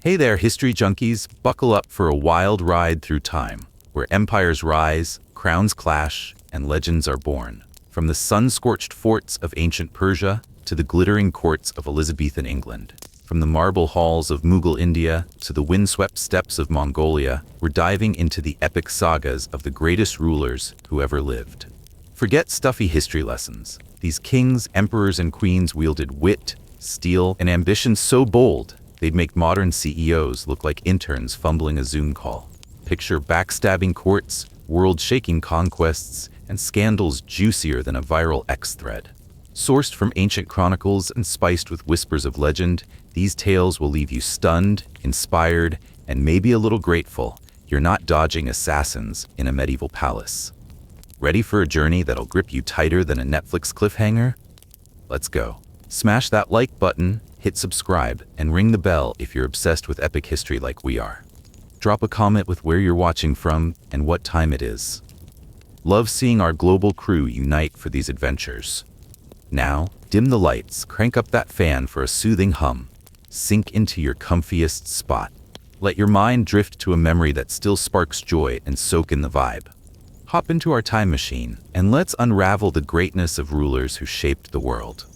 Hey there, history junkies. Buckle up for a wild ride through time, where empires rise, crowns clash, and legends are born. From the sun-scorched forts of ancient Persia to the glittering courts of Elizabethan England. From the marble halls of Mughal India to the windswept steppes of Mongolia, we're diving into the epic sagas of the greatest rulers who ever lived. Forget stuffy history lessons. These kings, emperors, and queens wielded wit, steel, and ambition so bold, they'd make modern CEOs look like interns fumbling a Zoom call. Picture backstabbing courts, world-shaking conquests, and scandals juicier than a viral X thread. Sourced from ancient chronicles and spiced with whispers of legend, these tales will leave you stunned, inspired, and maybe a little grateful you're not dodging assassins in a medieval palace. Ready for a journey that'll grip you tighter than a Netflix cliffhanger? Let's go. Smash that like button, hit subscribe, and ring the bell if you're obsessed with epic history like we are. Drop a comment with where you're watching from and what time it is. Love seeing our global crew unite for these adventures. Now, dim the lights, crank up that fan for a soothing hum. Sink into your comfiest spot. Let your mind drift to a memory that still sparks joy and soak in the vibe. Hop into our time machine and let's unravel the greatness of rulers who shaped the world.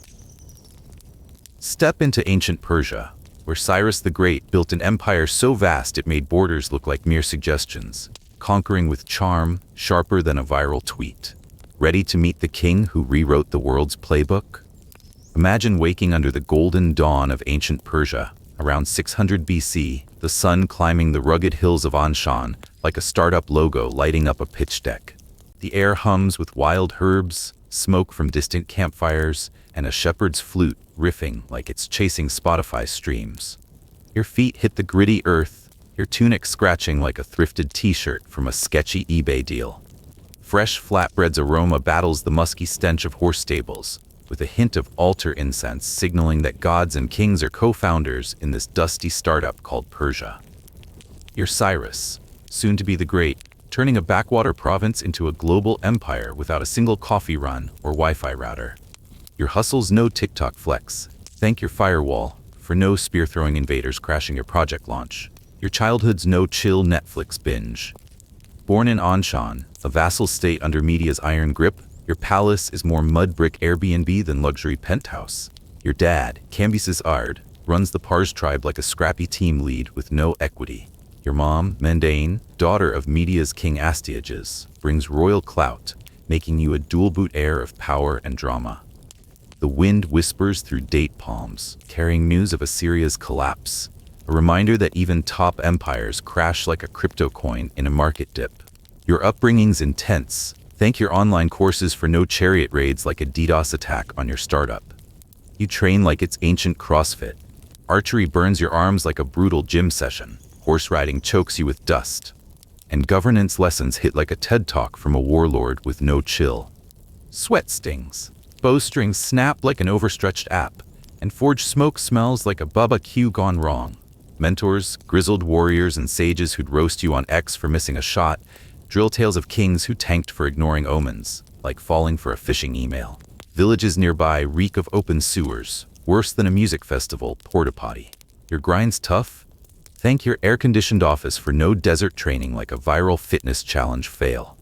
Step into ancient Persia, where Cyrus the Great built an empire so vast it made borders look like mere suggestions, conquering with charm sharper than a viral tweet. Ready to meet the king who rewrote the world's playbook? Imagine waking under the golden dawn of ancient Persia, around 600 BC, the sun climbing the rugged hills of Anshan like a startup logo lighting up a pitch deck. The air hums with wild herbs, smoke from distant campfires, and a shepherd's flute riffing like it's chasing Spotify streams. Your feet hit the gritty earth, your tunic scratching like a thrifted t-shirt from a sketchy eBay deal. Fresh flatbread's aroma battles the musky stench of horse stables, with a hint of altar incense signaling that gods and kings are co-founders in this dusty startup called Persia. You're Cyrus, soon to be the Great, turning a backwater province into a global empire without a single coffee run or Wi-Fi router. Your hustle's no TikTok flex. Thank your firewall for no spear-throwing invaders crashing your project launch. Your childhood's no chill Netflix binge. Born in Anshan, a vassal state under media's iron grip, your palace is more mud brick Airbnb than luxury penthouse. Your dad, Cambyses Ard, runs the Pars tribe like a scrappy team lead with no equity. Your mom, Mendane, daughter of media's king Astyages, brings royal clout, making you a dual-boot heir of power and drama. The wind whispers through date palms, carrying news of Assyria's collapse, a reminder that even top empires crash like a crypto coin in a market dip. Your upbringing's intense. Thank your online courses for no chariot raids like a DDoS attack on your startup. You train like it's ancient CrossFit. Archery burns your arms like a brutal gym session. Horse riding chokes you with dust. And governance lessons hit like a TED Talk from a warlord with no chill. Sweat stings. Bowstrings snap like an overstretched app. And forged smoke smells like a Bubba Q gone wrong. Mentors, grizzled warriors, and sages who'd roast you on X for missing a shot. Drill tales of kings who tanked for ignoring omens, like falling for a phishing email. Villages nearby reek of open sewers, worse than a music festival porta potty. Your grind's tough? Thank your air-conditioned office for no desert training like a viral fitness challenge fail.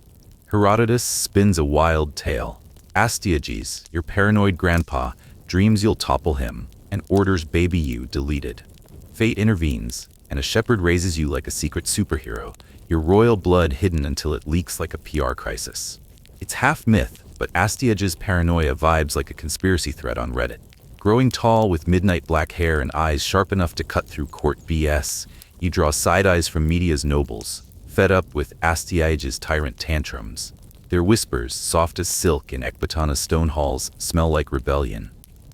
Herodotus spins a wild tale. Astyages, your paranoid grandpa, dreams you'll topple him and orders baby you deleted. Fate intervenes, and a shepherd raises you like a secret superhero, your royal blood hidden until it leaks like a PR crisis. It's half myth, but Astyages' paranoia vibes like a conspiracy thread on Reddit. Growing tall with midnight black hair and eyes sharp enough to cut through court BS, you draw side eyes from media's nobles, fed up with Astyages' tyrant tantrums. Their whispers, soft as silk in Ecbatana's stone halls, smell like rebellion.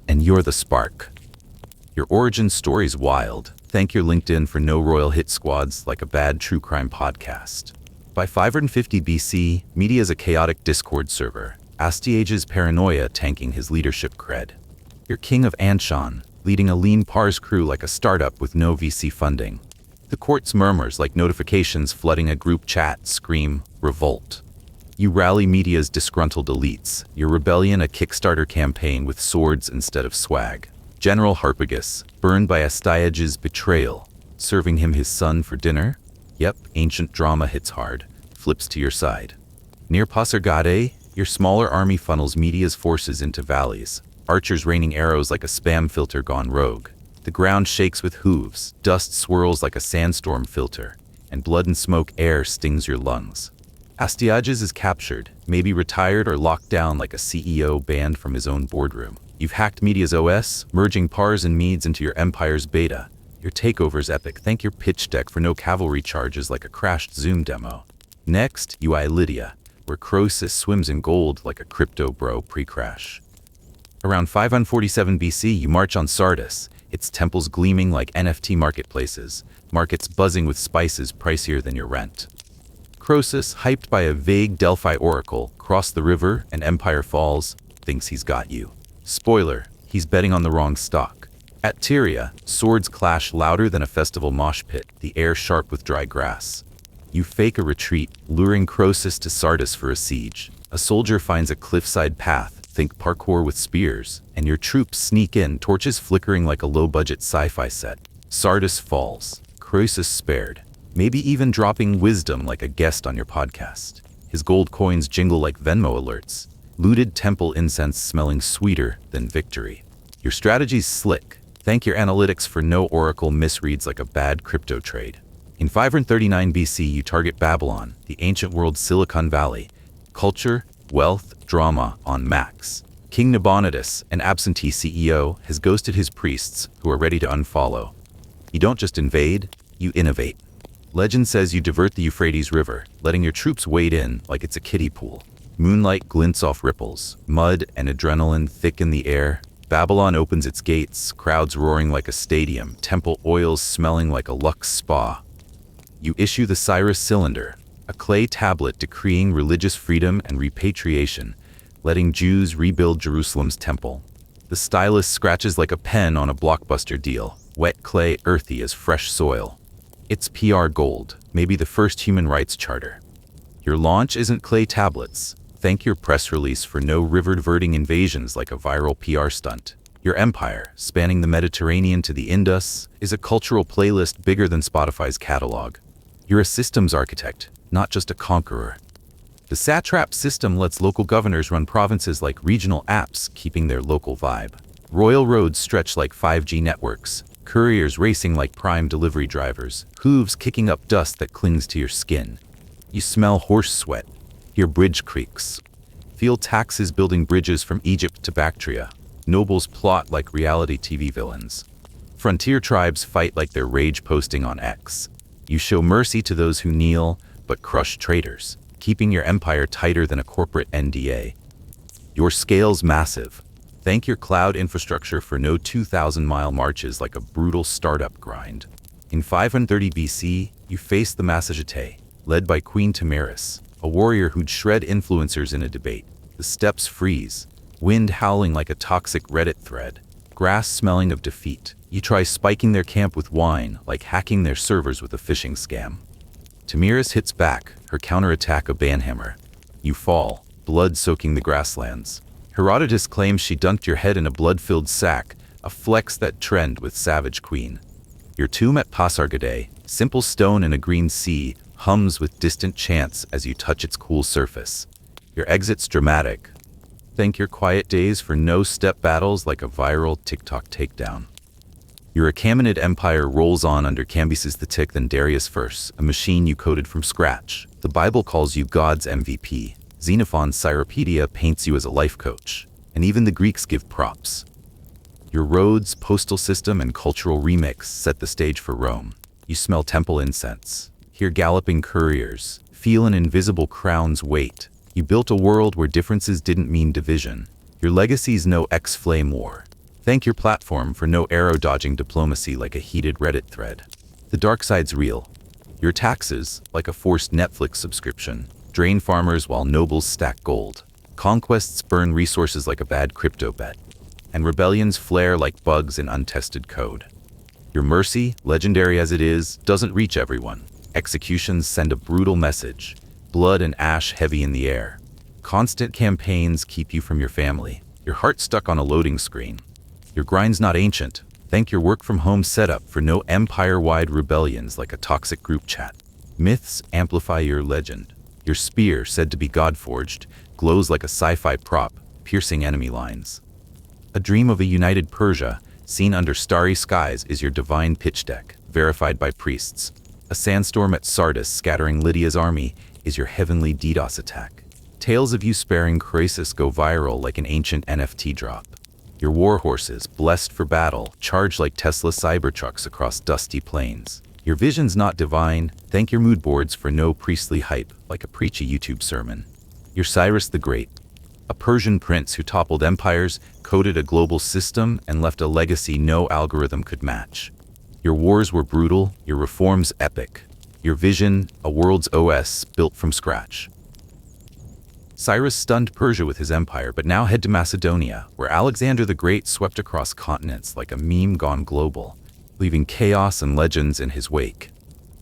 And you're the spark. Your origin story's wild. Thank your LinkedIn for no royal hit squads like a bad true crime podcast. By 550 BC, media's a chaotic Discord server, Astyages' paranoia tanking his leadership cred. You're king of Anshan, leading a lean Pars crew like a startup with no VC funding. The court's murmurs like notifications flooding a group chat scream, revolt. You rally media's disgruntled elites, your rebellion a Kickstarter campaign with swords instead of swag. General Harpagus, burned by Astyages' betrayal, Serving him his son for dinner? Yep, ancient drama hits hard, flips to your side. Near Pasargade, your smaller army funnels media's forces into valleys, archers raining arrows like a spam filter gone rogue. The ground shakes with hooves, dust swirls like a sandstorm filter, and blood and smoke air stings your lungs. Astyages is captured, maybe retired or locked down like a CEO banned from his own boardroom. You've hacked media's OS, merging pars and meads into your empire's beta. Your takeover's epic. Thank your pitch deck for no cavalry charges like a crashed Zoom demo. Next, UI Lydia, where Croesus swims in gold like a crypto bro pre-crash. Around 547 BC, you march on Sardis, its temples gleaming like NFT marketplaces, markets buzzing with spices pricier than your rent. Croesus, hyped by a vague Delphi oracle, crossed the river and Empire falls, thinks he's got you. Spoiler, he's betting on the wrong stock. At Tyria, swords clash louder than a festival mosh pit, the air sharp with dry grass. You fake a retreat, luring Croesus to Sardis for a siege. A soldier finds a cliffside path, think parkour with spears, and your troops sneak in, torches flickering like a low-budget sci-fi set. Sardis falls, Croesus spared, maybe even dropping wisdom like a guest on your podcast. His gold coins jingle like Venmo alerts, looted temple incense smelling sweeter than victory. Your strategy's slick. Thank your analytics for no oracle misreads like a bad crypto trade. In 539 BC, you target Babylon, the ancient world's Silicon Valley. Culture, wealth, drama on max. King Nabonidus, an absentee CEO, has ghosted his priests, who are ready to unfollow. You don't just invade, you innovate. Legend says you divert the Euphrates River, letting your troops wade in like it's a kiddie pool. Moonlight glints off ripples, mud and adrenaline thick in the air. Babylon opens its gates, crowds roaring like a stadium, temple oils smelling like a luxe spa. You issue the Cyrus Cylinder, a clay tablet decreeing religious freedom and repatriation, letting Jews rebuild Jerusalem's temple. The stylus scratches like a pen on a blockbuster deal, wet clay earthy as fresh soil. It's PR gold, maybe the first human rights charter. Your launch isn't clay tablets. Thank your press release for no river-diverting invasions like a viral PR stunt. Your empire, spanning the Mediterranean to the Indus, is a cultural playlist bigger than Spotify's catalog. You're a systems architect, not just a conqueror. The satrap system lets local governors run provinces like regional apps, keeping their local vibe. Royal roads stretch like 5G networks, couriers racing like prime delivery drivers, hooves kicking up dust that clings to your skin. You smell horse sweat, hear bridge creaks, feel taxes building bridges from Egypt to Bactria. Nobles plot like reality TV villains. Frontier tribes fight like they're rage posting on X. You show mercy to those who kneel, but crush traitors, keeping your empire tighter than a corporate NDA. Your scale's massive. Thank your cloud infrastructure for no 2,000-mile marches like a brutal startup grind. In 530 BC, you face the Massagetae, led by Queen Tamiris, a warrior who'd shred influencers in a debate. The steppes freeze, wind howling like a toxic Reddit thread, grass smelling of defeat. You try spiking their camp with wine, like hacking their servers with a phishing scam. Tamiris hits back, her counterattack a banhammer. You fall, blood soaking the grasslands. Herodotus claims she dunked your head in a blood-filled sack, a flex that trend with savage queen. Your tomb at Pasargade, simple stone in a green sea, hums with distant chants as you touch its cool surface. Your exit's dramatic. Thank your quiet days for no-step battles like a viral TikTok takedown. Your Achaemenid empire rolls on under Cambyses the Tick than Darius I, a machine you coded from scratch. The Bible calls you God's MVP. Xenophon's Cyropedia paints you as a life coach. And even the Greeks give props. Your roads, postal system, and cultural remix set the stage for Rome. You smell temple incense, hear galloping couriers, feel an invisible crown's weight. You built a world where differences didn't mean division. Your legacies know X-Flame war. Thank your platform for no arrow-dodging diplomacy like a heated Reddit thread. The dark side's real. Your taxes, like a forced Netflix subscription, drain farmers while nobles stack gold. Conquests burn resources like a bad crypto bet. And rebellions flare like bugs in untested code. Your mercy, legendary as it is, doesn't reach everyone. Executions send a brutal message. Blood and ash heavy in the air. Constant campaigns keep you from your family. Your heart stuck on a loading screen. Your grind's not ancient. Thank your work-from-home setup for no empire-wide rebellions like a toxic group chat. Myths amplify your legend. Your spear, said to be God-forged, glows like a sci-fi prop, piercing enemy lines. A dream of a united Persia, seen under starry skies, is your divine pitch deck, verified by priests. A sandstorm at Sardis scattering Lydia's army is your heavenly DDoS attack. Tales of you sparing Croesus go viral like an ancient NFT drop. Your war horses, blessed for battle, charge like Tesla Cybertrucks across dusty plains. Your vision's not divine. Thank your mood boards for no priestly hype like a preachy YouTube sermon. Your Cyrus the Great, a Persian prince who toppled empires, coded a global system, and left a legacy no algorithm could match. Your wars were brutal, your reforms epic. Your vision, a world's OS built from scratch. Cyrus stunned Persia with his empire, but now head to Macedonia, where Alexander the Great swept across continents like a meme gone global, leaving chaos and legends in his wake.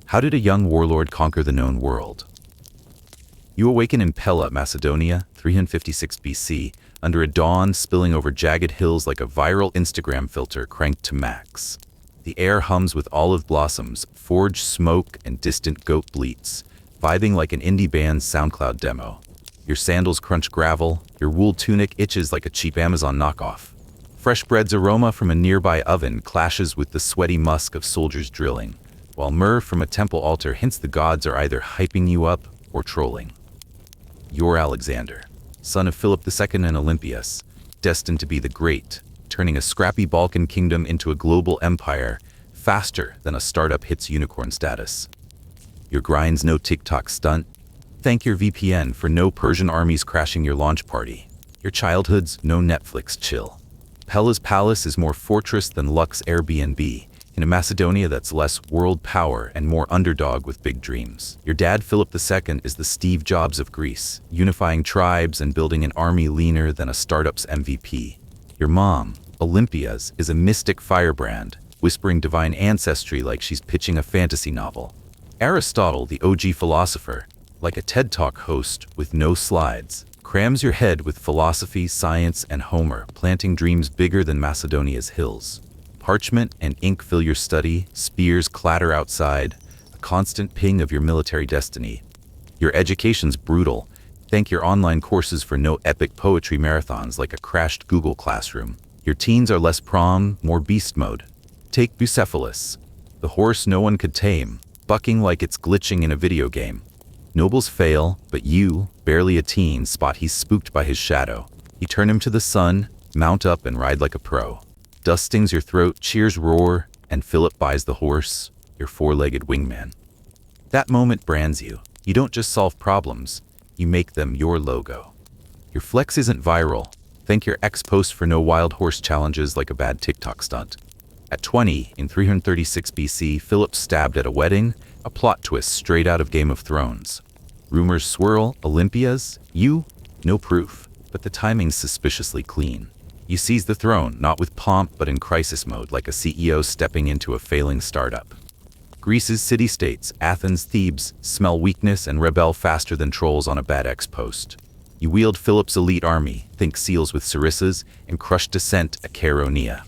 How did a young warlord conquer the known world? You awaken in Pella, Macedonia, 356 BC, under a dawn spilling over jagged hills like a viral Instagram filter cranked to max. The air hums with olive blossoms, forge smoke, and distant goat bleats, vibing like an indie band's SoundCloud demo. Your sandals crunch gravel, your wool tunic itches like a cheap Amazon knockoff. Fresh bread's aroma from a nearby oven clashes with the sweaty musk of soldiers drilling, while myrrh from a temple altar hints the gods are either hyping you up or trolling. You're Alexander, son of Philip II and Olympias, destined to be the Great, turning a scrappy Balkan kingdom into a global empire faster than a startup hits unicorn status. Your grind's no TikTok stunt. Thank your VPN for no Persian armies crashing your launch party. Your childhood's no Netflix chill. Pella's palace is more fortress than Luxe Airbnb, in a Macedonia that's less world power and more underdog with big dreams. Your dad, Philip II, is the Steve Jobs of Greece, unifying tribes and building an army leaner than a startup's MVP. Your mom, Olympias, is a mystic firebrand, whispering divine ancestry like she's pitching a fantasy novel. Aristotle, the OG philosopher, like a TED Talk host with no slides, crams your head with philosophy, science, and Homer, planting dreams bigger than Macedonia's hills. Parchment and ink fill your study, spears clatter outside, a constant ping of your military destiny. Your education's brutal. Thank your online courses for no epic poetry marathons like a crashed Google Classroom. Your teens are less prom, more beast mode. Take Bucephalus, the horse no one could tame, bucking like it's glitching in a video game. Nobles fail, but you, barely a teen, spot he's spooked by his shadow. You turn him to the sun, mount up and ride like a pro. Dust stings your throat, cheers roar, and Philip buys the horse, your four-legged wingman. That moment brands you. You don't just solve problems, you make them your logo. Your flex isn't viral. Thank your ex-post for no wild horse challenges like a bad TikTok stunt. At 20, in 336 BC, Philip stabbed at a wedding, a plot twist straight out of Game of Thrones. Rumors swirl, Olympias, you? No proof, but the timing's suspiciously clean. You seize the throne, not with pomp, but in crisis mode, like a CEO stepping into a failing startup. Greece's city-states, Athens, Thebes, smell weakness and rebel faster than trolls on a bad ex-post. You wield Philip's elite army, think seals with sarissas, and crush dissent at Chaeronea.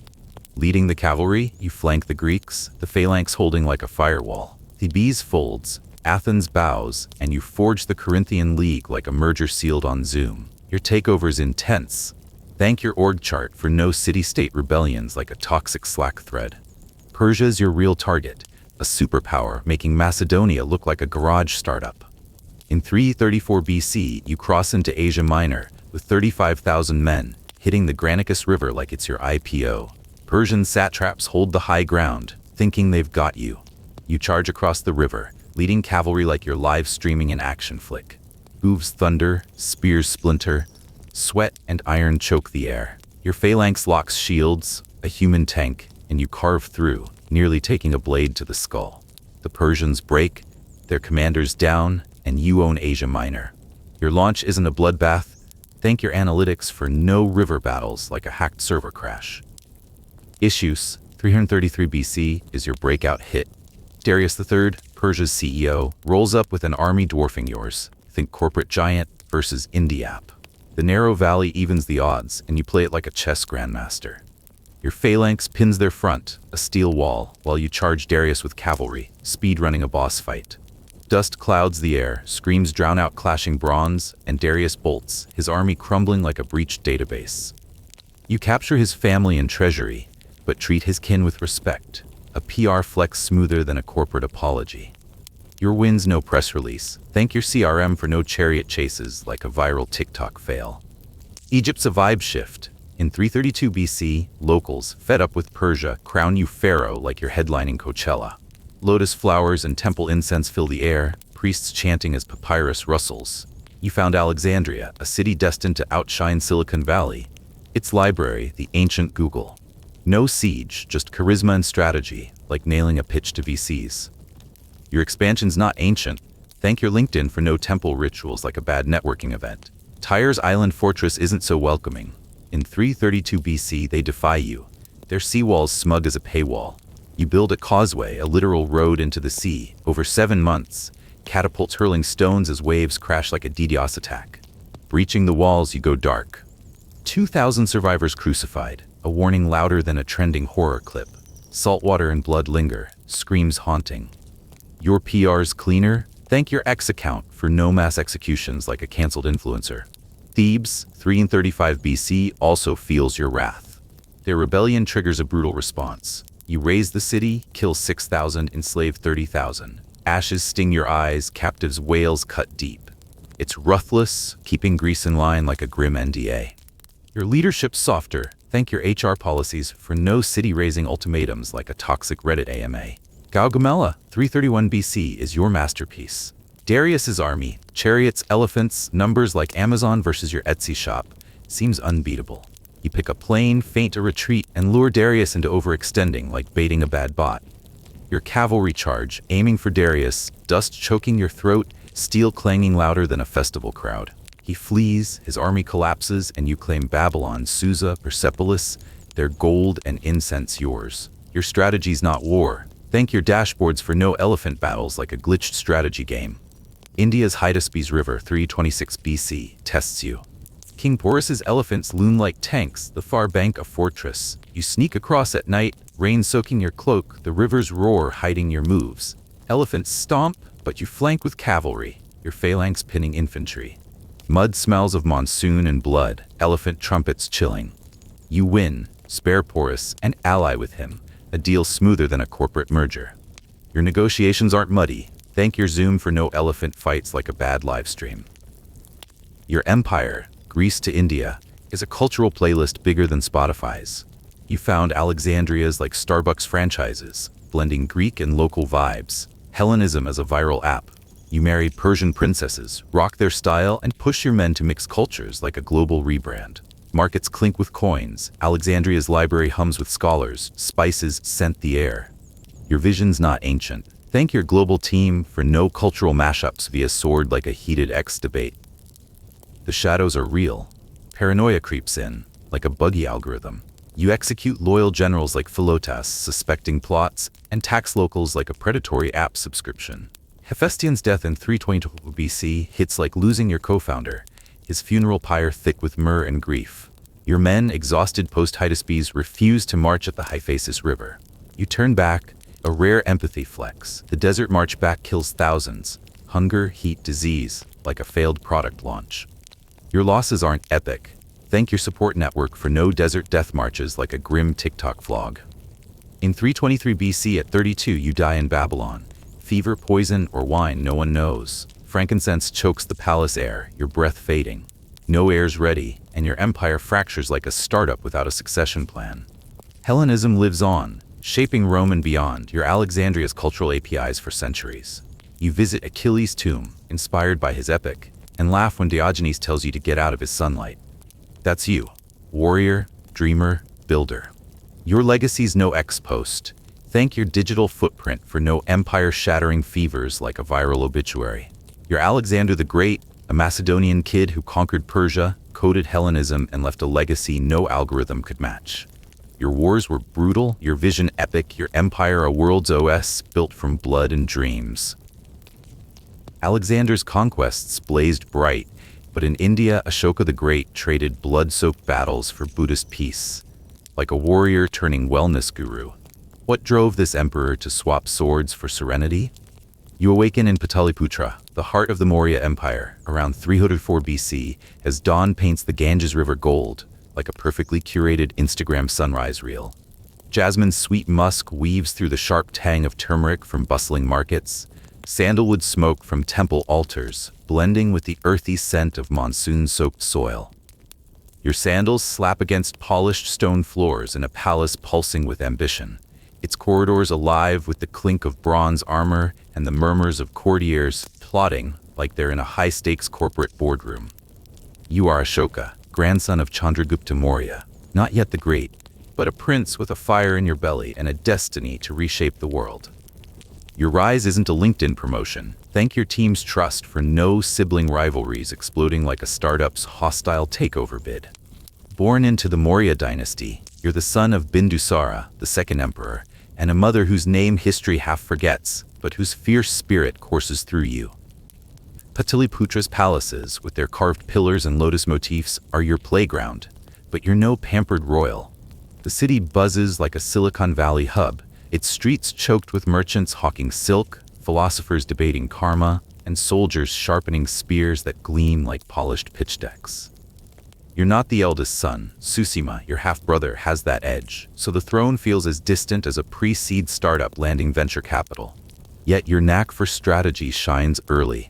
Leading the cavalry, you flank the Greeks, the phalanx holding like a firewall. Thebes folds, Athens bows, and you forge the Corinthian League like a merger sealed on Zoom. Your takeover's intense. Thank your org chart for no city-state rebellions like a toxic Slack thread. Persia's your real target, a superpower making Macedonia look like a garage startup. In 334 BC, you cross into Asia Minor with 35,000 men, hitting the Granicus River like it's your IPO. Persian satraps hold the high ground, thinking they've got you. You charge across the river, leading cavalry like you're live streaming an action flick. Hooves thunder, spears splinter, sweat and iron choke the air. Your phalanx locks shields, a human tank, and you carve through, nearly taking a blade to the skull. The Persians break, their commanders down, and you own Asia Minor. Your launch isn't a bloodbath. Thank your analytics for no river battles like a hacked server crash. Issues, 333 BC, is your breakout hit. Darius III, Persia's CEO, rolls up with an army dwarfing yours. Think corporate giant versus indie app. The narrow valley evens the odds, and you play it like a chess grandmaster. Your phalanx pins their front, a steel wall, while you charge Darius with cavalry, speed-running a boss fight. Dust clouds the air, screams drown out clashing bronze, and Darius bolts, his army crumbling like a breached database. You capture his family and treasury, but treat his kin with respect, a PR flex smoother than a corporate apology. Your win's no press release. Thank your CRM for no chariot chases like a viral TikTok fail. Egypt's a vibe shift. In 332 BC, locals, fed up with Persia, crown you pharaoh like you're headlining Coachella. Lotus flowers and temple incense fill the air, priests chanting as papyrus rustles. You found Alexandria, a city destined to outshine Silicon Valley. Its library, the ancient Google. No siege, just charisma and strategy, like nailing a pitch to VCs. Your expansion's not ancient. Thank your LinkedIn for no temple rituals like a bad networking event. Tyre's island fortress isn't so welcoming. In 332 BC, they defy you, their seawalls smug as a paywall. You build a causeway, a literal road into the sea, over 7 months, catapults hurling stones as waves crash like a DDoS attack. Breaching the walls, you go dark. 2,000 survivors crucified, a warning louder than a trending horror clip. Saltwater and blood linger, screams haunting. Your PR's cleaner? Thank your X account for no mass executions like a cancelled influencer. Thebes, 335 BC, also feels your wrath. Their rebellion triggers a brutal response. You raze the city, kill 6,000, enslave 30,000. Ashes sting your eyes, captives' wails cut deep. It's ruthless, keeping Greece in line like a grim NDA. Your leadership's softer. Thank your HR policies for no city-raising ultimatums like a toxic Reddit AMA. Gaugamela, 331 BC, is your masterpiece. Darius's army, chariots, elephants, numbers like Amazon versus your Etsy shop, seems unbeatable. You pick a plane, feint a retreat, and lure Darius into overextending like baiting a bad bot. Your cavalry charge, aiming for Darius, dust choking your throat, steel clanging louder than a festival crowd. He flees, his army collapses, and you claim Babylon, Susa, Persepolis, their gold and incense yours. Your strategy's not war. Thank your dashboards for no elephant battles like a glitched strategy game. India's Hydaspes River, 326 BC, tests you. King Porus's elephants loom like tanks, the far bank a fortress. You sneak across at night, rain soaking your cloak, the river's roar hiding your moves. Elephants stomp, but you flank with cavalry, your phalanx pinning infantry. Mud smells of monsoon and blood, elephant trumpets chilling. You win, spare Porus, and ally with him, a deal smoother than a corporate merger. Your negotiations aren't muddy. Thank your Zoom for no elephant fights like a bad live stream. Your empire, Greece to India, is a cultural playlist bigger than Spotify's. You found Alexandrias like Starbucks franchises, blending Greek and local vibes. Hellenism as a viral app. You married Persian princesses, rock their style, and push your men to mix cultures like a global rebrand. Markets clink with coins, Alexandria's library hums with scholars, spices scent the air. Your vision's not ancient. Thank your global team for no cultural mashups via sword like a heated X debate. The shadows are real. Paranoia creeps in, like a buggy algorithm. You execute loyal generals like Philotas, suspecting plots, and tax locals like a predatory app subscription. Hephaestion's death in 322 BC hits like losing your co-founder, his funeral pyre thick with myrrh and grief. Your men, exhausted post-Hydaspes, refuse to march at the Hyphasis River. You turn back, a rare empathy flex. The desert march back kills thousands. Hunger, heat, disease, like a failed product launch. Your losses aren't epic. Thank your support network for no desert death marches like a grim TikTok vlog. In 323 BC at 32, you die in Babylon. Fever, poison, or wine, no one knows. Frankincense chokes the palace air, your breath fading. No heirs ready, and your empire fractures like a startup without a succession plan. Hellenism lives on, shaping Rome and beyond, your Alexandria's cultural APIs for centuries. You visit Achilles' tomb, inspired by his epic, and laugh when Diogenes tells you to get out of his sunlight. That's you, warrior, dreamer, builder. Your legacy's no ex-post. Thank your digital footprint for no empire-shattering fevers like a viral obituary. You're Alexander the Great, a Macedonian kid who conquered Persia, coded Hellenism, and left a legacy no algorithm could match. Your wars were brutal, your vision epic, your empire a world's OS built from blood and dreams. Alexander's conquests blazed bright, but in India, Ashoka the Great traded blood-soaked battles for Buddhist peace. like a warrior turning wellness guru. What drove this emperor to swap swords for serenity? You awaken in Pataliputra, the heart of the Maurya Empire, around 304 BC, as dawn paints the Ganges River gold, like a perfectly curated Instagram sunrise reel. Jasmine's sweet musk weaves through the sharp tang of turmeric from bustling markets, sandalwood smoke from temple altars, blending with the earthy scent of monsoon-soaked soil. Your sandals slap against polished stone floors in a palace pulsing with ambition, its corridors alive with the clink of bronze armor and the murmurs of courtiers plotting like they're in a high-stakes corporate boardroom. You are Ashoka, grandson of Chandragupta Maurya, not yet the Great, but a prince with a fire in your belly and a destiny to reshape the world. Your rise isn't a LinkedIn promotion. Thank your team's trust for no sibling rivalries exploding like a startup's hostile takeover bid. Born into the Maurya dynasty, you're the son of Bindusara, the second emperor, and a mother whose name history half forgets, but whose fierce spirit courses through you. Pataliputra's palaces, with their carved pillars and lotus motifs, are your playground, but you're no pampered royal. The city buzzes like a Silicon Valley hub, its streets choked with merchants hawking silk, philosophers debating karma, and soldiers sharpening spears that gleam like polished pitch decks. You're not the eldest son. Susima, your half-brother, has that edge, so the throne feels as distant as a pre-seed startup landing venture capital. Yet your knack for strategy shines early.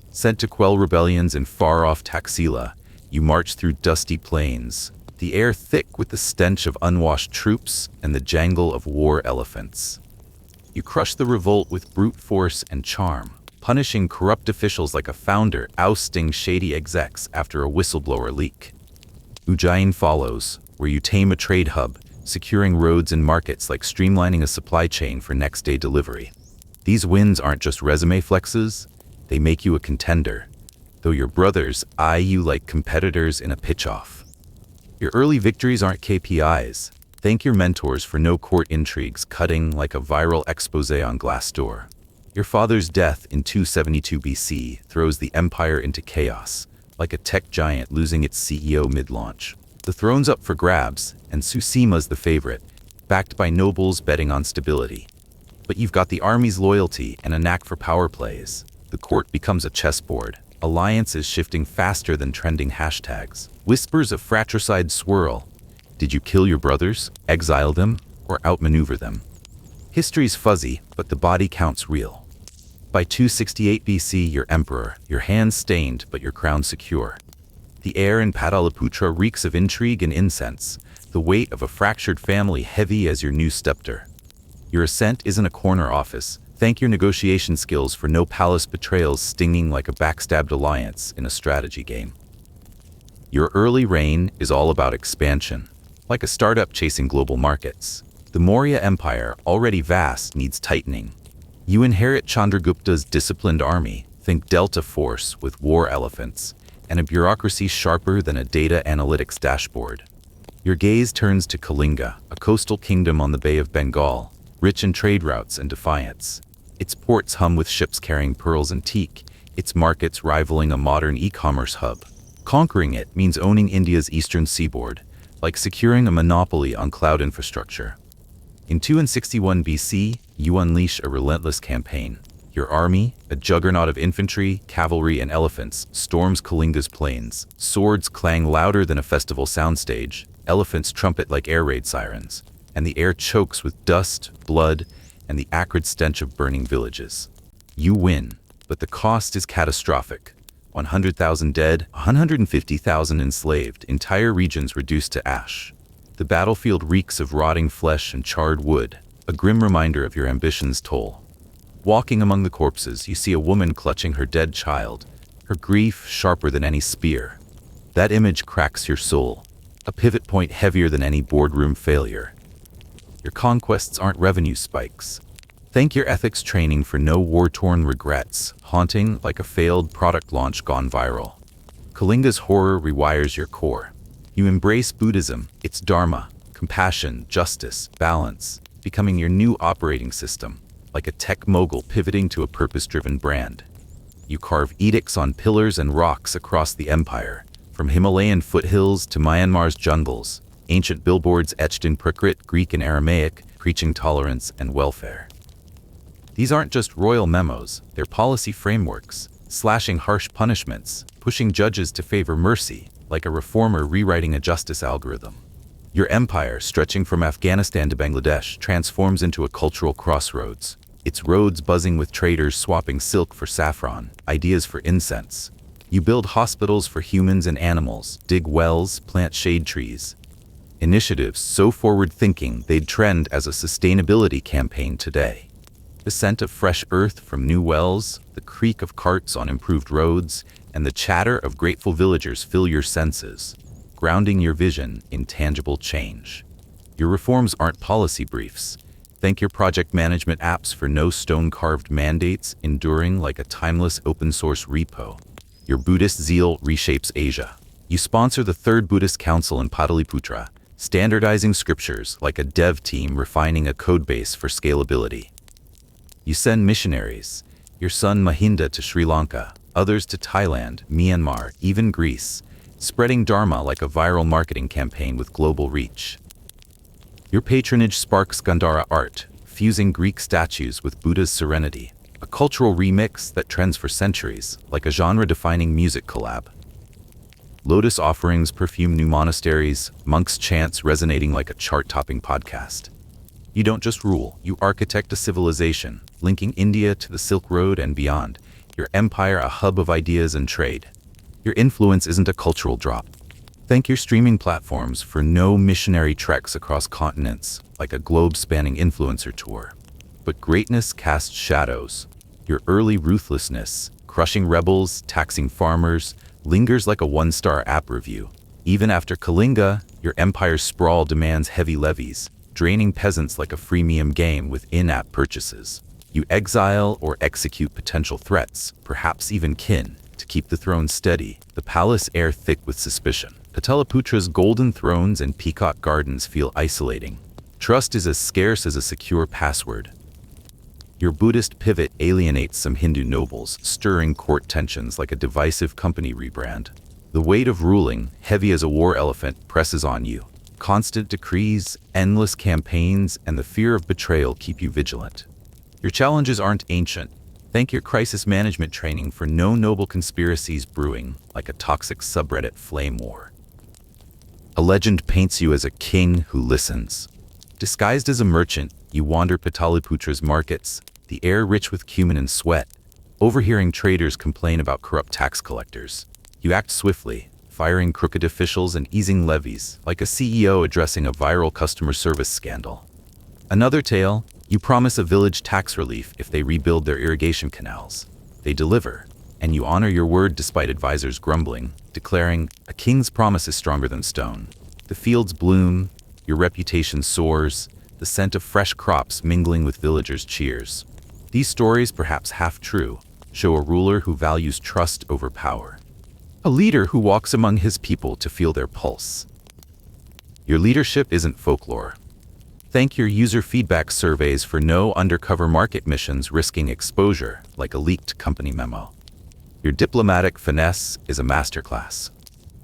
Sent to quell rebellions in far-off Taxila, you march through dusty plains, the air thick with the stench of unwashed troops and the jangle of war elephants. You crush the revolt with brute force and charm, punishing corrupt officials like a founder ousting shady execs after a whistleblower leak. Ujjain follows, where you tame a trade hub, securing roads and markets like streamlining a supply chain for next-day delivery. These wins aren't just resume flexes, they make you a contender, though your brothers eye you like competitors in a pitch-off. Your early victories aren't KPIs. Thank your mentors for no court intrigues cutting like a viral expose on Glassdoor. Your father's death in 272 BC throws the empire into chaos, like a tech giant losing its CEO mid-launch. The throne's up for grabs, and Susima's the favorite, backed by nobles betting on stability. But you've got the army's loyalty and a knack for power plays. The court becomes a chessboard. Alliances shifting faster than trending hashtags. Whispers of fratricide swirl. Did you kill your brothers, exile them, or outmaneuver them? History's fuzzy, but the body counts real. By 268 BC, you're emperor, your hands stained, but your crown secure. The air in Pataliputra reeks of intrigue and incense, the weight of a fractured family heavy as your new scepter. Your ascent isn't a corner office. Thank your negotiation skills for no palace betrayals stinging like a backstabbed alliance in a strategy game. Your early reign is all about expansion, like a startup chasing global markets. The Maurya Empire, already vast, needs tightening. You inherit Chandragupta's disciplined army, think Delta Force with war elephants, and a bureaucracy sharper than a data analytics dashboard. Your gaze turns to Kalinga, a coastal kingdom on the Bay of Bengal, rich in trade routes and defiance. Its ports hum with ships carrying pearls and teak, its markets rivaling a modern e-commerce hub. Conquering it means owning India's eastern seaboard, like securing a monopoly on cloud infrastructure. In 261 BC, you unleash a relentless campaign. Your army, a juggernaut of infantry, cavalry, and elephants, storms Kalinga's plains. Swords clang louder than a festival soundstage, elephants trumpet like air raid sirens, and the air chokes with dust, blood, and the acrid stench of burning villages. You win, but the cost is catastrophic. 100,000 dead, 150,000 enslaved, entire regions reduced to ash. The battlefield reeks of rotting flesh and charred wood, a grim reminder of your ambition's toll. Walking among the corpses, you see a woman clutching her dead child, her grief sharper than any spear. That image cracks your soul, a pivot point heavier than any boardroom failure. Your conquests aren't revenue spikes. Thank your ethics training for no war-torn regrets, haunting like a failed product launch gone viral. Kalinga's horror rewires your core. You embrace Buddhism, its dharma, compassion, justice, balance, becoming your new operating system, like a tech mogul pivoting to a purpose-driven brand. You carve edicts on pillars and rocks across the empire, from Himalayan foothills to Myanmar's jungles, ancient billboards etched in Prakrit, Greek and Aramaic, preaching tolerance and welfare. These aren't just royal memos, they're policy frameworks, slashing harsh punishments, pushing judges to favor mercy, like a reformer rewriting a justice algorithm. Your empire, stretching from Afghanistan to Bangladesh, transforms into a cultural crossroads. Its roads buzzing with traders swapping silk for saffron, ideas for incense. You build hospitals for humans and animals, dig wells, plant shade trees. Initiatives so forward-thinking they'd trend as a sustainability campaign today. The scent of fresh earth from new wells, the creak of carts on improved roads, and the chatter of grateful villagers fill your senses, grounding your vision in tangible change. Your reforms aren't policy briefs. Thank your project management apps for no stone-carved mandates, enduring like a timeless open-source repo. Your Buddhist zeal reshapes Asia. You sponsor the Third Buddhist Council in Pataliputra, standardizing scriptures like a dev team refining a codebase for scalability. You send missionaries, your son Mahinda to Sri Lanka, others to Thailand, Myanmar, even Greece, spreading Dharma like a viral marketing campaign with global reach. Your patronage sparks Gandhara art, fusing Greek statues with Buddha's serenity, a cultural remix that trends for centuries, like a genre-defining music collab. Lotus offerings perfume new monasteries, monks' chants resonating like a chart-topping podcast. You don't just rule, you architect a civilization, linking India to the Silk Road and beyond, your empire a hub of ideas and trade. Your influence isn't a cultural drop. Thank your streaming platforms for no missionary treks across continents, like a globe-spanning influencer tour. But greatness casts shadows. Your early ruthlessness, crushing rebels, taxing farmers, lingers like a one-star app review. Even after Kalinga, your empire's sprawl demands heavy levies, draining peasants like a freemium game with in-app purchases. You exile or execute potential threats, perhaps even kin, to keep the throne steady, the palace air thick with suspicion. Pataliputra's golden thrones and peacock gardens feel isolating. Trust is as scarce as a secure password. Your Buddhist pivot alienates some Hindu nobles, stirring court tensions like a divisive company rebrand. The weight of ruling, heavy as a war elephant, presses on you. Constant decrees, endless campaigns, and the fear of betrayal keep you vigilant. Your challenges aren't ancient. Thank your crisis management training for no noble conspiracies brewing like a toxic subreddit flame war. A legend paints you as a king who listens. Disguised as a merchant, you wander Pataliputra's markets, the air rich with cumin and sweat, overhearing traders complain about corrupt tax collectors. You act swiftly, firing crooked officials and easing levies, like a CEO addressing a viral customer service scandal. Another tale, you promise a village tax relief if they rebuild their irrigation canals. They deliver, and you honor your word despite advisors grumbling, declaring, "A king's promise is stronger than stone." The fields bloom, your reputation soars, the scent of fresh crops mingling with villagers' cheers. These stories, perhaps half true, show a ruler who values trust over power. A leader who walks among his people to feel their pulse. Your leadership isn't folklore. Thank your user feedback surveys for no undercover market missions risking exposure, like a leaked company memo. Your diplomatic finesse is a masterclass.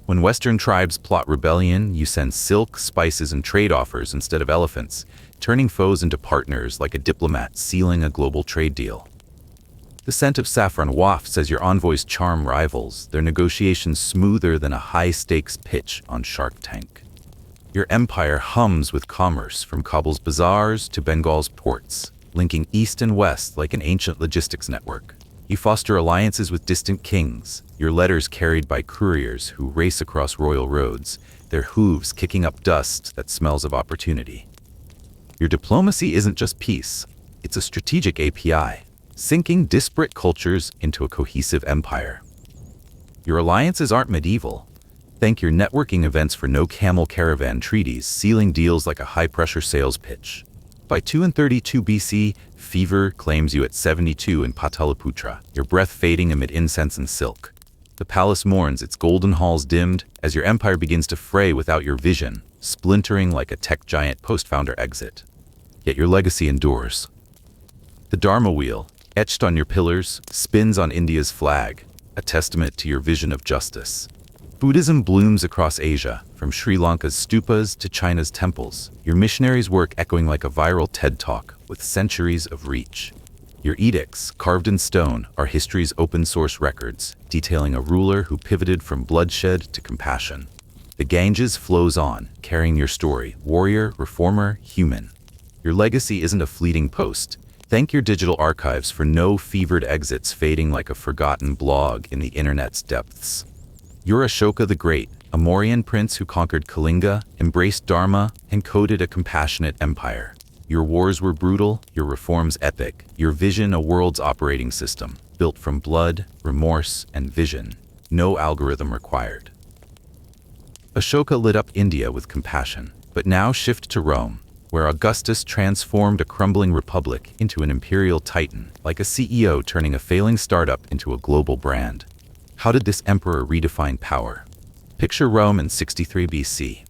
When Western tribes plot rebellion, you send silk, spices, and trade offers instead of elephants, turning foes into partners like a diplomat sealing a global trade deal. The scent of saffron wafts as your envoys charm rivals, their negotiations smoother than a high-stakes pitch on Shark Tank. Your empire hums with commerce from Kabul's bazaars to Bengal's ports, linking east and west like an ancient logistics network. You foster alliances with distant kings, your letters carried by couriers who race across royal roads, their hooves kicking up dust that smells of opportunity. Your diplomacy isn't just peace, it's a strategic API, syncing disparate cultures into a cohesive empire. Your alliances aren't medieval. Thank your networking events for no camel caravan treaties, sealing deals like a high-pressure sales pitch. By 232 BC, fever claims you at 72 in Pataliputra, your breath fading amid incense and silk. The palace mourns, its golden halls dimmed, as your empire begins to fray without your vision, splintering like a tech giant post-founder exit. Yet your legacy endures. The Dharma wheel, etched on your pillars, spins on India's flag, a testament to your vision of justice. Buddhism blooms across Asia, from Sri Lanka's stupas to China's temples, your missionaries' work echoing like a viral TED Talk with centuries of reach. Your edicts, carved in stone, are history's open-source records, detailing a ruler who pivoted from bloodshed to compassion. The Ganges flows on, carrying your story, warrior, reformer, human. Your legacy isn't a fleeting post. Thank your digital archives for no fevered exits fading like a forgotten blog in the internet's depths. You're Ashoka the Great, a Mauryan prince who conquered Kalinga, embraced Dharma, and coded a compassionate empire. Your wars were brutal, your reforms epic, your vision a world's operating system, built from blood, remorse, and vision. No algorithm required. Ashoka lit up India with compassion, but now shift to Rome, where Augustus transformed a crumbling republic into an imperial titan, like a CEO turning a failing startup into a global brand. How did this emperor redefine power? Picture Rome in 63 BC.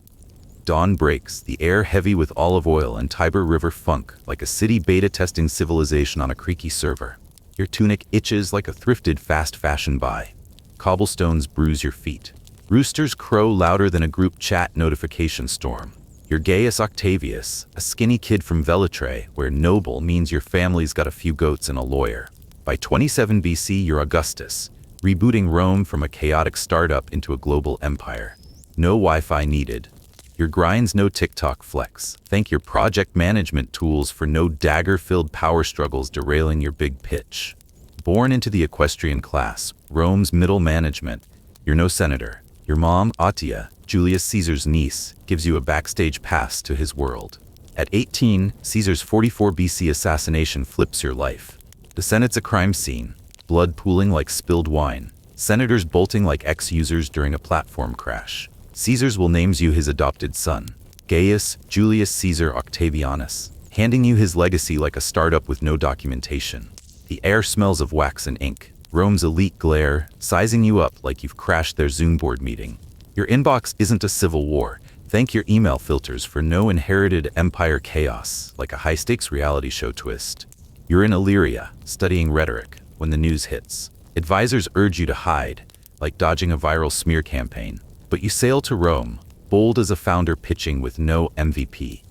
Dawn breaks, the air heavy with olive oil and Tiber River funk, like a city beta-testing civilization on a creaky server. Your tunic itches like a thrifted fast fashion buy. Cobblestones bruise your feet. Roosters crow louder than a group chat notification storm. You're Gaius Octavius, a skinny kid from Velitrae, where noble means your family's got a few goats and a lawyer. By 27 BC, you're Augustus, rebooting Rome from a chaotic startup into a global empire. No Wi-Fi needed. Your grind's no TikTok flex. Thank your project management tools for no dagger-filled power struggles derailing your big pitch. Born into the equestrian class, Rome's middle management, you're no senator. Your mom, Atia, Julius Caesar's niece, gives you a backstage pass to his world. At 18, Caesar's 44 BC assassination flips your life. The Senate's a crime scene, blood pooling like spilled wine, senators bolting like ex-users during a platform crash. Caesar's will names you his adopted son, Gaius Julius Caesar Octavianus, handing you his legacy like a startup with no documentation. The air smells of wax and ink, Rome's elite glare, sizing you up like you've crashed their Zoom board meeting. Your inbox isn't a civil war. Thank your email filters for no inherited empire chaos, like a high-stakes reality show twist. You're in Illyria, studying rhetoric, when the news hits. Advisors urge you to hide, like dodging a viral smear campaign. But you sail to Rome, bold as a founder pitching with no MVP.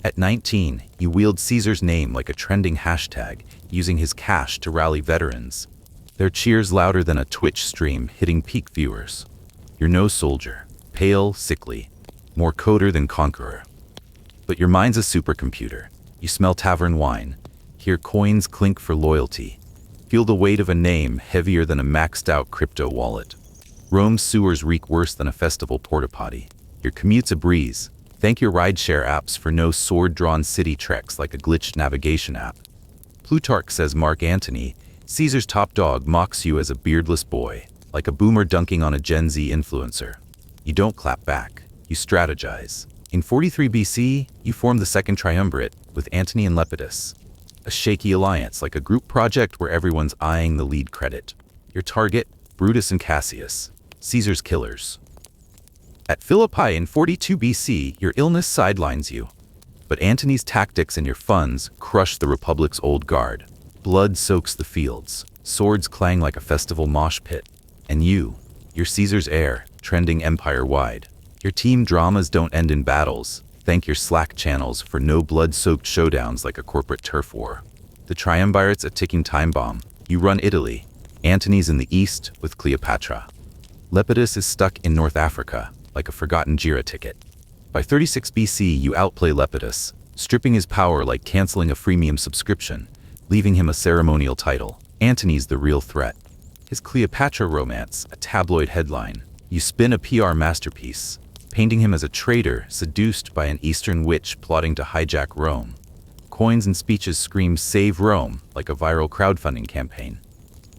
At 19, you wield Caesar's name like a trending hashtag, using his cash to rally veterans. Their cheers louder than a Twitch stream hitting peak viewers. You're no soldier, pale, sickly, more coder than conqueror. But your mind's a supercomputer. You smell tavern wine, hear coins clink for loyalty, feel the weight of a name heavier than a maxed-out crypto wallet. Rome's sewers reek worse than a festival porta-potty. Your commute's a breeze. Thank your rideshare apps for no sword-drawn city treks like a glitched navigation app. Plutarch says Mark Antony, Caesar's top dog, mocks you as a beardless boy, like a boomer dunking on a Gen Z influencer. You don't clap back. You strategize. In 43 BC, you form the Second Triumvirate with Antony and Lepidus. A shaky alliance, like a group project where everyone's eyeing the lead credit. Your target, Brutus and Cassius, Caesar's killers. At Philippi in 42 BC, your illness sidelines you. But Antony's tactics and your funds crush the Republic's old guard. Blood soaks the fields. Swords clang like a festival mosh pit. And you're Caesar's heir, trending empire-wide. Your team dramas don't end in battles. Thank your Slack channels for no blood-soaked showdowns like a corporate turf war. The Triumvirate's a ticking time bomb. You run Italy. Antony's in the east with Cleopatra. Lepidus is stuck in North Africa, like a forgotten Jira ticket. By 36 BC, you outplay Lepidus, stripping his power like canceling a freemium subscription, leaving him a ceremonial title. Antony's the real threat. His Cleopatra romance, a tabloid headline. You spin a PR masterpiece, painting him as a traitor seduced by an Eastern witch plotting to hijack Rome. Coins and speeches scream "Save Rome" like a viral crowdfunding campaign.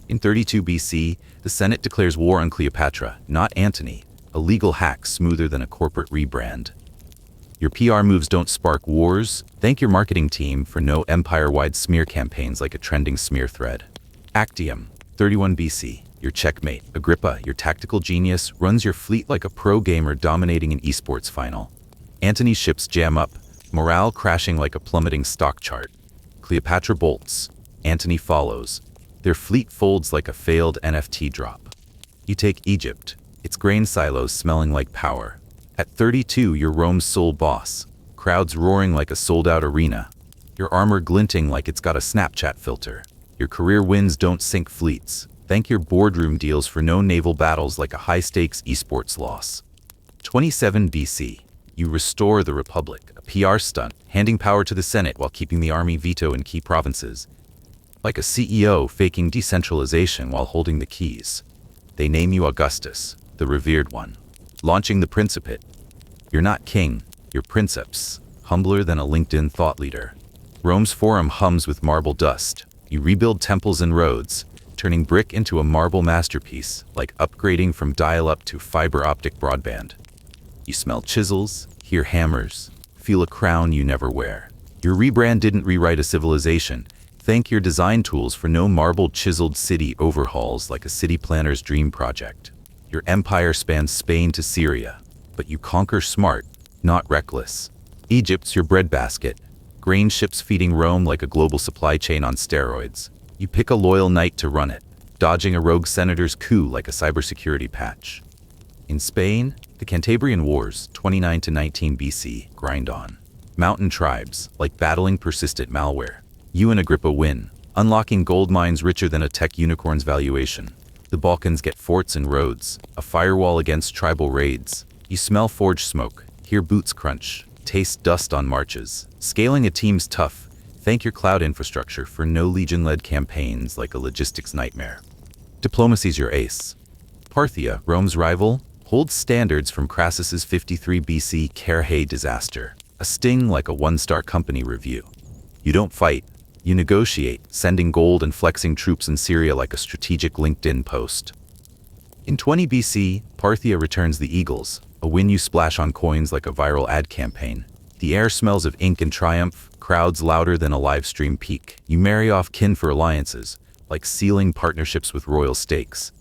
In 32 BC, the Senate declares war on Cleopatra, not Antony, a legal hack smoother than a corporate rebrand. Your PR moves don't spark wars. Thank your marketing team for no empire-wide smear campaigns like a trending smear thread. Actium, 31 BC, your checkmate. Agrippa, your tactical genius, runs your fleet like a pro gamer dominating an esports final. Antony's ships jam up, morale crashing like a plummeting stock chart. Cleopatra bolts. Antony follows. Their fleet folds like a failed NFT drop. You take Egypt, its grain silos smelling like power. At 32, you're Rome's sole boss, crowds roaring like a sold-out arena, your armor glinting like it's got a Snapchat filter. Your career wins don't sink fleets. Thank your boardroom deals for no naval battles like a high-stakes esports loss. 27 BC. You restore the Republic, a PR stunt, handing power to the Senate while keeping the army veto in key provinces. Like a CEO faking decentralization while holding the keys. They name you Augustus, the revered one. Launching the Principate. You're not king, you're princeps, humbler than a LinkedIn thought leader. Rome's forum hums with marble dust. You rebuild temples and roads, turning brick into a marble masterpiece, like upgrading from dial-up to fiber-optic broadband. You smell chisels, hear hammers, feel a crown you never wear. Your rebrand didn't rewrite a civilization. Thank your design tools for no marble-chiseled city overhauls like a city planner's dream project. Your empire spans Spain to Syria, but you conquer smart, not reckless. Egypt's your breadbasket, grain ships feeding Rome like a global supply chain on steroids. You pick a loyal knight to run it, dodging a rogue senator's coup like a cybersecurity patch. In Spain, the Cantabrian Wars, 29 to 19 BC, grind on. Mountain tribes, like battling persistent malware. You and Agrippa win, unlocking gold mines richer than a tech unicorn's valuation. The Balkans get forts and roads, a firewall against tribal raids. You smell forge smoke, hear boots crunch, taste dust on marches. Scaling a team's tough. Thank your cloud infrastructure for no legion-led campaigns like a logistics nightmare. Diplomacy's your ace. Parthia, Rome's rival, holds standards from Crassus's 53 BC Carrhae disaster, a sting like a one-star company review. You don't fight, you negotiate, sending gold and flexing troops in Syria like a strategic LinkedIn post. In 20 BC, Parthia returns the Eagles, a win you splash on coins like a viral ad campaign. The air smells of ink and triumph, crowds louder than a live stream peak. You marry off kin for alliances, like sealing partnerships with royal stakes.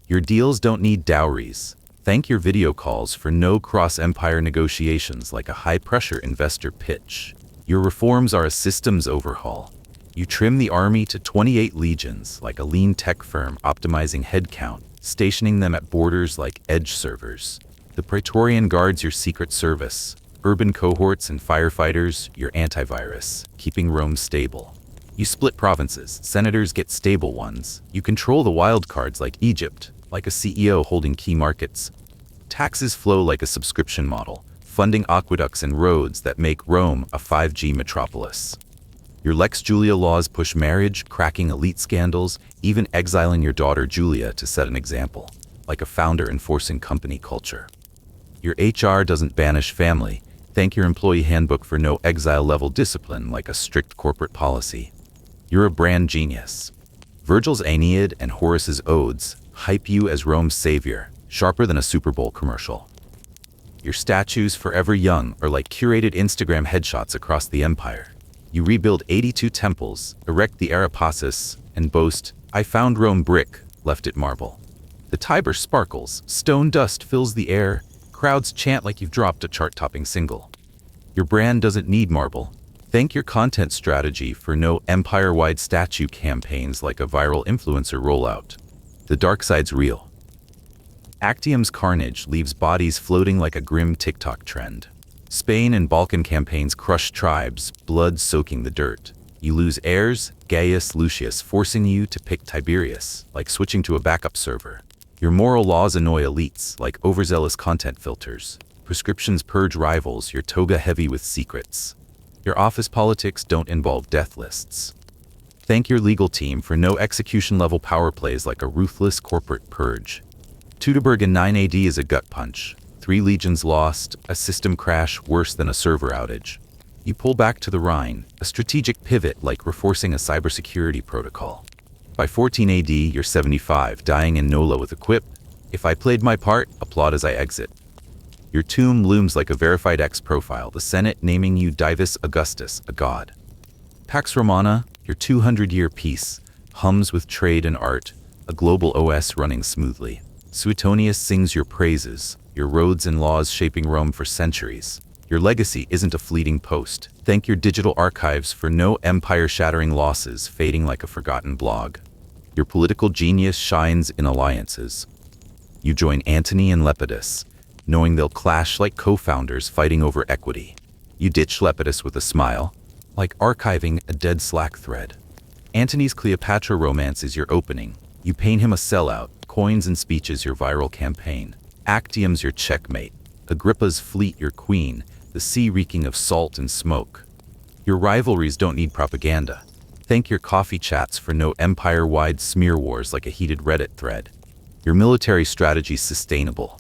Your deals don't need dowries. Thank your video calls for no cross-empire negotiations like a high-pressure investor pitch. Your reforms are a systems overhaul. You trim the army to 28 legions like a lean tech firm optimizing headcount, stationing them at borders like edge servers. The Praetorian Guard's your secret service. Urban cohorts and firefighters, your antivirus, keeping Rome stable. You split provinces, senators get stable ones. You control the wild cards like Egypt, like a CEO holding key markets. Taxes flow like a subscription model, funding aqueducts and roads that make Rome a 5G metropolis. Your Lex Julia laws push marriage, cracking elite scandals, even exiling your daughter Julia to set an example, like a founder enforcing company culture. Your HR doesn't banish family. Thank your employee handbook for no exile-level discipline like a strict corporate policy. You're a brand genius. Virgil's Aeneid and Horace's Odes hype you as Rome's savior, sharper than a Super Bowl commercial. Your statues, forever young, are like curated Instagram headshots across the empire. You rebuild 82 temples, erect the Arapacis, and boast, "I found Rome brick, left it marble." The Tiber sparkles, stone dust fills the air, crowds chant like you've dropped a chart-topping single. Your brand doesn't need marble. Thank your content strategy for no empire-wide statue campaigns like a viral influencer rollout. The dark side's real. Actium's carnage leaves bodies floating like a grim TikTok trend. Spain and Balkan campaigns crush tribes, blood soaking the dirt. You lose heirs, Gaius Lucius forcing you to pick Tiberius, like switching to a backup server. Your moral laws annoy elites, like overzealous content filters. Prescriptions purge rivals, your toga heavy with secrets. Your office politics don't involve death lists. Thank your legal team for no execution-level power plays like a ruthless corporate purge. Teutoburg in 9 AD is a gut punch. 3 legions lost, a system crash worse than a server outage. You pull back to the Rhine, a strategic pivot like reinforcing a cybersecurity protocol. By 14 AD, you're 75, dying in Nola with a quip. If I played my part, applaud as I exit. Your tomb looms like a verified X profile, the Senate naming you Divus Augustus, a god. Pax Romana, your 200-year peace, hums with trade and art, a global OS running smoothly. Suetonius sings your praises, your roads and laws shaping Rome for centuries. Your legacy isn't a fleeting post. Thank your digital archives for no empire-shattering losses fading like a forgotten blog. Your political genius shines in alliances. You join Antony and Lepidus, knowing they'll clash like co-founders fighting over equity. You ditch Lepidus with a smile, like archiving a dead Slack thread. Antony's Cleopatra romance is your opening. You paint him a sellout, coins and speeches your viral campaign. Actium's your checkmate, Agrippa's fleet your queen, the sea reeking of salt and smoke. Your rivalries don't need propaganda. Thank your coffee chats for no empire-wide smear wars like a heated Reddit thread. Your military strategy's sustainable.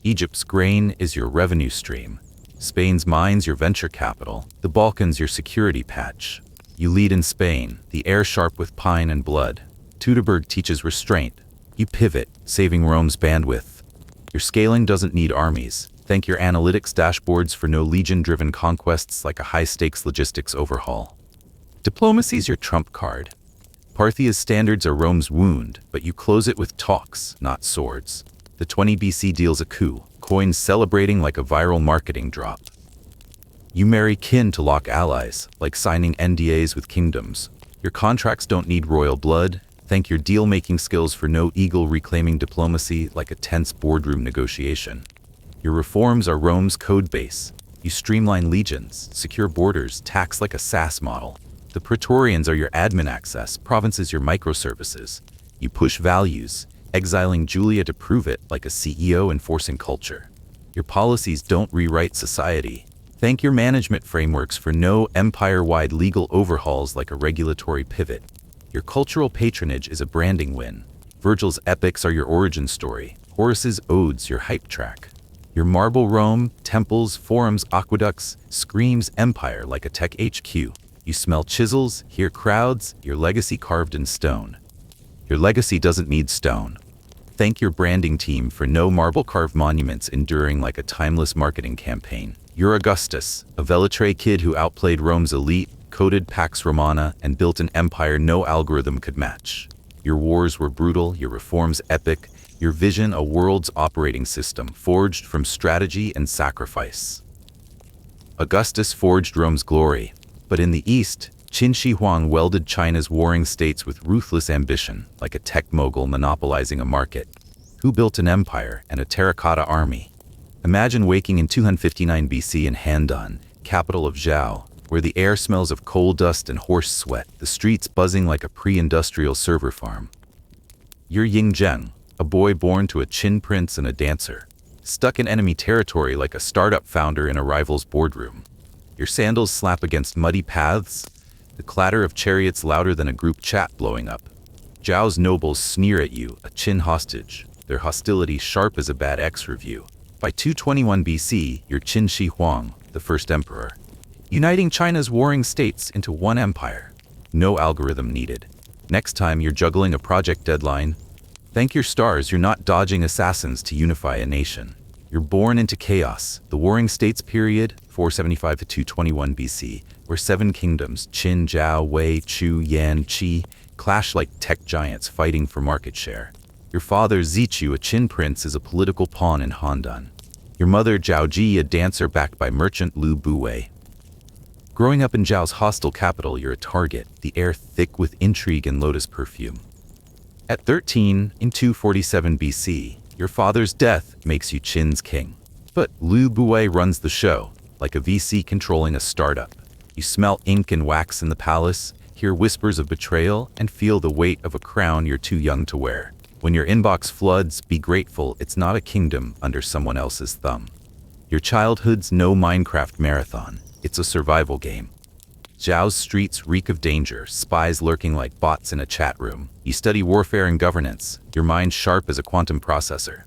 Egypt's grain is your revenue stream. Spain's mines your venture capital. The Balkans your security patch. You lead in Spain, the air sharp with pine and blood. Teutoburg teaches restraint. You pivot, saving Rome's bandwidth. Your scaling doesn't need armies. Thank your analytics dashboards for no legion-driven conquests like a high-stakes logistics overhaul. Diplomacy's your trump card. Parthia's standards are Rome's wound, but you close it with talks, not swords. The 20 BC deals a coup, coins celebrating like a viral marketing drop. You marry kin to lock allies, like signing NDAs with kingdoms. Your contracts don't need royal blood. Thank your deal-making skills for no eagle reclaiming diplomacy like a tense boardroom negotiation. Your reforms are Rome's code base. You streamline legions, secure borders, tax like a SaaS model. The Praetorians are your admin access, provinces your microservices. You push values, exiling Julia to prove it like a CEO enforcing culture. Your policies don't rewrite society. Thank your management frameworks for no empire-wide legal overhauls like a regulatory pivot. Your cultural patronage is a branding win. Virgil's epics are your origin story. Horace's odes your hype track. Your marble Rome, temples, forums, aqueducts, screams empire like a tech HQ. You smell chisels, hear crowds, your legacy carved in stone. Your legacy doesn't need stone. Thank your branding team for no marble-carved monuments enduring like a timeless marketing campaign. You're Augustus, a Velitrae kid who outplayed Rome's elite, coded Pax Romana, and built an empire no algorithm could match. Your wars were brutal, your reforms epic, your vision a world's operating system forged from strategy and sacrifice. Augustus forged Rome's glory, but in the east, Qin Shi Huang welded China's warring states with ruthless ambition, like a tech mogul monopolizing a market. Who built an empire and a terracotta army? Imagine waking in 259 BC in Handan, capital of Zhao, where the air smells of coal dust and horse sweat, the streets buzzing like a pre-industrial server farm. You're Ying Zheng, a boy born to a Qin prince and a dancer, stuck in enemy territory like a startup founder in a rival's boardroom. Your sandals slap against muddy paths, the clatter of chariots louder than a group chat blowing up. Zhao's nobles sneer at you, a Qin hostage, their hostility sharp as a bad X review. By 221 BC, you're Qin Shi Huang, the first emperor, uniting China's warring states into one empire. No algorithm needed. Next time you're juggling a project deadline, thank your stars you're not dodging assassins to unify a nation. You're born into chaos, the warring states period, 475 to 221 BC, where 7 kingdoms, Qin, Zhao, Wei, Chu, Yan, Qi, clash like tech giants fighting for market share. Your father Zichu, a Qin prince, is a political pawn in Handan. Your mother Zhao Ji, a dancer backed by merchant Lu Buwei. Growing up in Zhao's hostile capital, you're a target, the air thick with intrigue and lotus perfume. At 13, in 247 BC, your father's death makes you Qin's king. But Lu Buwei runs the show, like a VC controlling a startup. You smell ink and wax in the palace, hear whispers of betrayal, and feel the weight of a crown you're too young to wear. When your inbox floods, be grateful it's not a kingdom under someone else's thumb. Your childhood's no Minecraft marathon, it's a survival game. Zhao's streets reek of danger, spies lurking like bots in a chat room. You study warfare and governance, your mind sharp as a quantum processor.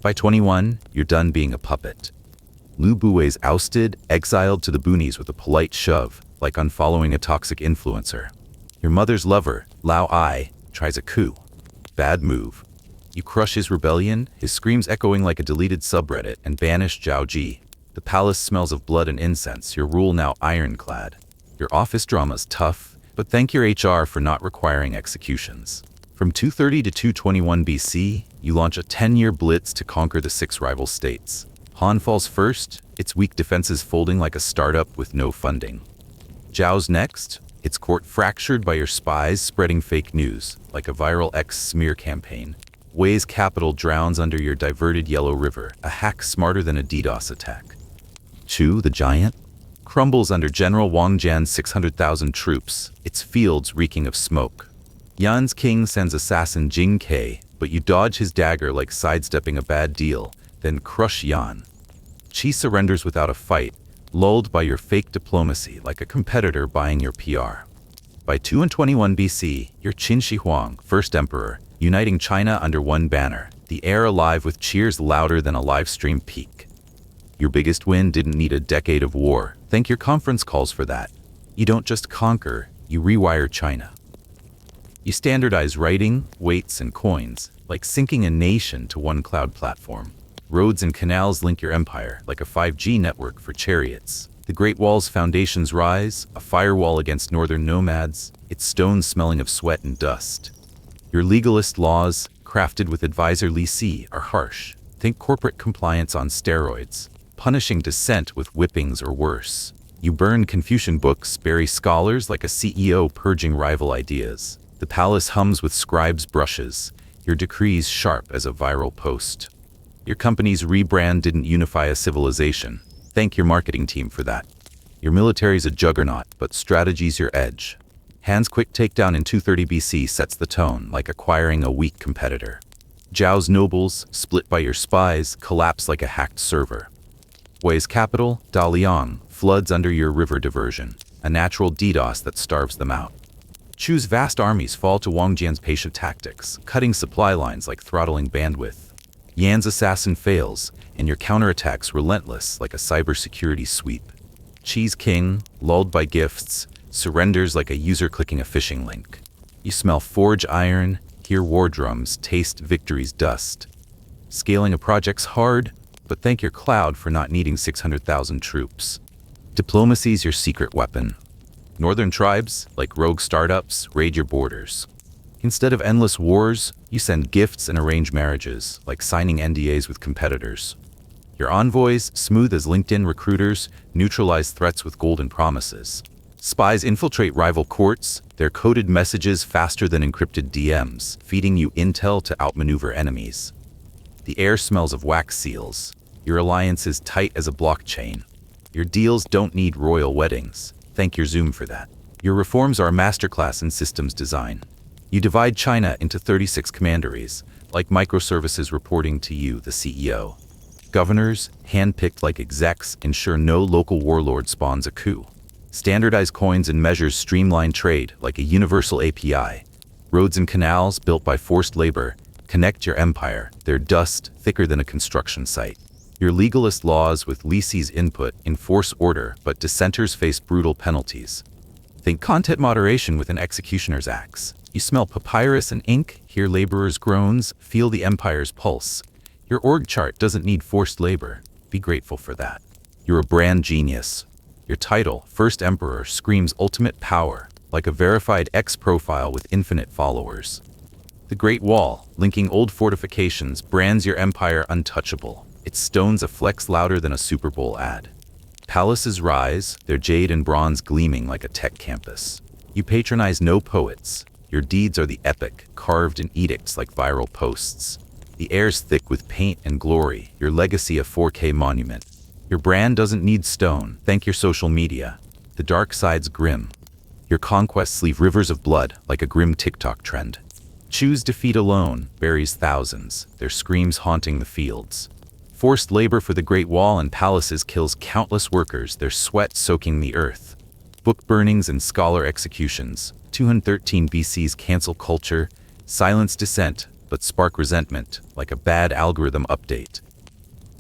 By 21, you're done being a puppet. Lu Buwei's ousted, exiled to the boonies with a polite shove, like unfollowing a toxic influencer. Your mother's lover, Lao Ai, tries a coup. Bad move. You crush his rebellion, his screams echoing like a deleted subreddit, and banish Zhao Ji. The palace smells of blood and incense, your rule now ironclad. Your office drama's tough, but thank your HR for not requiring executions. From 230 to 221 BC, you launch a 10-year blitz to conquer the 6 rival states. Han falls first, its weak defenses folding like a startup with no funding. Zhao's next, its court fractured by your spies spreading fake news, like a viral X smear campaign. Wei's capital drowns under your diverted Yellow River, a hack smarter than a DDoS attack. Chu, the giant, crumbles under General Wang Jian's 600,000 troops, its fields reeking of smoke. Yan's king sends assassin Jing Ke, but you dodge his dagger like sidestepping a bad deal, then crush Yan. Qi surrenders without a fight, lulled by your fake diplomacy like a competitor buying your PR. By 221 BC, you're Qin Shi Huang, first emperor, uniting China under one banner, the air alive with cheers louder than a live stream peak. Your biggest win didn't need a decade of war. Thank your conference calls for that. You don't just conquer, you rewire China. You standardize writing, weights, and coins, like syncing a nation to one cloud platform. Roads and canals link your empire, like a 5G network for chariots. The Great Wall's foundations rise, a firewall against northern nomads, its stones smelling of sweat and dust. Your legalist laws, crafted with advisor Li Si, are harsh. Think corporate compliance on steroids, punishing dissent with whippings or worse. You burn Confucian books, bury scholars like a CEO purging rival ideas. The palace hums with scribes' brushes, your decrees sharp as a viral post. Your company's rebrand didn't unify a civilization. Thank your marketing team for that. Your military's a juggernaut, but strategy's your edge. Han's quick takedown in 230 BC sets the tone, like acquiring a weak competitor. Zhao's nobles, split by your spies, collapse like a hacked server. Wei's capital, Daliang, floods under your river diversion, a natural DDoS that starves them out. Chu's vast armies fall to Wang Jian's patient tactics, cutting supply lines like throttling bandwidth. Yan's assassin fails, and your counterattacks relentless like a cybersecurity sweep. Qi's king, lulled by gifts, surrenders like a user clicking a phishing link. You smell forge iron, hear war drums, taste victory's dust. Scaling a project's hard, but thank your cloud for not needing 600,000 troops. Diplomacy's your secret weapon. Northern tribes, like rogue startups, raid your borders. Instead of endless wars, you send gifts and arrange marriages, like signing NDAs with competitors. Your envoys, smooth as LinkedIn recruiters, neutralize threats with golden promises. Spies infiltrate rival courts, their coded messages faster than encrypted DMs, feeding you intel to outmaneuver enemies. The air smells of wax seals. Your alliance is tight as a blockchain. Your deals don't need royal weddings. Thank your Zoom for that. Your reforms are a masterclass in systems design. You divide China into 36 commanderies, like microservices reporting to you, the CEO. Governors, handpicked like execs, ensure no local warlord spawns a coup. Standardized coins and measures streamline trade like a universal API. Roads and canals, built by forced labor, connect your empire, their dust thicker than a construction site. Your legalist laws with Li Si's input enforce order, but dissenters face brutal penalties. Think content moderation with an executioner's axe. You smell papyrus and ink, hear laborers' groans, feel the empire's pulse. Your org chart doesn't need forced labor. Be grateful for that. You're a brand genius. Your title, First Emperor, screams ultimate power, like a verified X profile with infinite followers. The Great Wall, linking old fortifications, brands your empire untouchable. Its stones a flex louder than a Super Bowl ad. Palaces rise, their jade and bronze gleaming like a tech campus. You patronize no poets. Your deeds are the epic, carved in edicts like viral posts. The air's thick with paint and glory, your legacy a 4K monument. Your brand doesn't need stone, thank your social media. The dark side's grim. Your conquests leave rivers of blood like a grim TikTok trend. Chu's defeat alone buries thousands, their screams haunting the fields. Forced labor for the Great Wall and palaces kills countless workers, their sweat soaking the earth. Book burnings and scholar executions, 213 BC's cancel culture, silence dissent, but spark resentment, like a bad algorithm update.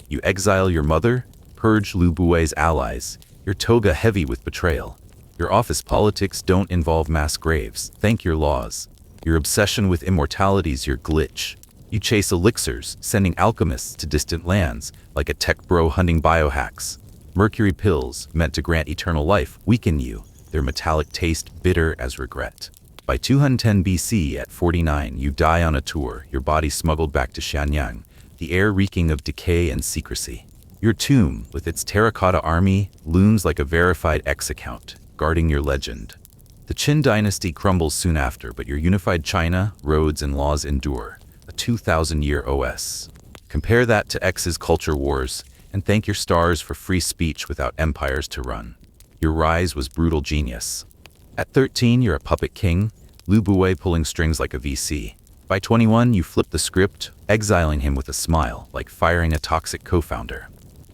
You exile your mother, purge Lu Bui's allies, your toga heavy with betrayal. Your office politics don't involve mass graves, thank your laws. Your obsession with immortality's your glitch. You chase elixirs, sending alchemists to distant lands, like a tech bro hunting biohacks. Mercury pills, meant to grant eternal life, weaken you, their metallic taste bitter as regret. By 210 BC at 49, you die on a tour, your body smuggled back to Xianyang, the air reeking of decay and secrecy. Your tomb, with its terracotta army, looms like a verified X account, guarding your legend. The Qin dynasty crumbles soon after, but your unified China, roads, and laws endure. A 2,000-year OS. Compare that to X's culture wars, and thank your stars for free speech without empires to run. Your rise was brutal genius. At 13, you're a puppet king, Lu Buwei pulling strings like a VC. By 21, you flip the script, exiling him with a smile, like firing a toxic co-founder.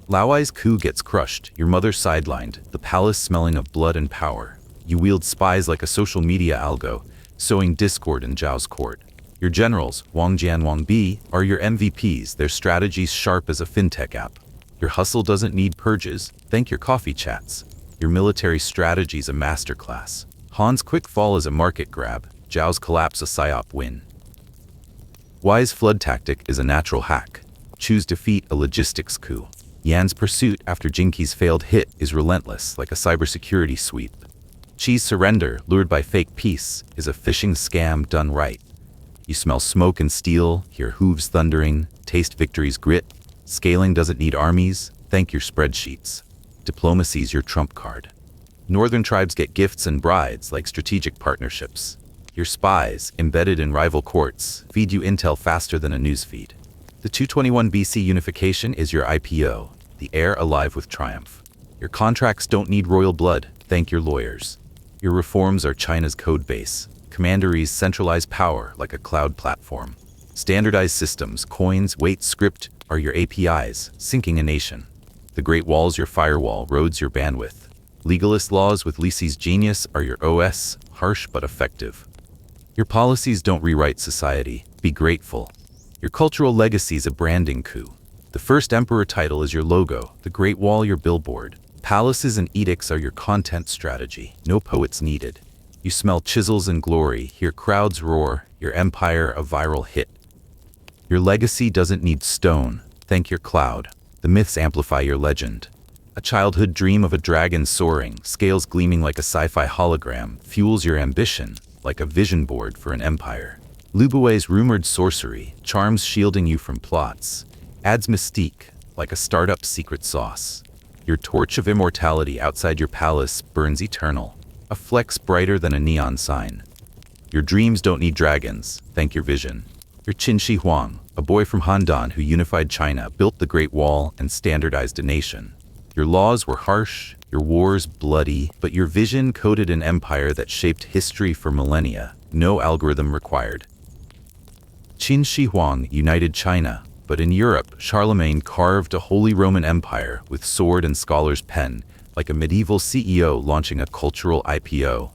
Laowai's coup gets crushed, your mother sidelined, the palace smelling of blood and power. You wield spies like a social media algo, sowing discord in Zhao's court. Your generals, Wang Jian Wang Bi, are your MVPs, their strategies sharp as a fintech app. Your hustle doesn't need purges, thank your coffee chats. Your military strategy's a masterclass. Han's quick fall is a market grab, Zhao's collapse a psyop win. Wai's flood tactic is a natural hack. Choose defeat a logistics coup. Yan's pursuit after Jinki's failed hit is relentless, like a cybersecurity sweep. Qi's surrender, lured by fake peace, is a phishing scam done right. You smell smoke and steel, hear hooves thundering, taste victory's grit. Scaling doesn't need armies, thank your spreadsheets. Diplomacy's your trump card. Northern tribes get gifts and brides like strategic partnerships. Your spies, embedded in rival courts, feed you intel faster than a newsfeed. The 221 BC unification is your IPO, the heir alive with triumph. Your contracts don't need royal blood, thank your lawyers. Your reforms are China's code base. Commanderies centralize power like a cloud platform. Standardized systems, coins, weight, script are your APIs, syncing a nation. The Great Wall's your firewall, roads your bandwidth. Legalist laws with Legacies genius are your OS, harsh but effective. Your policies don't rewrite society, be grateful. Your cultural legacy's a branding coup. The first emperor title is your logo, the Great Wall your billboard. Palaces and edicts are your content strategy, no poets needed. You smell chisels and glory, hear crowds roar, your empire a viral hit. Your legacy doesn't need stone, thank your cloud. The myths amplify your legend. A childhood dream of a dragon soaring, scales gleaming like a sci-fi hologram, fuels your ambition, like a vision board for an empire. Lu Buwei's rumored sorcery, charms shielding you from plots, adds mystique, like a startup secret sauce. Your torch of immortality outside your palace burns eternal, a flex brighter than a neon sign. Your dreams don't need dragons, thank your vision. Your Qin Shi Huang, a boy from Handan who unified China, built the Great Wall and standardized a nation. Your laws were harsh, your wars bloody, but your vision coded an empire that shaped history for millennia, no algorithm required. Qin Shi Huang united China, but in Europe, Charlemagne carved a Holy Roman Empire with sword and scholar's pen, like a medieval CEO launching a cultural IPO.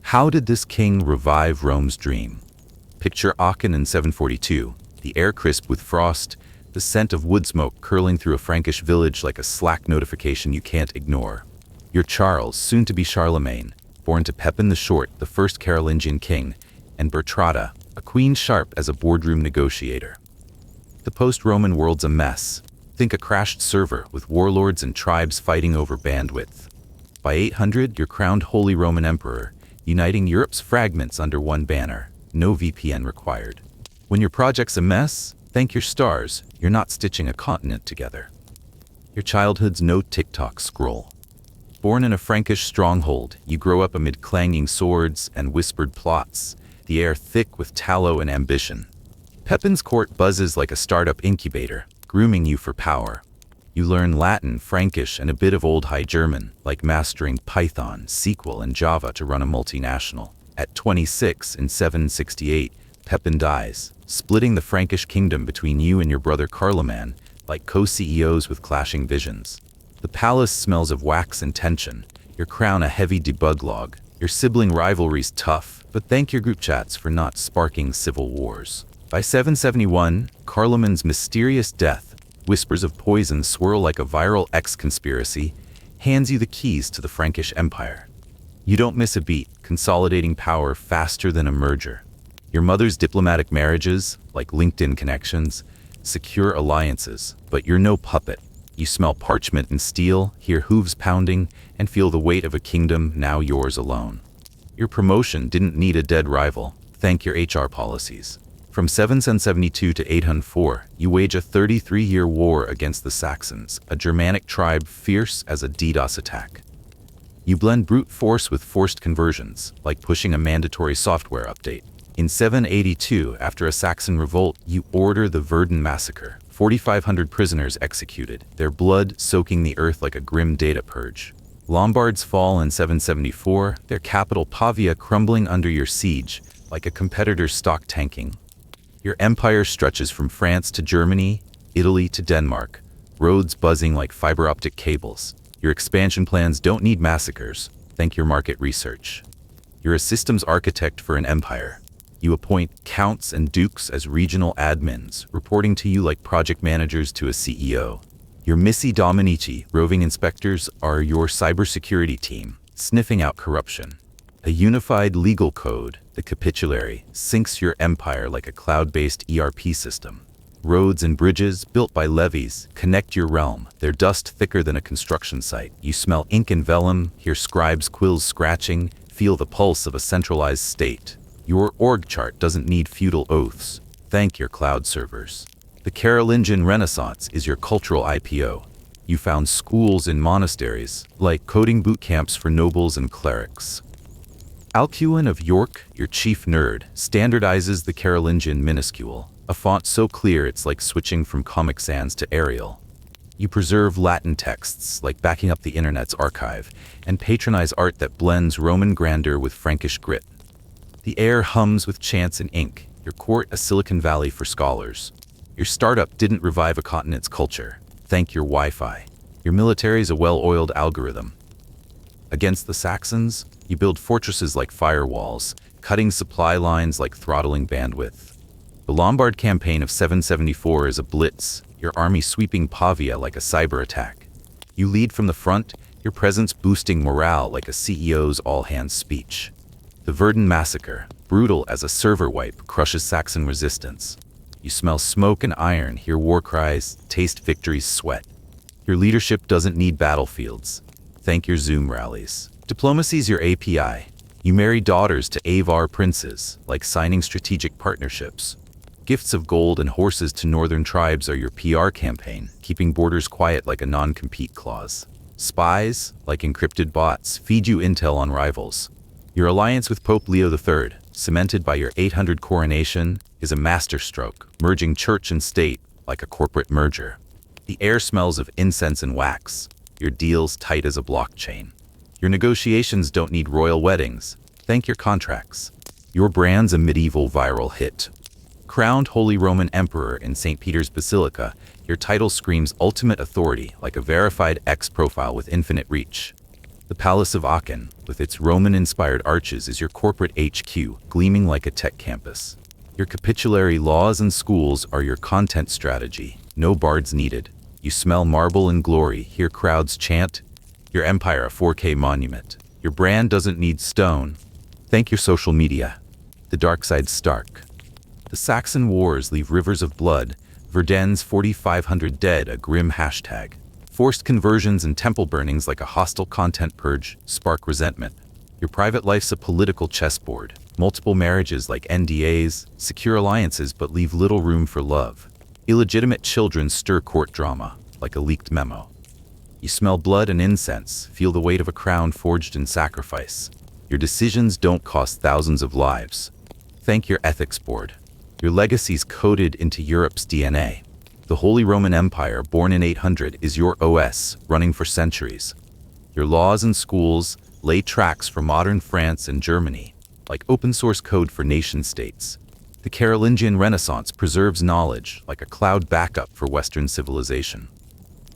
How did this king revive Rome's dream? Picture Aachen in 742, the air crisp with frost, the scent of wood smoke curling through a Frankish village like a Slack notification you can't ignore. You're Charles, soon to be Charlemagne, born to Pepin the Short, the first Carolingian king, and Bertrada, a queen sharp as a boardroom negotiator. The post-Roman world's a mess. Think a crashed server with warlords and tribes fighting over bandwidth. By 800, you're crowned Holy Roman Emperor, uniting Europe's fragments under one banner, no VPN required. When your project's a mess, thank your stars, you're not stitching a continent together. Your childhood's no TikTok scroll. Born in a Frankish stronghold, you grow up amid clanging swords and whispered plots, the air thick with tallow and ambition. Pepin's court buzzes like a startup incubator, grooming you for power. You learn Latin, Frankish, and a bit of Old High German, like mastering Python, SQL, and Java to run a multinational. At 26, in 768, Pepin dies, splitting the Frankish kingdom between you and your brother Carloman, like co-CEOs with clashing visions. The palace smells of wax and tension, your crown a heavy debug log. Your sibling rivalry's tough, but thank your group chats for not sparking civil wars. By 771, Carloman's mysterious death, whispers of poison swirl like a viral X conspiracy, hands you the keys to the Frankish Empire. You don't miss a beat, consolidating power faster than a merger. Your mother's diplomatic marriages, like LinkedIn connections, secure alliances, but you're no puppet. You smell parchment and steel, hear hooves pounding, and feel the weight of a kingdom now yours alone. Your promotion didn't need a dead rival, thank your HR policies. From 772 to 804, you wage a 33-year war against the Saxons, a Germanic tribe fierce as a DDoS attack. You blend brute force with forced conversions, like pushing a mandatory software update. In 782, after a Saxon revolt, you order the Verdun massacre. 4,500 prisoners executed, their blood soaking the earth like a grim data purge. Lombards fall in 774, their capital Pavia crumbling under your siege, like a competitor's stock tanking. Your empire stretches from France to Germany, Italy to Denmark, roads buzzing like fiber optic cables. Your expansion plans don't need massacres, thank your market research. You're a systems architect for an empire. You appoint counts and dukes as regional admins, reporting to you like project managers to a CEO. Your Missi Dominici roving inspectors are your cybersecurity team, sniffing out corruption. A unified legal code, the capitulary, syncs your empire like a cloud-based ERP system. Roads and bridges, built by levies, connect your realm. Their dust thicker than a construction site. You smell ink and vellum, hear scribes' quills scratching, feel the pulse of a centralized state. Your org chart doesn't need feudal oaths. Thank your cloud servers. The Carolingian Renaissance is your cultural IPO. You found schools and monasteries, like coding boot camps for nobles and clerics. Alcuin of York, your chief nerd, standardizes the Carolingian minuscule, a font so clear it's like switching from Comic Sans to Arial. You preserve Latin texts, like backing up the internet's archive, and patronize art that blends Roman grandeur with Frankish grit. The air hums with chants and ink, your court a Silicon Valley for scholars. Your startup didn't revive a continent's culture. Thank your Wi-Fi. Your military's a well-oiled algorithm. Against the Saxons, you build fortresses like firewalls, cutting supply lines like throttling bandwidth. The Lombard campaign of 774 is a blitz, your army sweeping Pavia like a cyber attack. You lead from the front, your presence boosting morale like a CEO's all-hands speech. The Verdun massacre, brutal as a server wipe, crushes Saxon resistance. You smell smoke and iron, hear war cries, taste victory's sweat. Your leadership doesn't need battlefields. Thank your Zoom rallies. Diplomacy's your API. You marry daughters to Avar princes, like signing strategic partnerships. Gifts of gold and horses to northern tribes are your PR campaign, keeping borders quiet like a non-compete clause. Spies, like encrypted bots, feed you intel on rivals. Your alliance with Pope Leo III, cemented by your 800 coronation, is a masterstroke, merging church and state like a corporate merger. The air smells of incense and wax, your deals tight as a blockchain. Your negotiations don't need royal weddings, thank your contracts. Your brand's a medieval viral hit. Crowned Holy Roman Emperor in St. Peter's Basilica, your title screams ultimate authority like a verified X profile with infinite reach. The Palace of Aachen, with its Roman-inspired arches, is your corporate HQ, gleaming like a tech campus. Your capitulary laws and schools are your content strategy. No bards needed. You smell marble and glory, hear crowds chant. Your empire a 4K monument. Your brand doesn't need stone. Thank your social media. The dark side's stark. The Saxon wars leave rivers of blood. Verdun's 4,500 dead, a grim hashtag. Forced conversions and temple burnings like a hostile content purge spark resentment. Your private life's a political chessboard. Multiple marriages like NDAs, secure alliances but leave little room for love. Illegitimate children stir court drama, like a leaked memo. You smell blood and incense, feel the weight of a crown forged in sacrifice. Your decisions don't cost thousands of lives. Thank your ethics board. Your legacy's coded into Europe's DNA. The Holy Roman Empire, born in 800, is your OS, running for centuries. Your laws and schools lay tracks for modern France and Germany, like open-source code for nation-states. The Carolingian Renaissance preserves knowledge, like a cloud backup for Western civilization.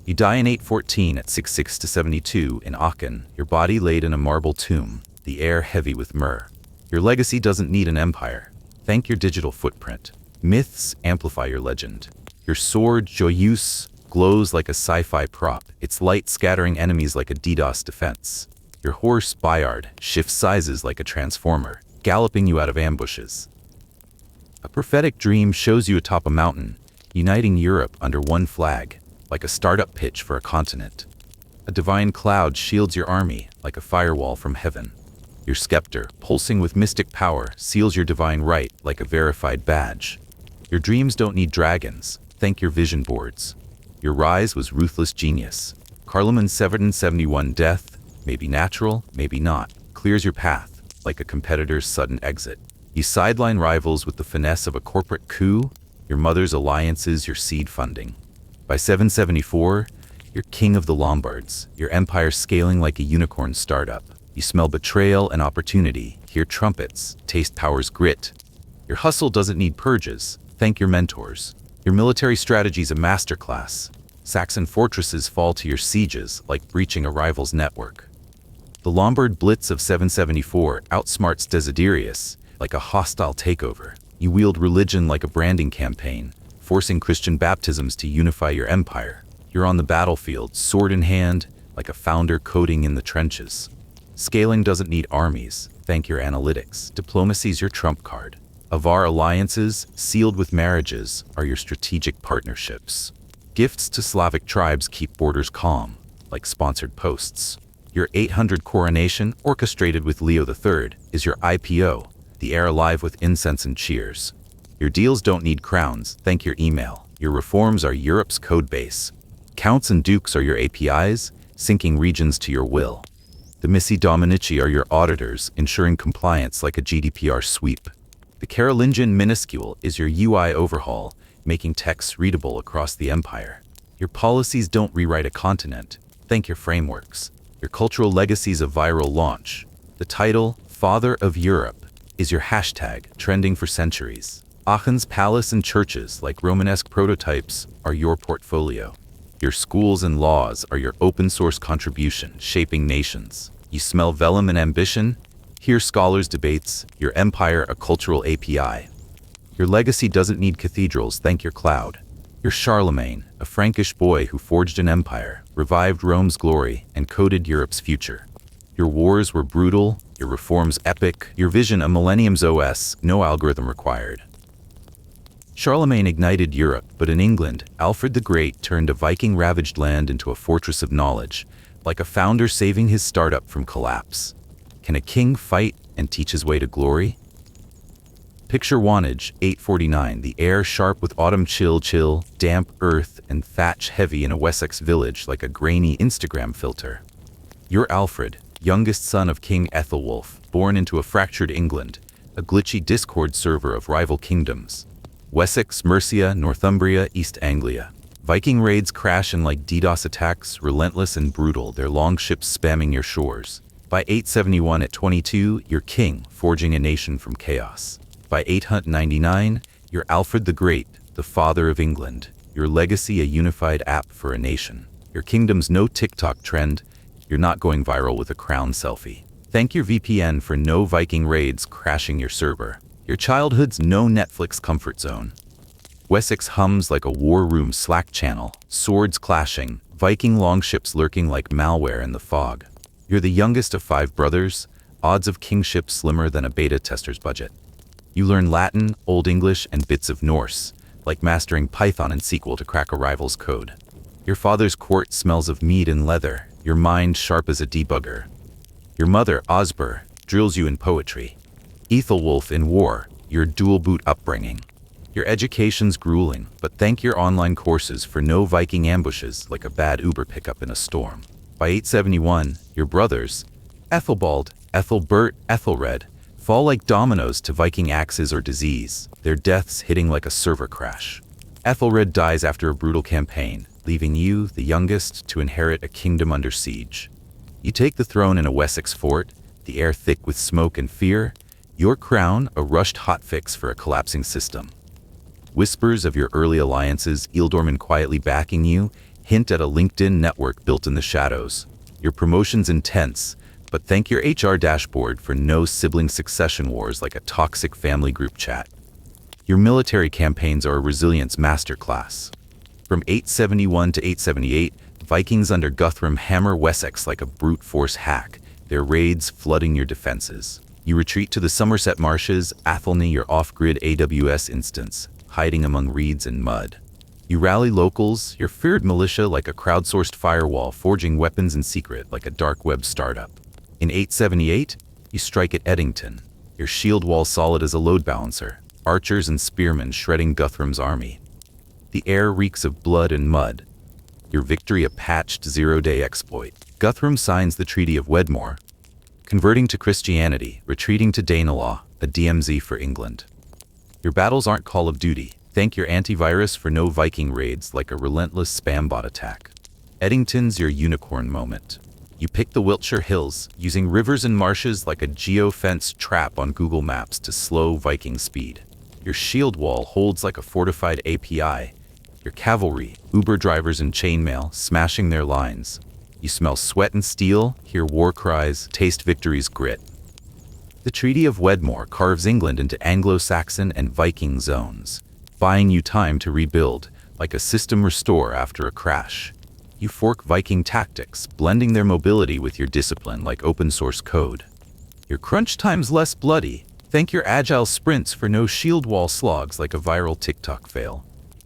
You die in 814 at 66 to 72 in Aachen, your body laid in a marble tomb, the air heavy with myrrh. Your legacy doesn't need an empire. Thank your digital footprint. Myths amplify your legend. Your sword, Joyeuse, glows like a sci-fi prop, its light scattering enemies like a DDoS defense. Your horse, Bayard, shifts sizes like a transformer, galloping you out of ambushes. A prophetic dream shows you atop a mountain, uniting Europe under one flag, like a startup pitch for a continent. A divine cloud shields your army, like a firewall from heaven. Your scepter, pulsing with mystic power, seals your divine right, like a verified badge. Your dreams don't need dragons. Thank your vision boards. Your rise was ruthless genius. Carloman's 771 death, maybe natural, maybe not, clears your path, like a competitor's sudden exit. You sideline rivals with the finesse of a corporate coup, your mother's alliances, your seed funding. By 774, you're king of the Lombards, your empire scaling like a unicorn startup. You smell betrayal and opportunity, hear trumpets, taste power's grit. Your hustle doesn't need purges, thank your mentors. Your military strategy's a masterclass. Saxon fortresses fall to your sieges like breaching a rival's network. The Lombard Blitz of 774 outsmarts Desiderius like a hostile takeover. You wield religion like a branding campaign, forcing Christian baptisms to unify your empire. You're on the battlefield, sword in hand, like a founder coding in the trenches. Scaling doesn't need armies, thank your analytics. Diplomacy's your trump card. Avar alliances, sealed with marriages, are your strategic partnerships. Gifts to Slavic tribes keep borders calm, like sponsored posts. Your 800 coronation, orchestrated with Leo III, is your IPO, the air alive with incense and cheers. Your deals don't need crowns, thank your email. Your reforms are Europe's code base. Counts and dukes are your APIs, syncing regions to your will. The Missi Dominici are your auditors, ensuring compliance like a GDPR sweep. The Carolingian minuscule is your UI overhaul, making texts readable across the empire. Your policies don't rewrite a continent, thank your frameworks. Your cultural legacy's a viral launch. The title, Father of Europe, is your hashtag, trending for centuries. Aachen's palace and churches, like Romanesque prototypes, are your portfolio. Your schools and laws are your open-source contribution, shaping nations. You smell vellum and ambition? Hear scholars' debates, your empire a cultural API. Your legacy doesn't need cathedrals, thank your cloud. You're Charlemagne, a Frankish boy who forged an empire, revived Rome's glory, and coded Europe's future. Your wars were brutal, your reforms epic, your vision a millennium's OS, no algorithm required. Charlemagne ignited Europe, but in England, Alfred the Great turned a Viking-ravaged land into a fortress of knowledge, like a founder saving his startup from collapse. Can a king fight and teach his way to glory? Picture Wantage, 849, the air sharp with autumn chill, damp earth and thatch heavy in a Wessex village like a grainy Instagram filter. You're Alfred, youngest son of King Ethelwulf, born into a fractured England, a glitchy Discord server of rival kingdoms. Wessex, Mercia, Northumbria, East Anglia. Viking raids crash in like DDoS attacks, relentless and brutal, their long ships spamming your shores. By 871 at 22, you're king, forging a nation from chaos. By 899, you're Alfred the Great, the father of England. Your legacy a unified app for a nation. Your kingdom's no TikTok trend, you're not going viral with a crown selfie. Thank your VPN for no Viking raids crashing your server. Your childhood's no Netflix comfort zone. Wessex hums like a war room Slack channel, swords clashing, Viking longships lurking like malware in the fog. You're the youngest of 5 brothers, odds of kingship slimmer than a beta tester's budget. You learn Latin, Old English, and bits of Norse, like mastering Python and SQL to crack a rival's code. Your father's court smells of mead and leather, your mind sharp as a debugger. Your mother, Osber, drills you in poetry. Ethelwulf in war, your dual-boot upbringing. Your education's grueling, but thank your online courses for no Viking ambushes like a bad Uber pickup in a storm. By 871, your brothers, Ethelbald, Ethelbert, Ethelred, fall like dominoes to Viking axes or disease, their deaths hitting like a server crash. Ethelred dies after a brutal campaign, leaving you, the youngest, to inherit a kingdom under siege. You take the throne in a Wessex fort, the air thick with smoke and fear, your crown a rushed hotfix for a collapsing system. Whispers of your early alliances, Ealdorman quietly backing you, hint at a LinkedIn network built in the shadows. Your promotion's intense, but thank your HR dashboard for no sibling succession wars like a toxic family group chat. Your military campaigns are a resilience masterclass. From 871 to 878, Vikings under Guthrum hammer Wessex like a brute force hack, their raids flooding your defenses. You retreat to the Somerset Marshes, Athelney your off-grid AWS instance, hiding among reeds and mud. You rally locals, your feared militia like a crowdsourced firewall, forging weapons in secret like a dark web startup. In 878, you strike at Eddington, your shield wall solid as a load balancer, archers and spearmen shredding Guthrum's army. The air reeks of blood and mud. Your victory a patched zero-day exploit. Guthrum signs the Treaty of Wedmore, converting to Christianity, retreating to Danelaw, a DMZ for England. Your battles aren't Call of Duty. Thank your antivirus for no Viking raids like a relentless spam bot attack. Eddington's your unicorn moment. You pick the Wiltshire Hills, using rivers and marshes like a geo-fenced trap on Google Maps to slow Viking speed. Your shield wall holds like a fortified API. Your cavalry, Uber drivers in chainmail, smashing their lines. You smell sweat and steel, hear war cries, taste victory's grit. The Treaty of Wedmore carves England into Anglo-Saxon and Viking zones, buying you time to rebuild, like a system restore after a crash. You fork Viking tactics, blending their mobility with your discipline like open-source code. Your crunch time's less bloody. Thank your agile sprints for no shield wall slogs like a viral TikTok fail.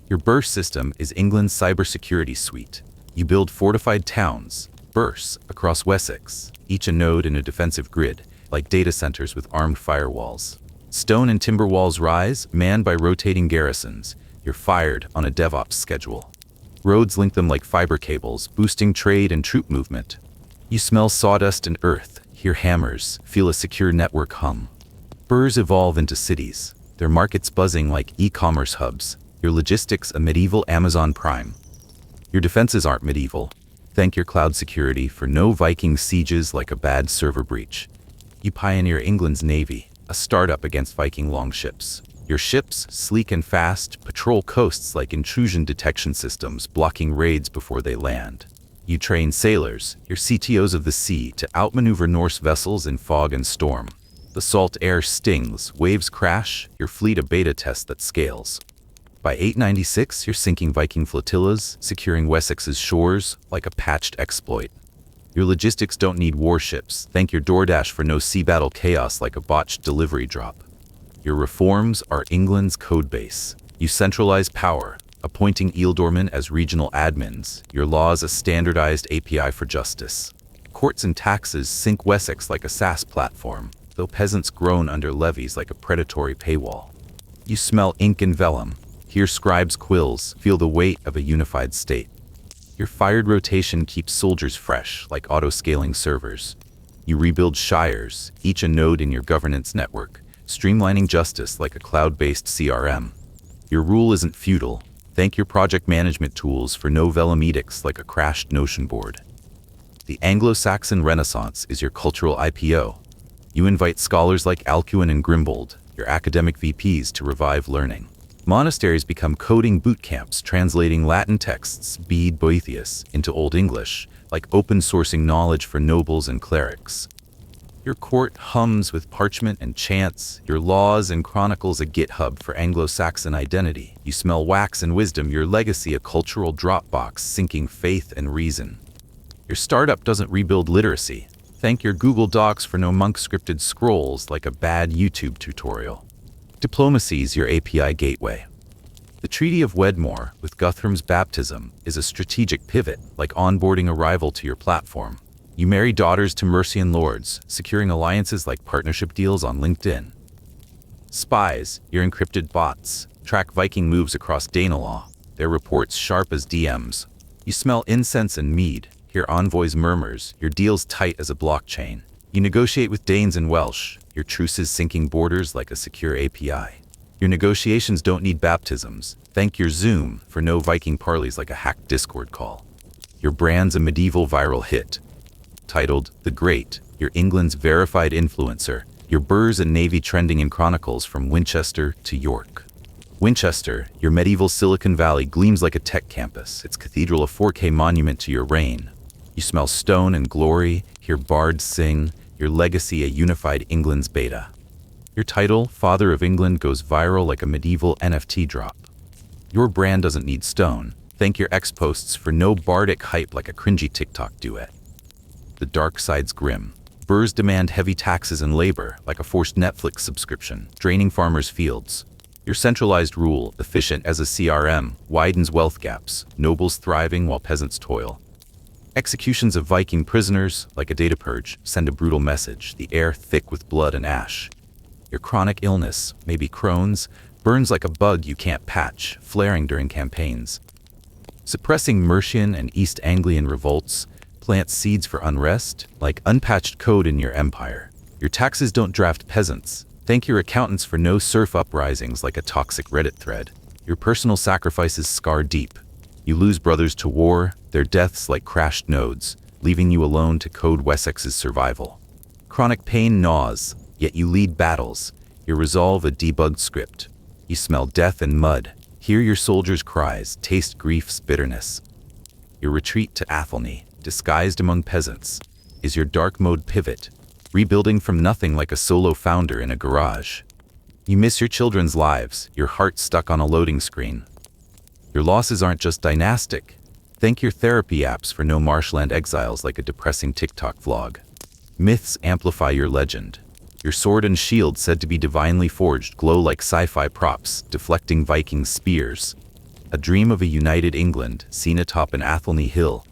Your burst system is England's cybersecurity suite. You build fortified towns, bursts, across Wessex, each a node in a defensive grid, like data centers with armed firewalls. Stone and timber walls rise, manned by rotating garrisons. You're fired on a DevOps schedule. Roads link them like fiber cables, boosting trade and troop movement. You smell sawdust and earth, hear hammers, feel a secure network hum. Burrs evolve into cities, their markets buzzing like e-commerce hubs. Your logistics a medieval Amazon Prime. Your defenses aren't medieval. Thank your cloud security for no Viking sieges like a bad server breach. You pioneer England's navy, a startup against Viking longships. Your ships, sleek and fast, patrol coasts like intrusion detection systems, blocking raids before they land. You train sailors, your CTOs of the sea, to outmaneuver Norse vessels in fog and storm. The salt air stings, waves crash, your fleet a beta test that scales. By 896, you're sinking Viking flotillas, securing Wessex's shores like a patched exploit. Your logistics don't need warships. Thank your DoorDash for no sea battle chaos like a botched delivery drop. Your reforms are England's codebase. You centralize power, appointing ealdormen as regional admins. Your laws a standardized API for justice. Courts and taxes sync Wessex like a SaaS platform, though peasants groan under levies like a predatory paywall. You smell ink and vellum, hear scribes' quills, feel the weight of a unified state. Your fired rotation keeps soldiers fresh like auto-scaling servers. You rebuild shires, each a node in your governance network, streamlining justice like a cloud-based CRM. Your rule isn't feudal. Thank your project management tools for no vellum edicts like a crashed Notion board. The Anglo-Saxon Renaissance is your cultural IPO. You invite scholars like Alcuin and Grimbold, your academic VPs, to revive learning. Monasteries become coding boot camps, translating Latin texts, Bede Boethius, into Old English, like open-sourcing knowledge for nobles and clerics. Your court hums with parchment and chants, your laws and chronicles a GitHub for Anglo-Saxon identity. You smell wax and wisdom, your legacy a cultural Dropbox syncing faith and reason. Your startup doesn't rebuild literacy. Thank your Google Docs for no monk-scripted scrolls like a bad YouTube tutorial. Diplomacy's your API gateway. The Treaty of Wedmore, with Guthrum's baptism, is a strategic pivot, like onboarding a rival to your platform. You marry daughters to Mercian lords, securing alliances like partnership deals on LinkedIn. Spies, your encrypted bots, track Viking moves across Danelaw, their reports sharp as DMs. You smell incense and mead, hear envoys' murmurs, your deals tight as a blockchain. You negotiate with Danes and Welsh, your truces syncing borders like a secure API. Your negotiations don't need baptisms. Thank your Zoom for no Viking parleys like a hacked Discord call. Your brand's a medieval viral hit. Titled The Great, you're England's verified influencer. Your burrs and navy trending in chronicles from Winchester to York. Winchester, your medieval Silicon Valley gleams like a tech campus, its cathedral a 4K monument to your reign. You smell stone and glory, hear bards sing, your legacy a unified England's beta. Your title, Father of England, goes viral like a medieval NFT drop. Your brand doesn't need stone. Thank your ex-posts for no bardic hype like a cringy TikTok duet. The dark side's grim. Burrs demand heavy taxes and labor, like a forced Netflix subscription, draining farmers' fields. Your centralized rule, efficient as a CRM, widens wealth gaps, nobles thriving while peasants toil. Executions of Viking prisoners, like a data purge, send a brutal message, the air thick with blood and ash. Your chronic illness, maybe Crohn's, burns like a bug you can't patch, flaring during campaigns. Suppressing Mercian and East Anglian revolts, plant seeds for unrest, like unpatched code in your empire. Your taxes don't draft peasants. Thank your accountants for no surf uprisings like a toxic Reddit thread. Your personal sacrifices scar deep. You lose brothers to war, their deaths like crashed nodes, leaving you alone to code Wessex's survival. Chronic pain gnaws, yet you lead battles. Your resolve a debugged script. You smell death and mud. Hear your soldiers' cries, taste grief's bitterness. Your retreat to Athelney, disguised among peasants, is your dark mode pivot, rebuilding from nothing like a solo founder in a garage. You miss your children's lives, your heart stuck on a loading screen. Your losses aren't just dynastic. Thank your therapy apps for no marshland exiles like a depressing TikTok vlog. Myths amplify your legend. Your sword and shield said to be divinely forged glow like sci-fi props, deflecting Viking spears. A dream of a united England, seen atop an Athelney hill,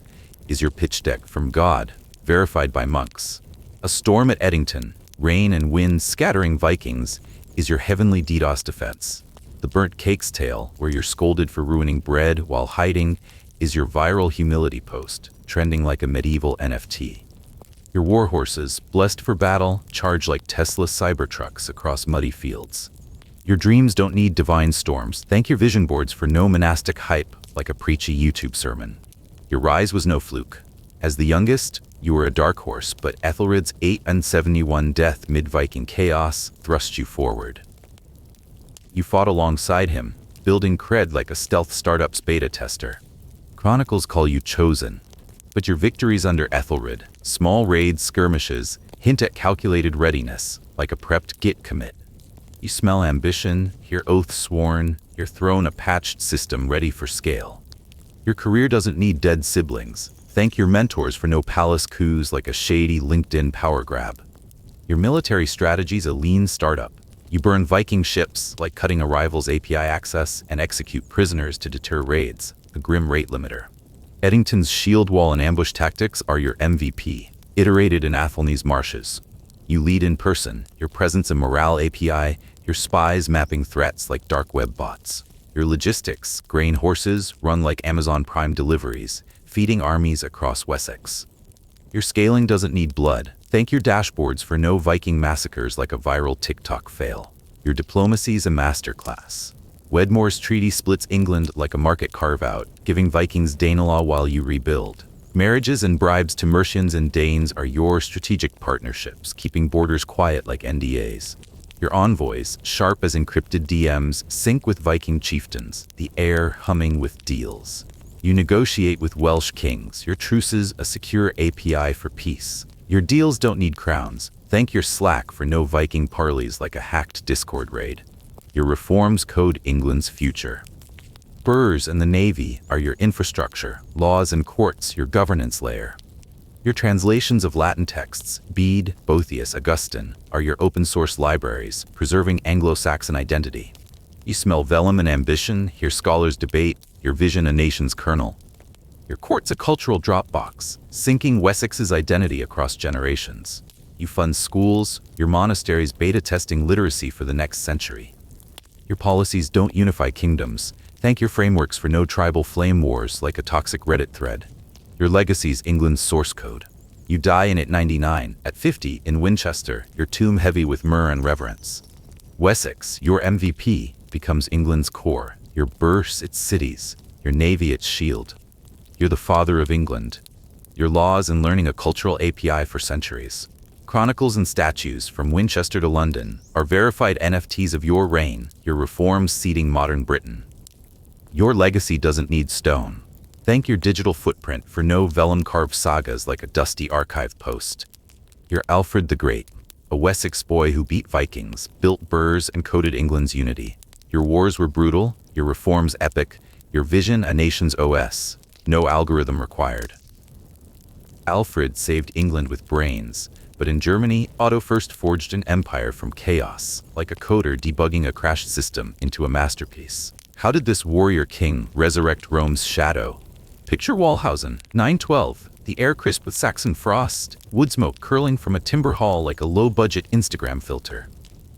is your pitch deck from God, verified by monks. A storm at Eddington, rain and wind scattering Vikings, is your heavenly DDoS defense. The burnt cake's tale, where you're scolded for ruining bread while hiding, is your viral humility post, trending like a medieval NFT. Your warhorses, blessed for battle, charge like Tesla Cybertrucks across muddy fields. Your dreams don't need divine storms. Thank your vision boards for no monastic hype like a preachy YouTube sermon. Your rise was no fluke. As the youngest, you were a dark horse, but Ethelred's 871 death mid-Viking chaos thrust you forward. You fought alongside him, building cred like a stealth startup's beta tester. Chronicles call you chosen, but your victories under Ethelred, small raids, skirmishes, hint at calculated readiness, like a prepped Git commit. You smell ambition, hear oaths sworn, your throne a patched system ready for scale. Your career doesn't need dead siblings. Thank your mentors for no palace coups like a shady LinkedIn power grab. Your military strategy's a lean startup. You burn Viking ships like cutting a rival's API access and execute prisoners to deter raids, a grim rate limiter. Eddington's shield wall and ambush tactics are your MVP, iterated in Athelney's marshes. You lead in person, your presence a morale API, your spies mapping threats like dark web bots. Your logistics, grain horses, run like Amazon Prime deliveries, feeding armies across Wessex. Your scaling doesn't need blood. Thank your dashboards for no Viking massacres like a viral TikTok fail. Your diplomacy's a masterclass. Wedmore's treaty splits England like a market carve-out, giving Vikings Danelaw while you rebuild. Marriages and bribes to Mercians and Danes are your strategic partnerships, keeping borders quiet like NDAs. Your envoys, sharp as encrypted DMs, sync with Viking chieftains, the air humming with deals. You negotiate with Welsh kings, your truces a secure API for peace. Your deals don't need crowns. Thank your Slack for no Viking parleys like a hacked Discord raid. Your reforms code England's future. Burrs and the Navy are your infrastructure, laws and courts your governance layer. Your translations of Latin texts, Bede, Boethius, Augustine, are your open-source libraries, preserving Anglo-Saxon identity. You smell vellum and ambition, hear scholars debate, your vision a nation's kernel. Your court's a cultural Dropbox, syncing Wessex's identity across generations. You fund schools, your monasteries beta-testing literacy for the next century. Your policies don't unify kingdoms. Thank your frameworks for no tribal flame wars like a toxic Reddit thread. Your legacy's England's source code. You die in at 99, at 50 in Winchester, your tomb heavy with myrrh and reverence. Wessex, your MVP, becomes England's core, your burghs its cities, your navy its shield. You're the father of England. Your laws and learning a cultural API for centuries. Chronicles and statues, from Winchester to London, are verified NFTs of your reign, your reforms seeding modern Britain. Your legacy doesn't need stone. Thank your digital footprint for no vellum-carved sagas like a dusty archive post. You're Alfred the Great, a Wessex boy who beat Vikings, built burrs, and coded England's unity. Your wars were brutal, your reforms epic, your vision a nation's OS, no algorithm required. Alfred saved England with brains, but in Germany, Otto first forged an empire from chaos, like a coder debugging a crashed system into a masterpiece. How did this warrior king resurrect Rome's shadow? Picture Walhausen, 912, the air crisp with Saxon frost, wood smoke curling from a timber hall like a low-budget Instagram filter.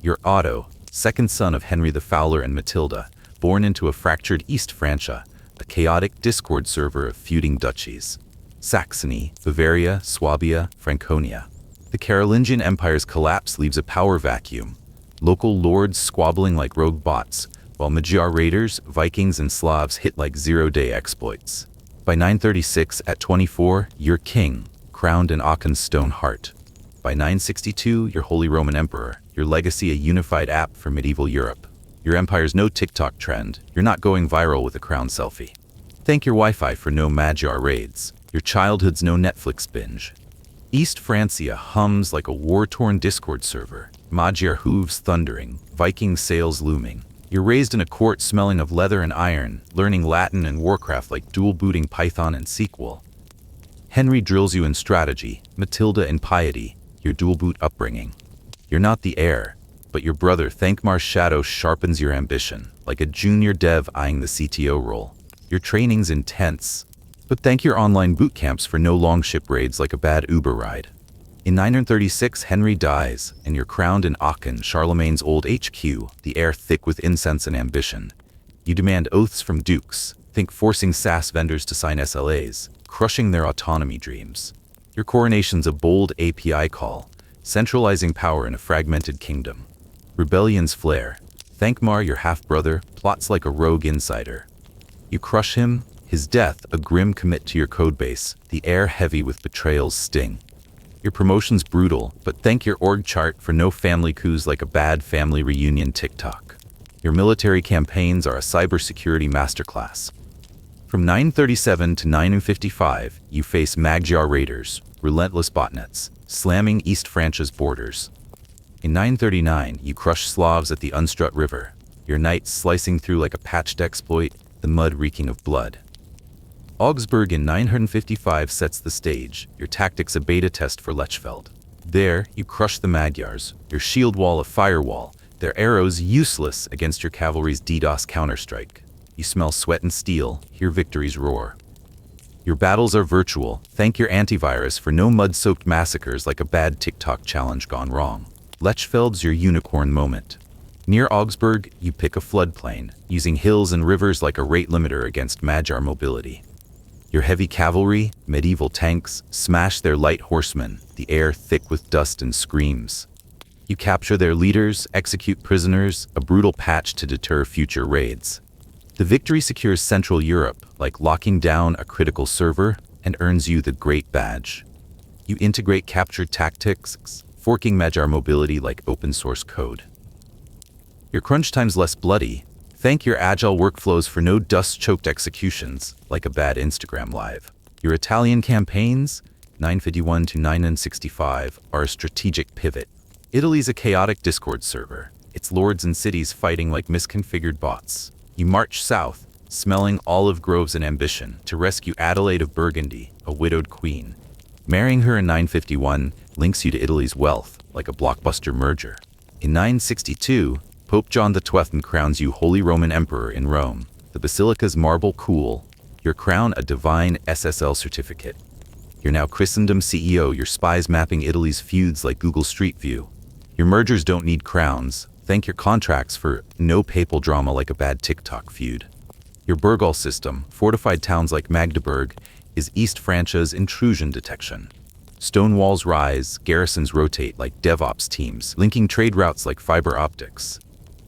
You're Otto, second son of Henry the Fowler and Matilda, born into a fractured East Francia, a chaotic Discord server of feuding duchies. Saxony, Bavaria, Swabia, Franconia. The Carolingian Empire's collapse leaves a power vacuum. Local lords squabbling like rogue bots, while Magyar raiders, Vikings, and Slavs hit like zero-day exploits. By 936, at 24, you're king, crowned in Aachen's stone heart. By 962, you're Holy Roman Emperor, your legacy a unified app for medieval Europe. Your empire's no TikTok trend, you're not going viral with a crown selfie. Thank your Wi-Fi for no Magyar raids, your childhood's no Netflix binge. East Francia hums like a war-torn Discord server, Magyar hooves thundering, Viking sails looming. You're raised in a court smelling of leather and iron, learning Latin and Warcraft like dual-booting Python and SQL. Henry drills you in strategy, Matilda in piety, your dual-boot upbringing. You're not the heir, but your brother Thankmar's shadow sharpens your ambition, like a junior dev eyeing the CTO role. Your training's intense, but thank your online boot camps for no long ship raids like a bad Uber ride. In 936, Henry dies, and you're crowned in Aachen, Charlemagne's old HQ, the air thick with incense and ambition. You demand oaths from dukes, think forcing SaaS vendors to sign SLAs, crushing their autonomy dreams. Your coronation's a bold API call, centralizing power in a fragmented kingdom. Rebellion's flair. Thankmar, your half-brother, plots like a rogue insider. You crush him, his death a grim commit to your codebase, the air heavy with betrayal's sting. Your promotion's brutal, but thank your org chart for no family coups like a bad family reunion TikTok. Your military campaigns are a cybersecurity masterclass. From 937 to 955, you face Magyar raiders, relentless botnets, slamming East Francia's borders. In 939, you crush Slavs at the Unstrut River, your knights slicing through like a patched exploit, the mud reeking of blood. Augsburg in 955 sets the stage, your tactics a beta test for Lechfeld. There, you crush the Magyars, your shield wall a firewall, their arrows useless against your cavalry's DDoS counterstrike. You smell sweat and steel, hear victory's roar. Your battles are virtual, thank your antivirus for no mud-soaked massacres like a bad TikTok challenge gone wrong. Lechfeld's your unicorn moment. Near Augsburg, you pick a floodplain, using hills and rivers like a rate limiter against Magyar mobility. Your heavy cavalry, medieval tanks, smash their light horsemen, the air thick with dust and screams. You capture their leaders, execute prisoners, a brutal patch to deter future raids. The victory secures Central Europe, like locking down a critical server, and earns you the Great Badge. You integrate captured tactics, forking Magyar mobility like open-source code. Your crunch time's less bloody. Thank your agile workflows for no dust-choked executions, like a bad Instagram live. Your Italian campaigns, 951 to 965, are a strategic pivot. Italy's a chaotic Discord server, its lords and cities fighting like misconfigured bots. You march south, smelling olive groves and ambition, to rescue Adelaide of Burgundy, a widowed queen. Marrying her in 951 links you to Italy's wealth, like a blockbuster merger. In 962, Pope John XII crowns you Holy Roman Emperor in Rome, the Basilica's marble cool, your crown a divine SSL certificate. You're now Christendom CEO, your spies mapping Italy's feuds like Google Street View. Your mergers don't need crowns, thank your contracts for no papal drama like a bad TikTok feud. Your Burgal system, fortified towns like Magdeburg, is East Francia's intrusion detection. Stone walls rise, garrisons rotate like DevOps teams, linking trade routes like fiber optics.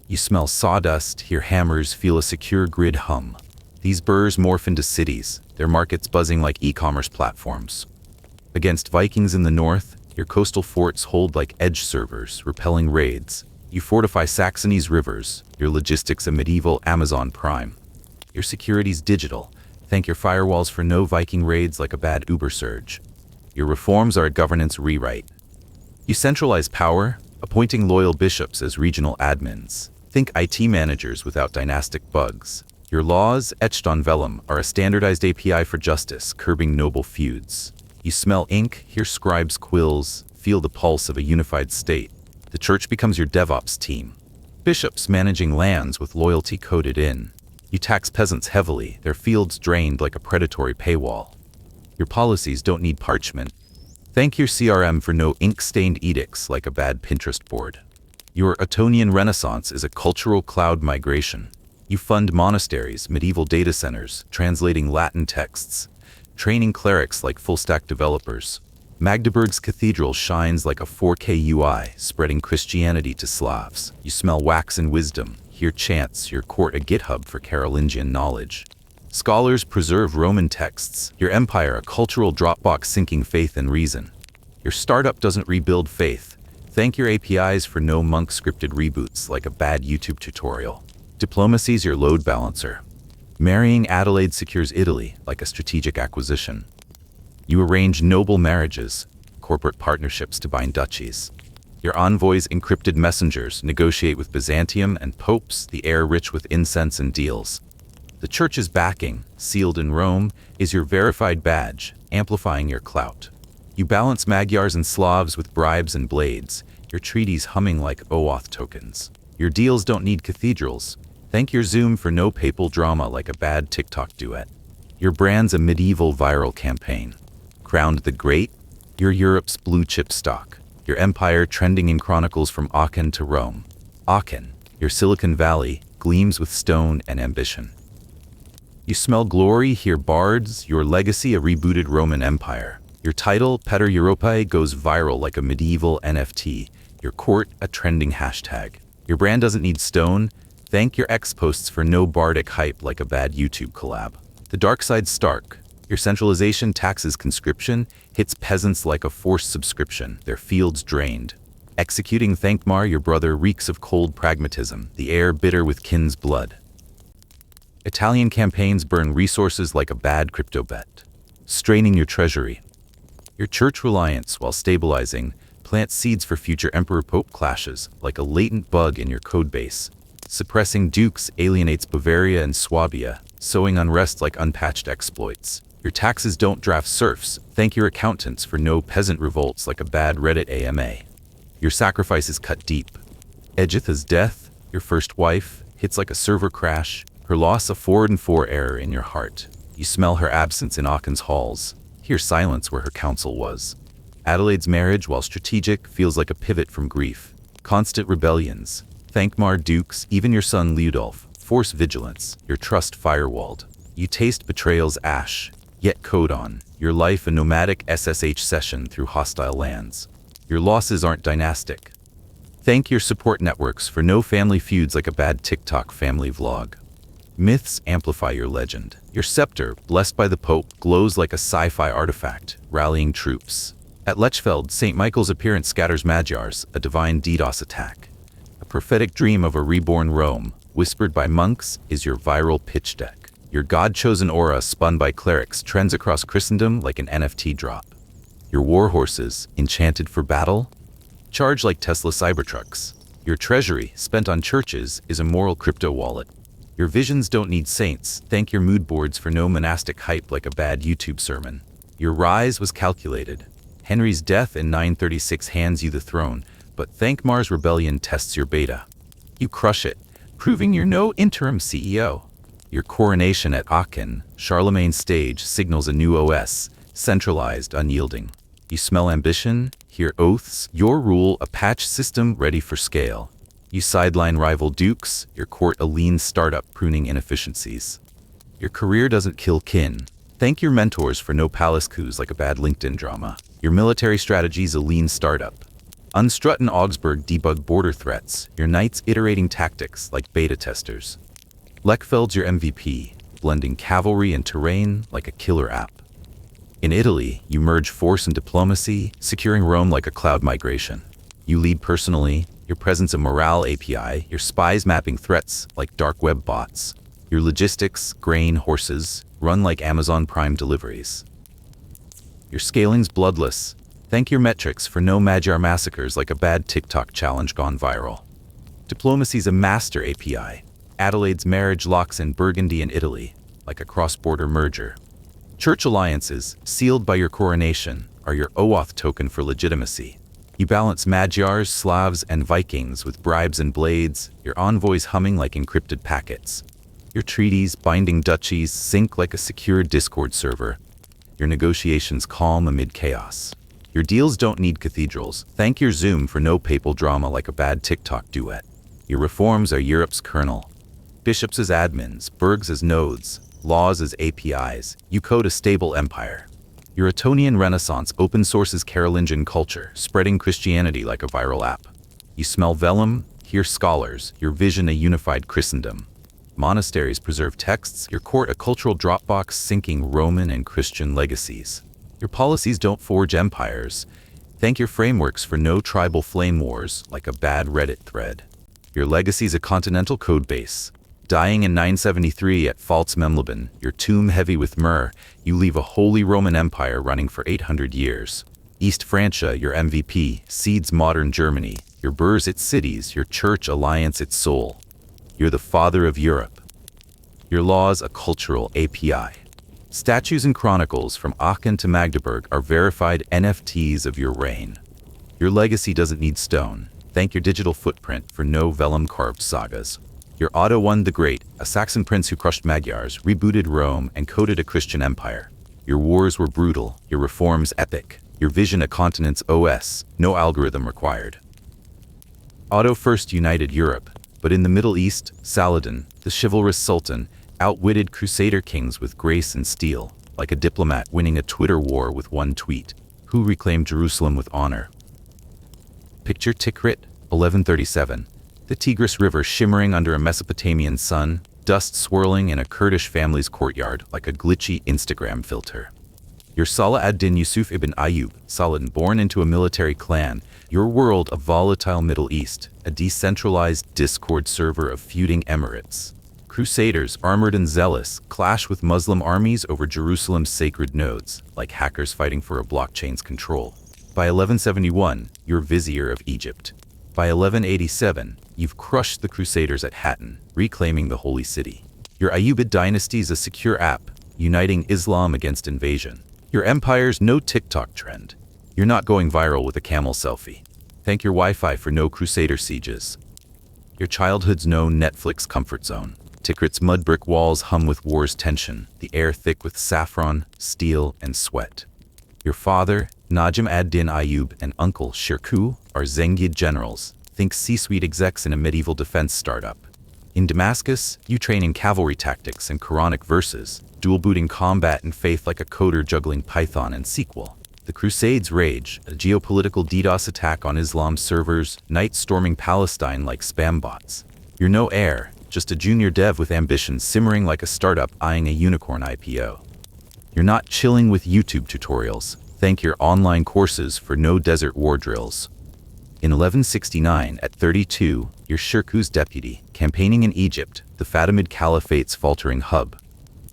You smell sawdust, hear hammers, feel a secure grid hum. These burrs morph into cities, their markets buzzing like e-commerce platforms. Against Vikings in the north, your coastal forts hold like edge servers, repelling raids. You fortify Saxony's rivers, your logistics a medieval Amazon Prime. Your security's digital, thank your firewalls for no Viking raids like a bad Uber surge. Your reforms are a governance rewrite. You centralize power, appointing loyal bishops as regional admins. Think IT managers without dynastic bugs. Your laws, etched on vellum, are a standardized API for justice, curbing noble feuds. You smell ink, hear scribes' quills, feel the pulse of a unified state. The church becomes your DevOps team. Bishops managing lands with loyalty coded in. You tax peasants heavily, their fields drained like a predatory paywall. Your policies don't need parchment. Thank your CRM for no ink-stained edicts like a bad Pinterest board. Your Etonian Renaissance is a cultural cloud migration. You fund monasteries, medieval data centers, translating Latin texts, training clerics like full-stack developers. Magdeburg's cathedral shines like a 4K UI, spreading Christianity to Slavs. You smell wax and wisdom, hear chants, your court a GitHub for Carolingian knowledge. Scholars preserve Roman texts, your empire a cultural Dropbox syncing faith and reason. Your startup doesn't rebuild faith. Thank your APIs for no monk-scripted reboots like a bad YouTube tutorial. Diplomacy's your load balancer. Marrying Adelaide secures Italy like a strategic acquisition. You arrange noble marriages, corporate partnerships to bind duchies. Your envoys encrypted messengers negotiate with Byzantium and popes, the air rich with incense and deals. The church's backing, sealed in Rome, is your verified badge, amplifying your clout. You balance Magyars and Slavs with bribes and blades, your treaties humming like OAuth tokens. Your deals don't need cathedrals. Thank your Zoom for no papal drama like a bad TikTok duet. Your brand's a medieval viral campaign. Crowned the Great, you're Europe's blue chip stock. Your empire trending in chronicles from Aachen to Rome. Aachen, your Silicon Valley, gleams with stone and ambition. You smell glory, hear bards, your legacy a rebooted Roman Empire. Your title, Pater Europae, goes viral like a medieval NFT. Your court, a trending hashtag. Your brand doesn't need stone. Thank your ex-posts for no bardic hype like a bad YouTube collab. The dark side's stark. Your centralization taxes conscription, hits peasants like a forced subscription, their fields drained. Executing Thankmar, your brother, reeks of cold pragmatism, the air bitter with kin's blood. Italian campaigns burn resources like a bad crypto bet, straining your treasury. Your church reliance, while stabilizing, plants seeds for future emperor-pope clashes like a latent bug in your codebase. Suppressing dukes alienates Bavaria and Swabia, sowing unrest like unpatched exploits. Your taxes don't draft serfs. Thank your accountants for no peasant revolts like a bad Reddit AMA. Your sacrifices cut deep. Edgitha's death, your first wife, hits like a server crash. Her loss a 4-4 error in your heart. You smell her absence in Aachen's halls. Hear silence where her counsel was. Adelaide's marriage, while strategic, feels like a pivot from grief. Constant rebellions. Thankmar dukes, even your son Liudolf, force vigilance, your trust firewalled. You taste betrayal's ash, yet code on. Your life a nomadic SSH session through hostile lands. Your losses aren't dynastic. Thank your support networks for no family feuds like a bad TikTok family vlog. Myths amplify your legend. Your scepter, blessed by the Pope, glows like a sci-fi artifact, rallying troops. At Lechfeld, St. Michael's appearance scatters Magyars, a divine DDoS attack. A prophetic dream of a reborn Rome, whispered by monks, is your viral pitch deck. Your God-chosen aura, spun by clerics, trends across Christendom like an NFT drop. Your war horses, enchanted for battle, charge like Tesla Cybertrucks. Your treasury, spent on churches, is a moral crypto wallet. Your visions don't need saints. Thank your mood boards for no monastic hype like a bad YouTube sermon. Your rise was calculated. Henry's death in 936 hands you the throne, but Thankmar's rebellion tests your beta. You crush it, proving you're no interim CEO. Your coronation at Aachen, Charlemagne's stage, signals a new OS, centralized, unyielding. You smell ambition, hear oaths, your rule a patch system ready for scale. You sideline rival dukes, your court a lean startup pruning inefficiencies. Your career doesn't kill kin. Thank your mentors for no palace coups like a bad LinkedIn drama. Your military strategy's a lean startup. Unstrut and Augsburg debug border threats, your knights iterating tactics like beta testers. Lechfeld's your MVP, blending cavalry and terrain like a killer app. In Italy, you merge force and diplomacy, securing Rome like a cloud migration. You lead personally, your presence a morale API, your spies mapping threats like dark web bots. Your logistics, grain, horses, run like Amazon Prime deliveries. Your scaling's bloodless. Thank your metrics for no Magyar massacres like a bad TikTok challenge gone viral. Diplomacy's a master API. Adelaide's marriage locks in Burgundy and Italy, like a cross-border merger. Church alliances, sealed by your coronation, are your OAuth token for legitimacy. You balance Magyars, Slavs, and Vikings with bribes and blades, your envoys humming like encrypted packets. Your treaties, binding duchies, sync like a secure Discord server. Your negotiations calm amid chaos. Your deals don't need cathedrals. Thank your Zoom for no papal drama like a bad TikTok duet. Your reforms are Europe's kernel. Bishops as admins, burgs as nodes, laws as APIs. You code a stable empire. Your Etonian Renaissance open sources Carolingian culture, spreading Christianity like a viral app. You smell vellum, hear scholars, your vision a unified Christendom. Monasteries preserve texts, your court a cultural Dropbox syncing Roman and Christian legacies. Your policies don't forge empires. Thank your frameworks for no tribal flame wars like a bad Reddit thread. Your legacy's a continental codebase. Dying in 973 at Pfalz-Memleben, your tomb heavy with myrrh, you leave a Holy Roman Empire running for 800 years. East Francia, your MVP, seeds modern Germany. Your burrs its cities, your church alliance its soul. You're the father of Europe. Your laws a cultural API. Statues and chronicles from Aachen to Magdeburg are verified NFTs of your reign. Your legacy doesn't need stone. Thank your digital footprint for no vellum-carved sagas. Your Otto I the Great, a Saxon prince who crushed Magyars, rebooted Rome, and coded a Christian empire. Your wars were brutal, your reforms epic. Your vision a continent's OS, no algorithm required. Otto first united Europe, but in the Middle East, Saladin, the chivalrous sultan, outwitted crusader kings with grace and steel, like a diplomat winning a Twitter war with one tweet. Who reclaimed Jerusalem with honor? Picture Tikrit, 1137. The Tigris River shimmering under a Mesopotamian sun, dust swirling in a Kurdish family's courtyard like a glitchy Instagram filter. Your Salah ad-Din Yusuf ibn Ayyub, Saladin born into a military clan, your world a volatile Middle East, a decentralized Discord server of feuding emirates. Crusaders, armored and zealous, clash with Muslim armies over Jerusalem's sacred nodes, like hackers fighting for a blockchain's control. By 1171, you're vizier of Egypt. By 1187, you've crushed the Crusaders at Hattin, reclaiming the Holy City. Your Ayyubid dynasty's a secure app, uniting Islam against invasion. Your empire's no TikTok trend. You're not going viral with a camel selfie. Thank your Wi-Fi for no Crusader sieges. Your childhood's no Netflix comfort zone. Tikrit's mud brick walls hum with war's tension, the air thick with saffron, steel, and sweat. Your father, Najm ad-Din Ayyub, and uncle, Shirkuh, are Zengid generals. Think C-suite execs in a medieval defense startup. In Damascus, you train in cavalry tactics and Quranic verses, dual-booting combat and faith like a coder juggling Python and SQL. The Crusades rage, a geopolitical DDoS attack on Islam's servers, knights storming Palestine like spam bots. You're no heir, just a junior dev with ambitions simmering like a startup eyeing a unicorn IPO. You're not chilling with YouTube tutorials. Thank your online courses for no desert war drills. In 1169, at 32, you're Shirkuh's deputy, campaigning in Egypt, the Fatimid Caliphate's faltering hub.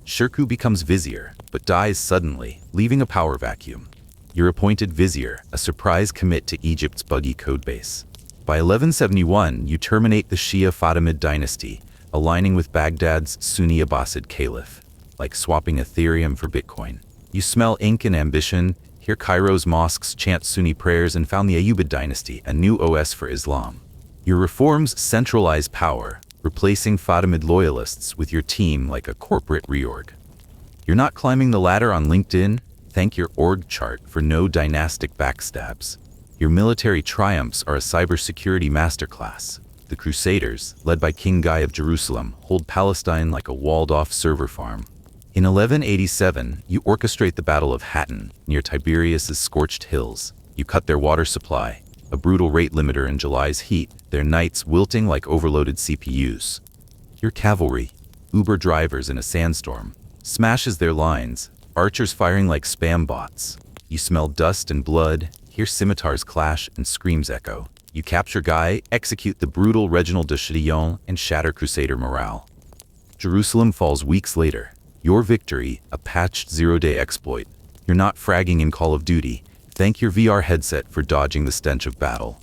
Shirkuh becomes vizier, but dies suddenly, leaving a power vacuum. You're appointed vizier, a surprise commit to Egypt's buggy codebase. By 1171, you terminate the Shia Fatimid dynasty, aligning with Baghdad's Sunni Abbasid caliph, like swapping Ethereum for Bitcoin. You smell ink and ambition, hear Cairo's mosques chant Sunni prayers, and found the Ayyubid dynasty, a new OS for Islam. Your reforms centralize power, replacing Fatimid loyalists with your team like a corporate reorg. You're not climbing the ladder on LinkedIn. Thank your org chart for no dynastic backstabs. Your military triumphs are a cybersecurity masterclass. The Crusaders, led by King Guy of Jerusalem, hold Palestine like a walled-off server farm. In 1187, you orchestrate the Battle of Hattin, near Tiberius's scorched hills. You cut their water supply, a brutal rate limiter in July's heat, their knights wilting like overloaded CPUs. Your cavalry, Uber drivers in a sandstorm, smashes their lines, archers firing like spam bots. You smell dust and blood, hear scimitars clash and screams echo. You capture Guy, execute the brutal Reginald de Chatillon, and shatter Crusader morale. Jerusalem falls weeks later. Your victory, a patched zero-day exploit. You're not fragging in Call of Duty. Thank your VR headset for dodging the stench of battle.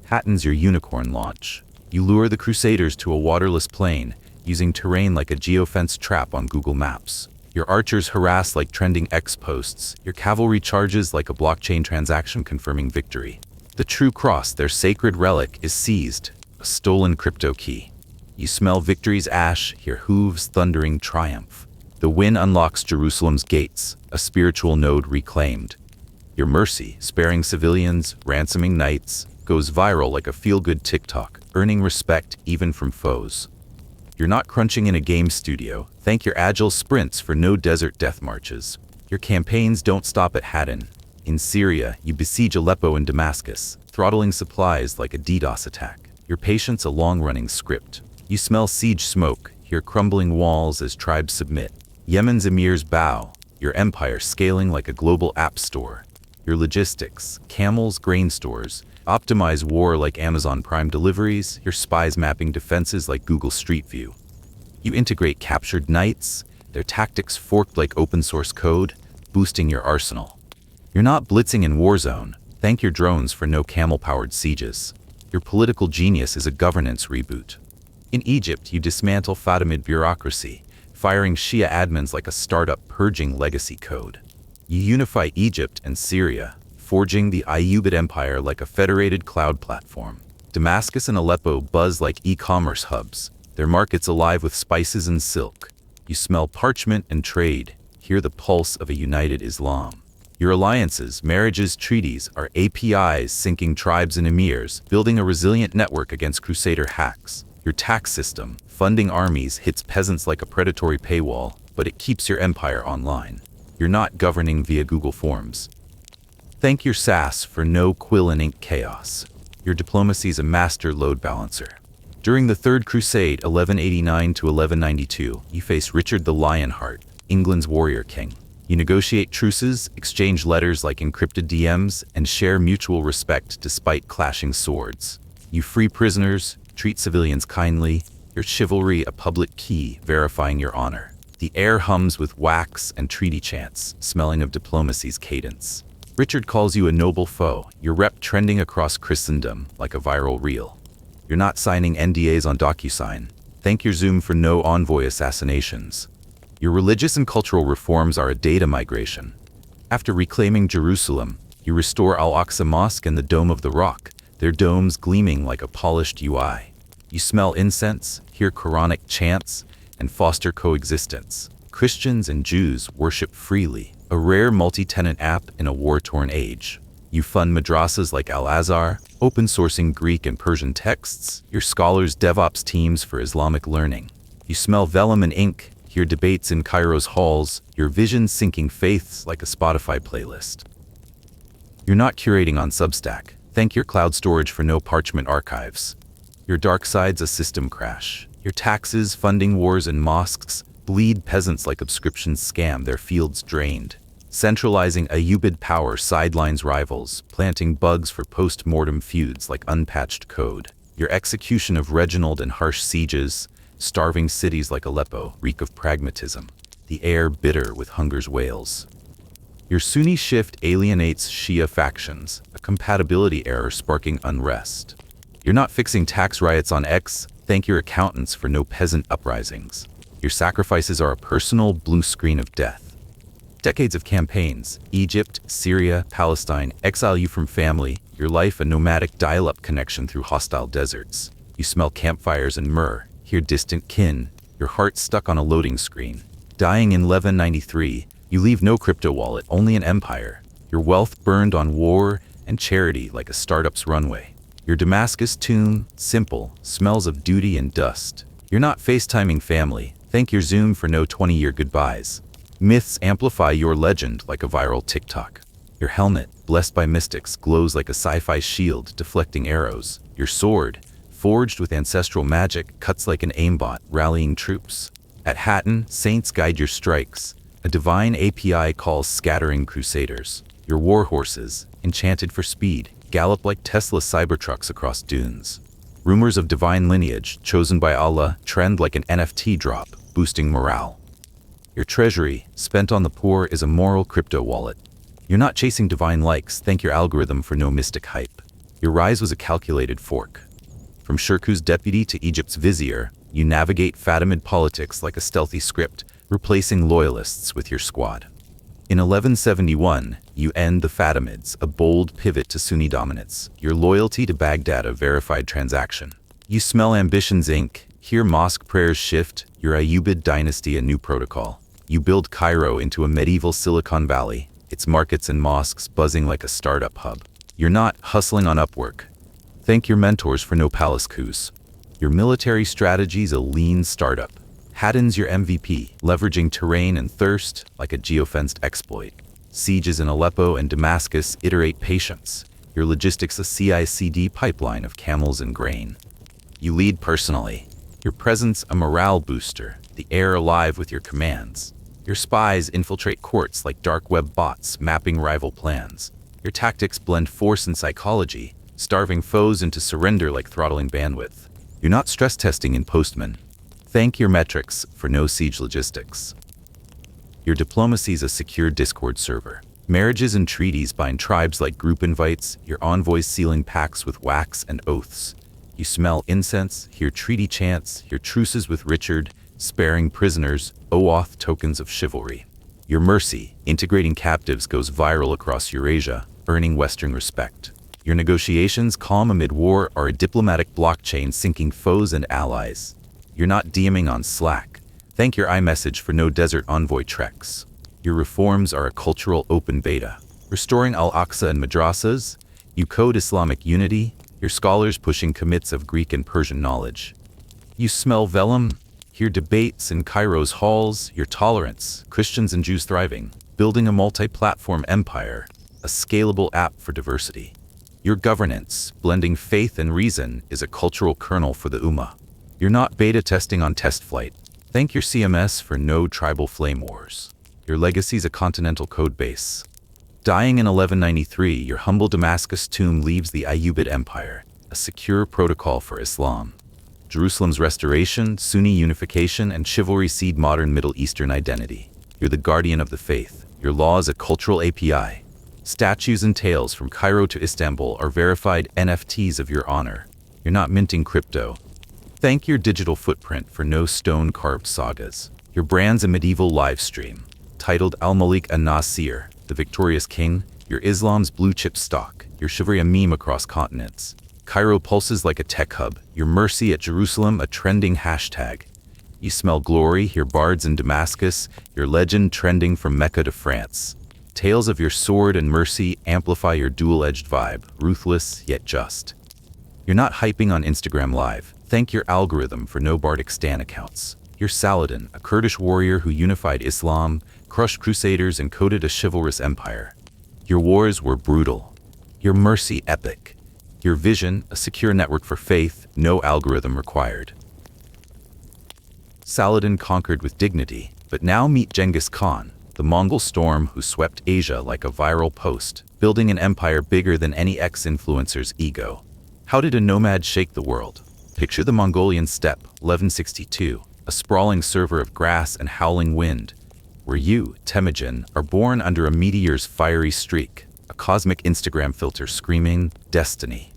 Hattin's your unicorn launch. You lure the Crusaders to a waterless plain, using terrain like a geofence trap on Google Maps. Your archers harass like trending X posts. Your cavalry charges like a blockchain transaction confirming victory. The true cross, their sacred relic, is seized, a stolen crypto key. You smell victory's ash, hear hooves thundering triumph. The win unlocks Jerusalem's gates, a spiritual node reclaimed. Your mercy, sparing civilians, ransoming knights, goes viral like a feel-good TikTok, earning respect even from foes. You're not crunching in a game studio. Thank your agile sprints for no desert death marches. Your campaigns don't stop at Hattin. In Syria, you besiege Aleppo and Damascus, throttling supplies like a DDoS attack. Your patience a long-running script. You smell siege smoke, hear crumbling walls as tribes submit. Yemen's emirs bow, your empire scaling like a global app store. Your logistics, camels, grain stores, optimize war like Amazon Prime deliveries, your spies mapping defenses like Google Street View. You integrate captured knights, their tactics forked like open source code, boosting your arsenal. You're not blitzing in Warzone, thank your drones for no camel-powered sieges. Your political genius is a governance reboot. In Egypt, you dismantle Fatimid bureaucracy, firing Shia admins like a startup purging legacy code. You unify Egypt and Syria, forging the Ayyubid Empire like a federated cloud platform. Damascus and Aleppo buzz like e-commerce hubs, their markets alive with spices and silk. You smell parchment and trade, hear the pulse of a united Islam. Your alliances, marriages, treaties are APIs syncing tribes and emirs, building a resilient network against crusader hacks. Your tax system, funding armies, hits peasants like a predatory paywall, but it keeps your empire online. You're not governing via Google Forms. Thank your SAS for no quill and ink chaos. Your diplomacy's a master load balancer. During the Third Crusade, 1189 to 1192, you face Richard the Lionheart, England's warrior king. You negotiate truces, exchange letters like encrypted DMs, and share mutual respect despite clashing swords. You free prisoners, treat civilians kindly, your chivalry a public key verifying your honor. The air hums with wax and treaty chants, smelling of diplomacy's cadence. Richard calls you a noble foe, your rep trending across Christendom like a viral reel. You're not signing NDAs on DocuSign. Thank your Zoom for no envoy assassinations. Your religious and cultural reforms are a data migration. After reclaiming Jerusalem, you restore Al-Aqsa Mosque and the Dome of the Rock, their domes gleaming like a polished UI. You smell incense, hear Quranic chants, and foster coexistence. Christians and Jews worship freely, a rare multi-tenant app in a war-torn age. You fund madrasas like Al-Azhar, open-sourcing Greek and Persian texts, your scholars' DevOps teams for Islamic learning. You smell vellum and ink, hear debates in Cairo's halls, your vision syncing faiths like a Spotify playlist. You're not curating on Substack. Thank your cloud storage for no parchment archives. Your dark side's a system crash. Your taxes, funding wars and mosques, bleed peasants like subscriptions scam their fields drained. Centralizing Ayyubid power sidelines rivals, planting bugs for post-mortem feuds like unpatched code. Your execution of Reginald and harsh sieges, starving cities like Aleppo reek of pragmatism, the air bitter with hunger's wails. Your Sunni shift alienates Shia factions, a compatibility error sparking unrest. You're not fixing tax riots on X, thank your accountants for no peasant uprisings. Your sacrifices are a personal blue screen of death. Decades of campaigns, Egypt, Syria, Palestine, exile you from family, your life a nomadic dial-up connection through hostile deserts. You smell campfires and myrrh, hear distant kin, your heart stuck on a loading screen. Dying in 1193, you leave no crypto wallet, only an empire. Your wealth burned on war and charity like a startup's runway. Your Damascus tune, simple, smells of duty and dust. You're not FaceTiming family, thank your Zoom for no 20-year goodbyes. Myths amplify your legend like a viral TikTok. Your helmet, blessed by mystics, glows like a sci-fi shield deflecting arrows. Your sword, forged with ancestral magic, cuts like an aimbot rallying troops. At Hattin, saints guide your strikes. A divine API calls scattering crusaders. Your war horses, enchanted for speed, gallop like Tesla Cybertrucks across dunes. Rumors of divine lineage, chosen by Allah, trend like an NFT drop, boosting morale. Your treasury, spent on the poor, is a moral crypto wallet. You're not chasing divine likes, thank your algorithm for no mystic hype. Your rise was a calculated fork. From Shirkuh's deputy to Egypt's vizier, you navigate Fatimid politics like a stealthy script, replacing loyalists with your squad. In 1171, you end the Fatimids, a bold pivot to Sunni dominance. Your loyalty to Baghdad a verified transaction. You smell ambition's ink, hear mosque prayers shift, your Ayyubid dynasty a new protocol. You build Cairo into a medieval Silicon Valley, its markets and mosques buzzing like a startup hub. You're not hustling on Upwork. Thank your mentors for no palace coups. Your military strategy's a lean startup. Haddon's your MVP, leveraging terrain and thirst like a geofenced exploit. Sieges in Aleppo and Damascus iterate patience. Your logistics a CI/CD pipeline of camels and grain. You lead personally. Your presence a morale booster, the air alive with your commands. Your spies infiltrate courts like dark web bots mapping rival plans. Your tactics blend force and psychology, starving foes into surrender like throttling bandwidth. You're not stress testing in Postman. Thank your metrics for no siege logistics. Your diplomacy's a secure Discord server. Marriages and treaties bind tribes like group invites, your envoys sealing pacts with wax and oaths. You smell incense, hear treaty chants, hear truces with Richard, sparing prisoners, OAuth tokens of chivalry. Your mercy, integrating captives, goes viral across Eurasia, earning Western respect. Your negotiations, calm amid war, are a diplomatic blockchain syncing foes and allies. You're not DMing on Slack. Thank your iMessage for no desert envoy treks. Your reforms are a cultural open beta. Restoring Al-Aqsa and madrasas, you code Islamic unity, your scholars pushing commits of Greek and Persian knowledge. You smell vellum, hear debates in Cairo's halls, your tolerance, Christians and Jews thriving, building a multi-platform empire, a scalable app for diversity. Your governance, blending faith and reason, is a cultural kernel for the Ummah. You're not beta testing on test flight. Thank your CMS for no tribal flame wars. Your legacy's a continental code base. Dying in 1193, your humble Damascus tomb leaves the Ayyubid Empire, a secure protocol for Islam. Jerusalem's restoration, Sunni unification, and chivalry seed modern Middle Eastern identity. You're the guardian of the faith. Your law is a cultural API. Statues and tales from Cairo to Istanbul are verified NFTs of your honor. You're not minting crypto. Thank your digital footprint for no stone-carved sagas. Your brand's a medieval live stream. Titled Al-Malik an-Nasir, the victorious king, your Islam's blue-chip stock, your chivalry a meme across continents. Cairo pulses like a tech hub, your mercy at Jerusalem a trending hashtag. You smell glory, hear bards in Damascus, your legend trending from Mecca to France. Tales of your sword and mercy amplify your dual-edged vibe, ruthless yet just. You're not hyping on Instagram Live. Thank your algorithm for no Bardic Stan accounts. You're Saladin, a Kurdish warrior who unified Islam, crushed crusaders, and coded a chivalrous empire. Your wars were brutal. Your mercy epic. Your vision, a secure network for faith, no algorithm required. Saladin conquered with dignity, but now meet Genghis Khan, the Mongol storm who swept Asia like a viral post, building an empire bigger than any ex-influencer's ego. How did a nomad shake the world? Picture the Mongolian steppe, 1162, a sprawling server of grass and howling wind, where you, Temujin, are born under a meteor's fiery streak, a cosmic Instagram filter screaming, destiny.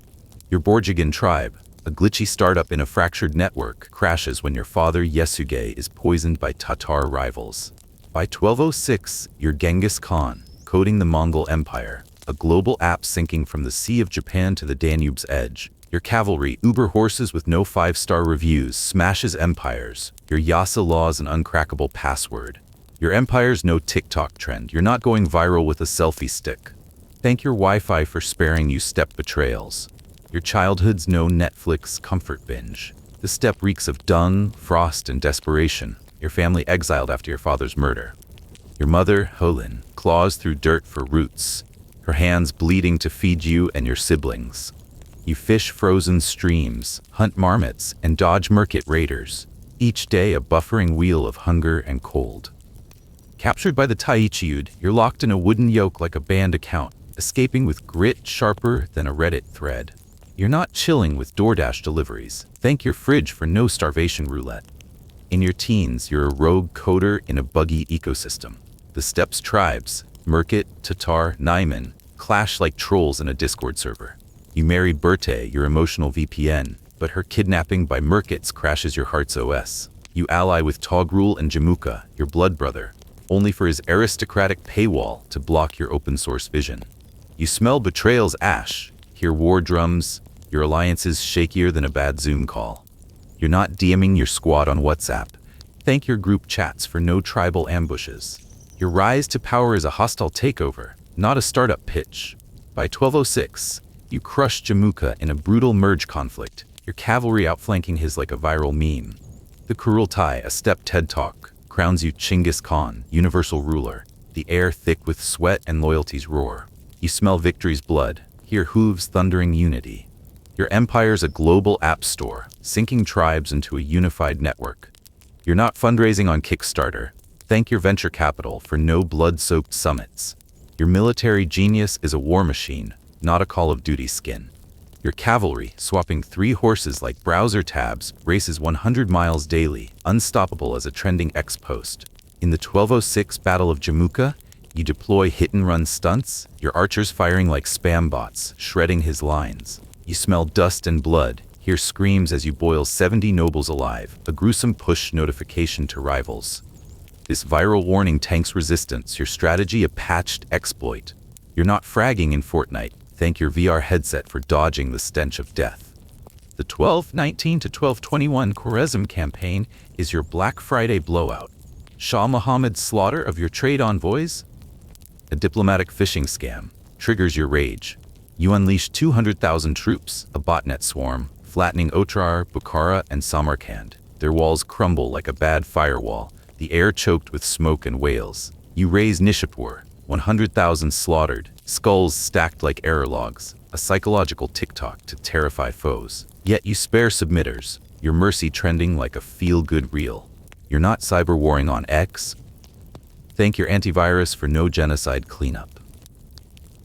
Your Borjigin tribe, a glitchy startup in a fractured network, crashes when your father Yesuge is poisoned by Tatar rivals. By 1206, you're Genghis Khan, coding the Mongol Empire, a global app syncing from the Sea of Japan to the Danube's edge. Your cavalry, Uber horses with no 5-star reviews, smashes empires. Your Yasa law's an uncrackable password. Your empire's no TikTok trend. You're not going viral with a selfie stick. Thank your Wi-Fi for sparing you steppe betrayals. Your childhood's no Netflix comfort binge. The steppe reeks of dung, frost, and desperation. Your family exiled after your father's murder. Your mother, Holin, claws through dirt for roots, her hands bleeding to feed you and your siblings. You fish frozen streams, hunt marmots, and dodge merkit raiders, each day a buffering wheel of hunger and cold. Captured by the Taichiud, you're locked in a wooden yoke like a banned account, escaping with grit sharper than a Reddit thread. You're not chilling with DoorDash deliveries. Thank your fridge for no starvation roulette. In your teens, you're a rogue coder in a buggy ecosystem. The steppes tribes, Merkit, Tatar, Naiman, clash like trolls in a Discord server. You marry Berte, your emotional VPN, but her kidnapping by Merkits crashes your heart's OS. You ally with Togrul and Jamuka, your blood brother, only for his aristocratic paywall to block your open source vision. You smell betrayal's ash, hear war drums, your alliance is shakier than a bad Zoom call. You're not DMing your squad on WhatsApp. Thank your group chats for no tribal ambushes. Your rise to power is a hostile takeover, not a startup pitch. By 1206, you crush Jamuka in a brutal merge conflict, your cavalry outflanking his like a viral meme. The Kurultai, a step TED Talk, crowns you Chinggis Khan, universal ruler. The air thick with sweat and loyalty's roar. You smell victory's blood, hear hooves thundering unity. Your empire's a global app store, syncing tribes into a unified network. You're not fundraising on Kickstarter. Thank your venture capital for no blood-soaked summits. Your military genius is a war machine, not a Call of Duty skin. Your cavalry, swapping 3 horses like browser tabs, races 100 miles daily, unstoppable as a trending X-post. In the 1206 Battle of Jamuka, you deploy hit-and-run stunts, your archers firing like spam bots, shredding his lines. You smell dust and blood, hear screams as you boil 70 nobles alive, a gruesome push notification to rivals. This viral warning tanks resistance, your strategy a patched exploit. You're not fragging in Fortnite. Thank your VR headset for dodging the stench of death. The 1219 to 1221 Khwarezm campaign is your Black Friday blowout. Shah Muhammad's slaughter of your trade envoys? A diplomatic phishing scam triggers your rage. You unleash 200,000 troops, a botnet swarm, flattening Otrar, Bukhara, and Samarkand. Their walls crumble like a bad firewall, the air choked with smoke and wails. You raise Nishapur, 100,000 slaughtered, skulls stacked like error logs, a psychological TikTok to terrify foes. Yet you spare submitters, your mercy trending like a feel-good reel. You're not cyber-warring on X. Thank your antivirus for no genocide cleanup.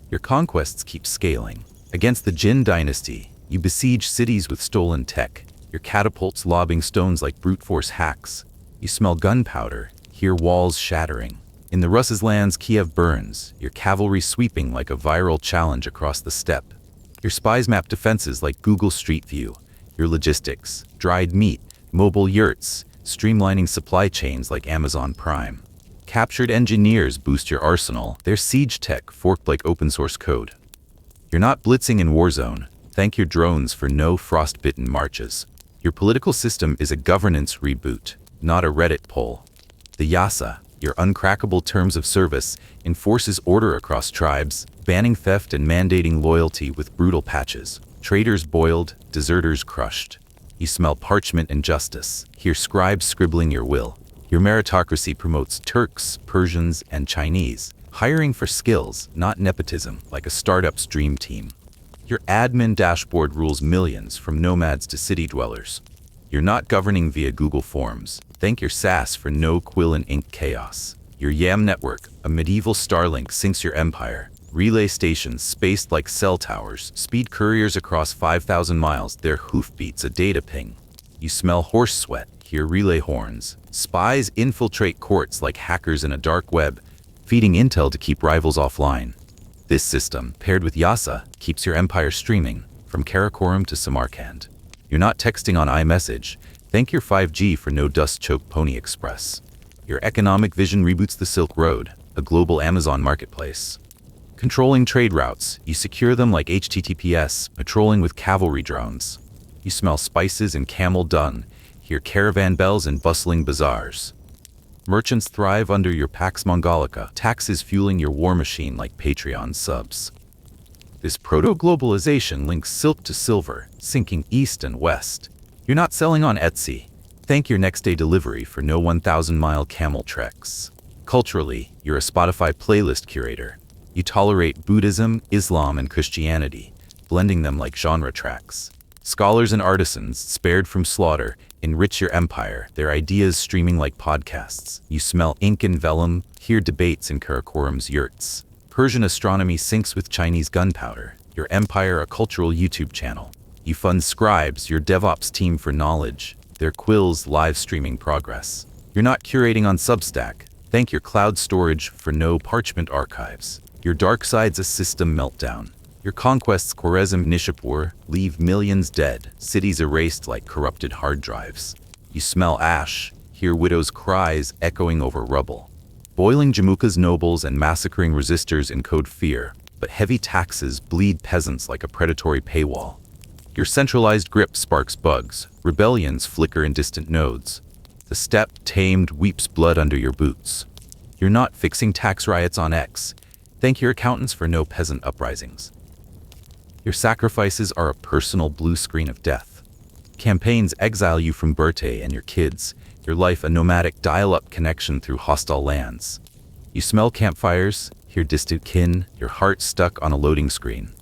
Your conquests keep scaling. Against the Jin dynasty, you besiege cities with stolen tech, your catapults lobbing stones like brute force hacks. You smell gunpowder, hear walls shattering. In the Russ's lands, Kiev burns, your cavalry sweeping like a viral challenge across the steppe. Your spies map defenses like Google Street View. Your logistics, dried meat, mobile yurts, streamlining supply chains like Amazon Prime. Captured engineers boost your arsenal, their siege tech forked like open source code. You're not blitzing in Warzone. Thank your drones for no frostbitten marches. Your political system is a governance reboot, not a Reddit poll. The Yasa, your uncrackable terms of service, enforces order across tribes, banning theft and mandating loyalty with brutal patches. Traitors boiled, deserters crushed. You smell parchment and justice, hear scribes scribbling your will. Your meritocracy promotes Turks, Persians, and Chinese, hiring for skills, not nepotism, like a startup's dream team. Your admin dashboard rules millions, from nomads to city dwellers. You're not governing via Google Forms. Thank your SAS for no quill and ink chaos. Your YAM network, a medieval Starlink, syncs your empire. Relay stations spaced like cell towers, speed couriers across 5,000 miles, their hoofbeats a data ping. You smell horse sweat, hear relay horns. Spies infiltrate courts like hackers in a dark web, feeding intel to keep rivals offline. This system, paired with Yasa, keeps your empire streaming, from Karakoram to Samarkand. You're not texting on iMessage. Thank your 5G for no dust-choked Pony Express. Your economic vision reboots the Silk Road, a global Amazon marketplace. Controlling trade routes, you secure them like HTTPS, patrolling with cavalry drones. You smell spices and camel dung, hear caravan bells and bustling bazaars. Merchants thrive under your Pax Mongolica, taxes fueling your war machine like Patreon subs. This proto-globalization links silk to silver, syncing east and west. You're not selling on Etsy. Thank your next-day delivery for no 1,000-mile camel treks. Culturally, you're a Spotify playlist curator. You tolerate Buddhism, Islam, and Christianity, blending them like genre tracks. Scholars and artisans, spared from slaughter, enrich your empire, their ideas streaming like podcasts. You smell ink and vellum, hear debates in Karakoram's yurts. Persian astronomy syncs with Chinese gunpowder, your empire a cultural YouTube channel. You fund scribes, your DevOps team for knowledge, their quills live streaming progress. You're not curating on Substack. Thank your cloud storage for no parchment archives. Your dark side's a system meltdown. Your conquests Khwarezm Nishapur leave millions dead, cities erased like corrupted hard drives. You smell ash, hear widows' cries echoing over rubble. Boiling Jamuka's nobles and massacring resistors encode fear, but heavy taxes bleed peasants like a predatory paywall. Your centralized grip sparks bugs, rebellions flicker in distant nodes. The steppe tamed weeps blood under your boots. You're not fixing tax riots on X. Thank your accountants for no peasant uprisings. Your sacrifices are a personal blue screen of death. Campaigns exile you from Birte and your kids, your life a nomadic dial-up connection through hostile lands. You smell campfires, hear distant kin, your heart stuck on a loading screen.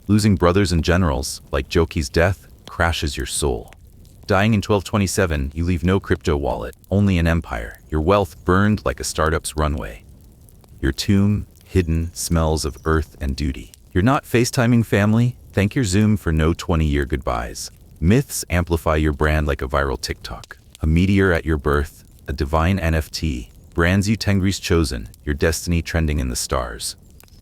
Losing brothers and generals, like Joki's death, crashes your soul. Dying in 1227, you leave no crypto wallet, only an empire, your wealth burned like a startup's runway. Your tomb, hidden, smells of earth and duty. You're not FaceTiming family? Thank your Zoom for no 20-year goodbyes. Myths amplify your brand like a viral TikTok. A meteor at your birth, a divine NFT, brands you Tengri's chosen, your destiny trending in the stars.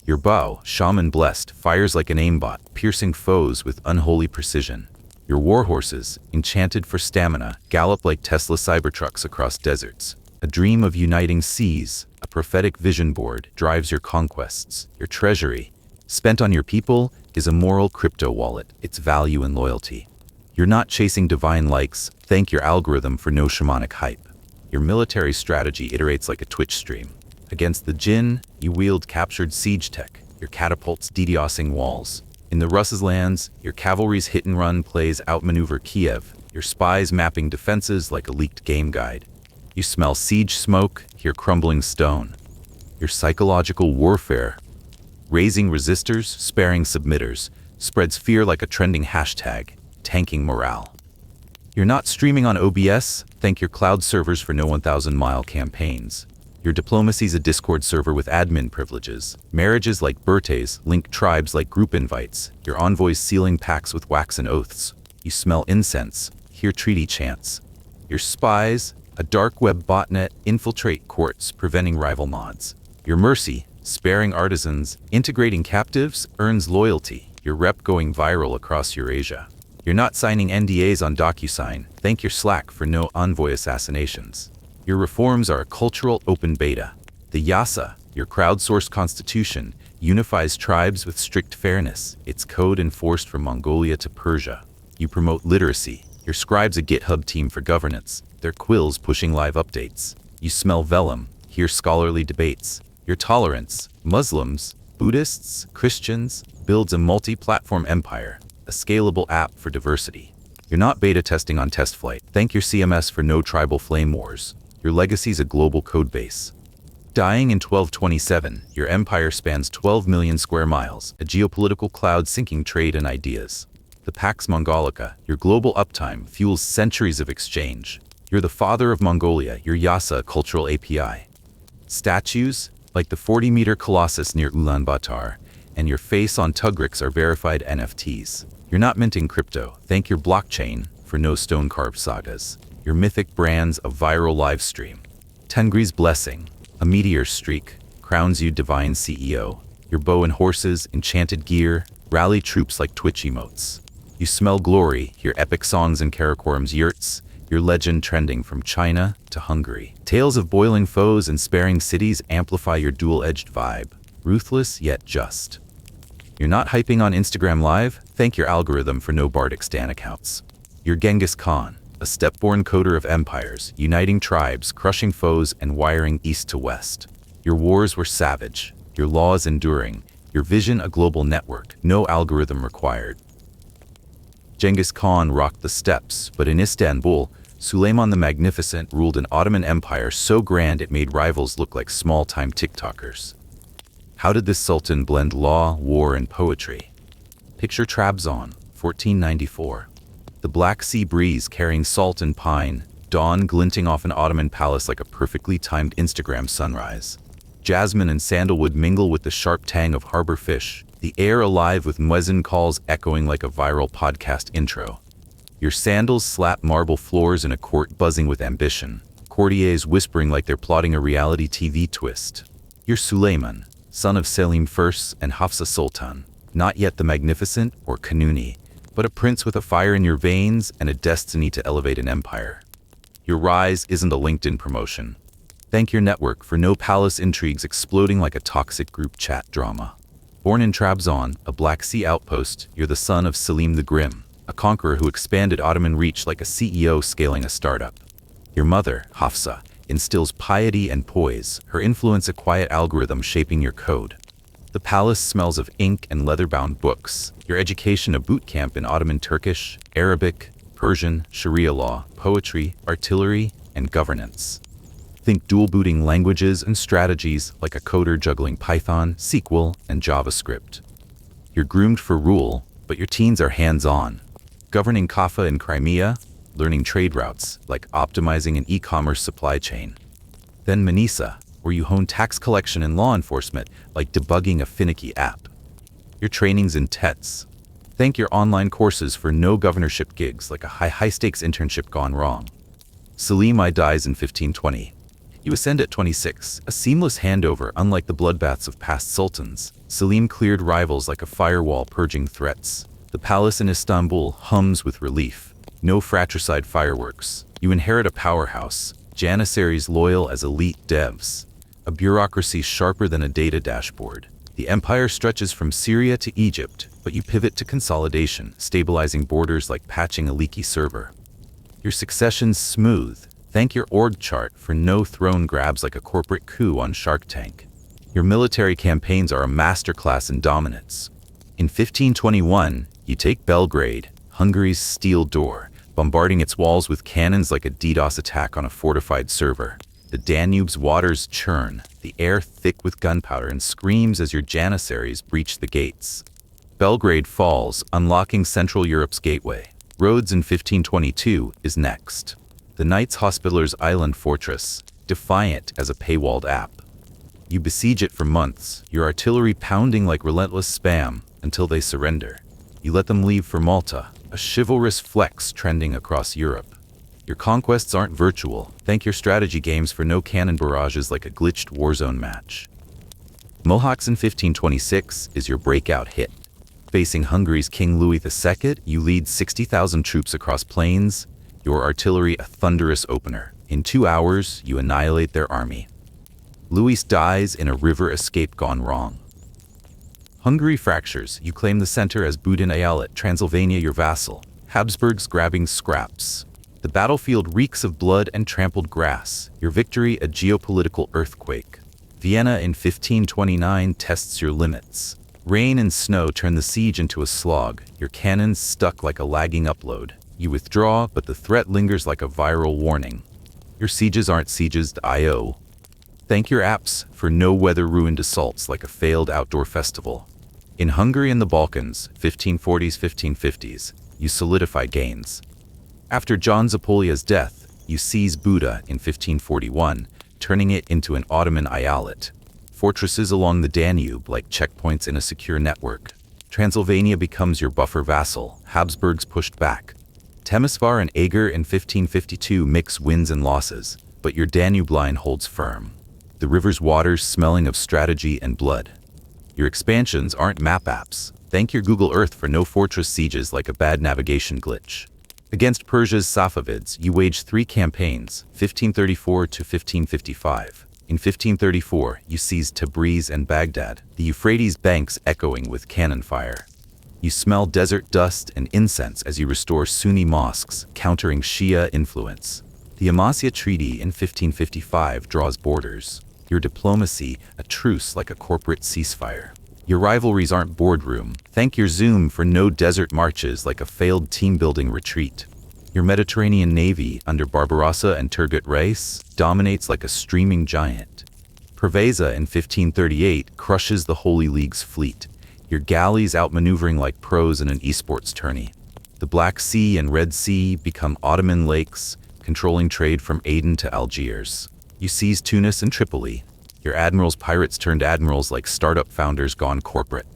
Your bow, shaman blessed, fires like an aimbot, piercing foes with unholy precision. Your warhorses, enchanted for stamina, gallop like Tesla Cybertrucks across deserts. A dream of uniting seas, a prophetic vision board, drives your conquests. Your treasury, spent on your people, is a moral crypto wallet, its value and loyalty. You're not chasing divine likes, thank your algorithm for no shamanic hype. Your military strategy iterates like a Twitch stream. Against the Jinn, you wield captured siege tech, your catapults DDoSing walls. In the Russ's lands, your cavalry's hit-and-run plays outmaneuver Kiev, your spies mapping defenses like a leaked game guide. You smell siege smoke, hear crumbling stone. Your psychological warfare, raising resistors, sparing submitters, spreads fear like a trending hashtag, tanking morale. You're not streaming on OBS, thank your cloud servers for no 1,000-mile campaigns. Your diplomacy's a Discord server with admin privileges. Marriages like birthdays link tribes like group invites. Your envoys sealing pacts with waxen oaths. You smell incense, hear treaty chants. Your spies, a dark web botnet, infiltrate courts, preventing rival mods. Your mercy, sparing artisans, integrating captives, earns loyalty. Your rep going viral across Eurasia. You're not signing NDAs on DocuSign, thank your Slack for no envoy assassinations. Your reforms are a cultural open beta. The Yasa, your crowdsourced constitution, unifies tribes with strict fairness, its code enforced from Mongolia to Persia. You promote literacy. Your scribe's a GitHub team for governance, their quills pushing live updates. You smell vellum, hear scholarly debates. Your tolerance, Muslims, Buddhists, Christians, builds a multi-platform empire, a scalable app for diversity. You're not beta testing on test flight, thank your CMS for no tribal flame wars. Your legacy's a global codebase. Dying in 1227, your empire spans 12 million square miles, a geopolitical cloud syncing trade and ideas. The Pax Mongolica, your global uptime, fuels centuries of exchange. You're the father of Mongolia, your Yasa a cultural API. Statues, like the 40-meter Colossus near Ulaanbaatar, and your face on Tugrix are verified NFTs. You're not minting crypto, thank your blockchain for no stone-carved sagas. Your mythic brand's a viral live stream. Tengri's blessing, a meteor streak, crowns you divine CEO. Your bow and horses, enchanted gear, rally troops like Twitch emotes. You smell glory, your epic songs in Karakoram's yurts, your legend trending from China to Hungary. Tales of boiling foes and sparing cities amplify your dual-edged vibe, ruthless yet just. You're not hyping on Instagram Live, thank your algorithm for no Bardic Stan accounts. You're Genghis Khan, a step-born coder of empires, uniting tribes, crushing foes, and wiring east to west. Your wars were savage, your laws enduring, your vision a global network, no algorithm required. Genghis Khan rocked the steppes, but in Istanbul, Suleiman the Magnificent ruled an Ottoman empire so grand it made rivals look like small-time TikTokers. How did this sultan blend law, war, and poetry? Picture Trabzon, 1494. The Black Sea breeze carrying salt and pine, dawn glinting off an Ottoman palace like a perfectly timed Instagram sunrise. Jasmine and sandalwood mingle with the sharp tang of harbor fish, the air alive with muezzin calls echoing like a viral podcast intro. Your sandals slap marble floors in a court buzzing with ambition, courtiers whispering like they're plotting a reality TV twist. You're Suleiman, son of Selim I and Hafsa Sultan, not yet the Magnificent or Kanuni, but a prince with a fire in your veins and a destiny to elevate an empire. Your rise isn't a LinkedIn promotion. Thank your network for no palace intrigues exploding like a toxic group chat drama. Born in Trabzon, a Black Sea outpost, you're the son of Selim the Grim, a conqueror who expanded Ottoman reach like a CEO scaling a startup. Your mother, Hafsa, instills piety and poise, her influence a quiet algorithm shaping your code. The palace smells of ink and leather-bound books, your education a boot camp in Ottoman Turkish, Arabic, Persian, Sharia law, poetry, artillery, and governance. Think dual-booting languages and strategies like a coder juggling Python, SQL, and JavaScript. You're groomed for rule, but your teens are hands-on. Governing Kaffa in Crimea, learning trade routes like optimizing an e-commerce supply chain. Then Manisa, where you hone tax collection and law enforcement like debugging a finicky app. Your training's in TETs. Thank your online courses for no governorship gigs like a high-stakes internship gone wrong. Selim I dies in 1520. You ascend at 26, a seamless handover unlike the bloodbaths of past sultans. Selim cleared rivals like a firewall purging threats. The palace in Istanbul hums with relief. No fratricide fireworks. You inherit a powerhouse, janissaries loyal as elite devs. A bureaucracy sharper than a data dashboard. The empire stretches from Syria to Egypt, but you pivot to consolidation, stabilizing borders like patching a leaky server. Your succession's smooth. Thank your org chart for no throne grabs like a corporate coup on Shark Tank. Your military campaigns are a masterclass in dominance. In 1521, you take Belgrade, Hungary's steel door, bombarding its walls with cannons like a DDoS attack on a fortified server. The Danube's waters churn, the air thick with gunpowder, and screams as your janissaries breach the gates. Belgrade falls, unlocking Central Europe's gateway. Rhodes in 1522 is next. The Knights Hospitalers Island Fortress, defiant as a paywalled app. You besiege it for months, your artillery pounding like relentless spam, until they surrender. You let them leave for Malta, a chivalrous flex trending across Europe. Your conquests aren't virtual. Thank your strategy games for no cannon barrages like a glitched Warzone match. Mohawks in 1526 is your breakout hit. Facing Hungary's King Louis II, you lead 60,000 troops across plains, your artillery a thunderous opener. In 2 hours, you annihilate their army. Louis dies in a river escape gone wrong. Hungary fractures, you claim the center as Budin Eyalet, Transylvania your vassal. Habsburgs grabbing scraps. The battlefield reeks of blood and trampled grass, your victory a geopolitical earthquake. Vienna in 1529 tests your limits. Rain and snow turn the siege into a slog, your cannons stuck like a lagging upload. You withdraw, but the threat lingers like a viral warning. Your sieges aren't sieges .io. Thank your apps for no weather-ruined assaults like a failed outdoor festival. In Hungary and the Balkans, 1540s, 1550s, you solidify gains. After John Zapolia's death, you seize Buda in 1541, turning it into an Ottoman eyalet. Fortresses along the Danube like checkpoints in a secure network. Transylvania becomes your buffer vassal, Habsburgs pushed back. Temesvar and Eger in 1552 mix wins and losses, but your Danube line holds firm. The river's waters smelling of strategy and blood. Your expansions aren't map apps. Thank your Google Earth for no fortress sieges like a bad navigation glitch. Against Persia's Safavids, you wage 3 campaigns, 1534 to 1555. In 1534, you seize Tabriz and Baghdad, the Euphrates banks echoing with cannon fire. You smell desert dust and incense as you restore Sunni mosques, countering Shia influence. The Amasya Treaty in 1555 draws borders. Your diplomacy, a truce like a corporate ceasefire. Your rivalries aren't boardroom. Thank your Zoom for no desert marches like a failed team-building retreat. Your Mediterranean Navy, under Barbarossa and Turgut Reis, dominates like a streaming giant. Preveza in 1538 crushes the Holy League's fleet. Your galleys outmaneuvering like pros in an esports tourney. The Black Sea and Red Sea become Ottoman lakes, controlling trade from Aden to Algiers. You seize Tunis and Tripoli. Your admirals' pirates turned admirals like startup founders gone corporate.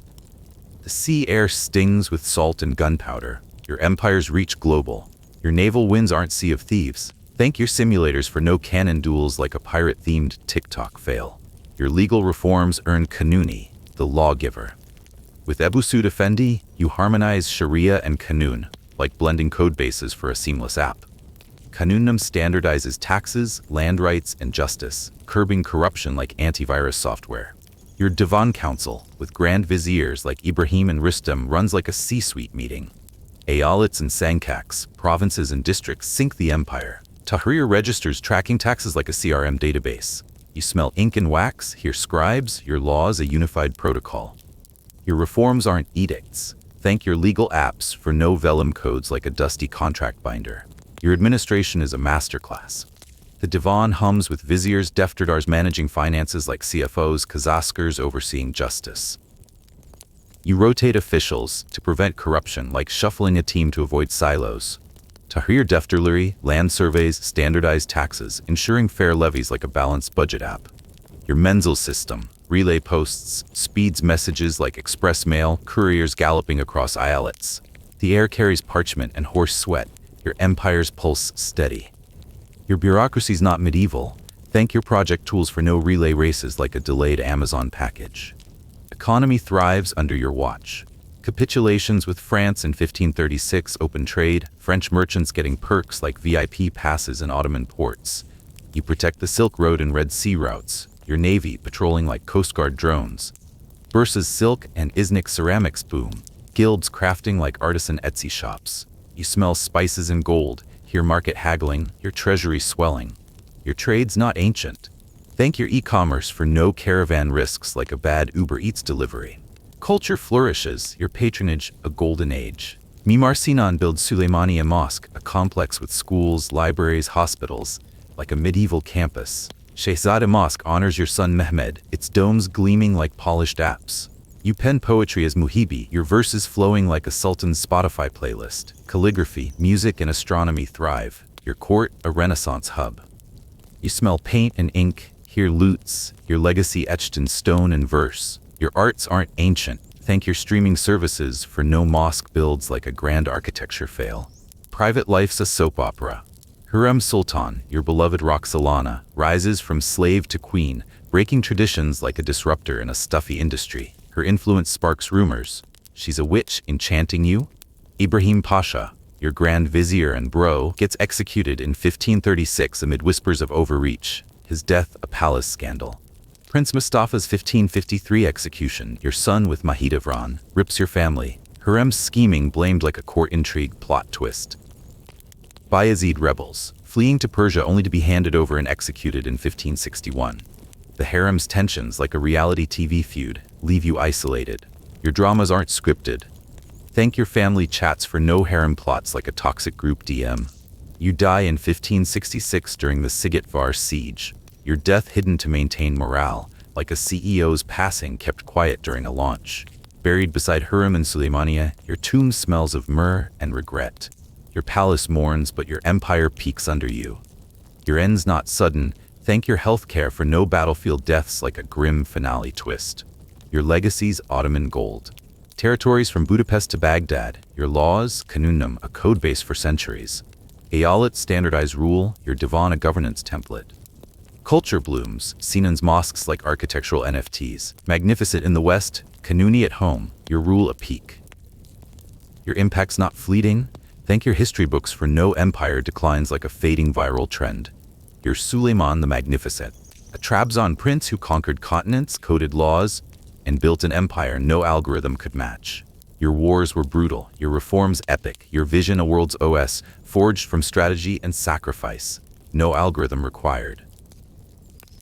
The sea air stings with salt and gunpowder. Your empires reach global. Your naval wins aren't Sea of Thieves. Thank your simulators for no cannon duels like a pirate-themed TikTok fail. Your legal reforms earn Kanuni, the lawgiver. With Ebu Suud Effendi, you harmonize Sharia and Kanun, like blending codebases for a seamless app. Kanunnam standardizes taxes, land rights, and justice, curbing corruption like antivirus software. Your Divan Council, with grand viziers like Ibrahim and Ristam, runs like a C-suite meeting. Ayalets and Sankaks, provinces and districts sync the empire. Tahrir registers tracking taxes like a CRM database. You smell ink and wax, hear scribes, your laws a unified protocol. Your reforms aren't edicts. Thank your legal apps for no vellum codes like a dusty contract binder. Your administration is a masterclass. The divan hums with viziers, defterdars managing finances like CFOs, kazaskers overseeing justice. You rotate officials to prevent corruption like shuffling a team to avoid silos. Tahrir defterlery, land surveys, standardized taxes, ensuring fair levies like a balanced budget app. Your Menzel system, relay posts, speeds messages like express mail, couriers galloping across islets. The air carries parchment and horse sweat, your empire's pulse steady. Your bureaucracy's not medieval. Thank your project tools for no relay races like a delayed Amazon package. Economy thrives under your watch. Capitulations with France in 1536, open trade, French merchants getting perks like VIP passes in Ottoman ports. You protect the Silk Road and Red Sea routes, your navy patrolling like Coast Guard drones. Bursa's silk and Iznik ceramics boom, guilds crafting like artisan Etsy shops. You smell spices and gold, hear market haggling, your treasury swelling. Your trade's not ancient. Thank your e-commerce for no caravan risks like a bad Uber Eats delivery. Culture flourishes, your patronage a golden age. Mimar Sinan builds Suleymaniye Mosque, a complex with schools, libraries, hospitals, like a medieval campus. Shehzada Mosque honors your son Mehmed, its domes gleaming like polished apps. You pen poetry as Muhibi, your verses flowing like a sultan's Spotify playlist. Calligraphy, music, and astronomy thrive. Your court, a Renaissance hub. You smell paint and ink, hear lutes, your legacy etched in stone and verse. Your arts aren't ancient. Thank your streaming services for no mosque builds like a grand architecture fail. Private life's a soap opera. Hurrem Sultan, your beloved Roxolana, rises from slave to queen, breaking traditions like a disruptor in a stuffy industry. Her influence sparks rumors. She's a witch enchanting you. Ibrahim Pasha, your grand vizier and bro, gets executed in 1536 amid whispers of overreach. His death a palace scandal. Prince Mustafa's 1553 execution, your son with Mahidevran, rips your family. Hurrem's scheming blamed like a court intrigue plot twist. Bayezid rebels, fleeing to Persia only to be handed over and executed in 1561. The harem's tensions, like a reality TV feud, leave you isolated. Your dramas aren't scripted. Thank your family chats for no harem plots like a toxic group DM. You die in 1566 during the Sigetvar siege. Your death hidden to maintain morale, like a CEO's passing kept quiet during a launch. Buried beside Hurrem and Suleymaniye, your tomb smells of myrrh and regret. Your palace mourns, but your empire peaks under you. Your end's not sudden. Thank your healthcare for no battlefield deaths like a grim finale twist. Your legacy's Ottoman gold. Territories from Budapest to Baghdad. Your laws, Kanunum, a codebase for centuries. Eyalet standardized rule, your divan a governance template. Culture blooms, Sinan's mosques like architectural NFTs. Magnificent in the west, Kanuni at home, your rule a peak. Your impact's not fleeting. Thank your history books for no empire declines like a fading viral trend. Your Suleiman the Magnificent, a Trabzon prince who conquered continents, coded laws, and built an empire no algorithm could match. Your wars were brutal, your reforms epic, your vision a world's OS, forged from strategy and sacrifice, no algorithm required.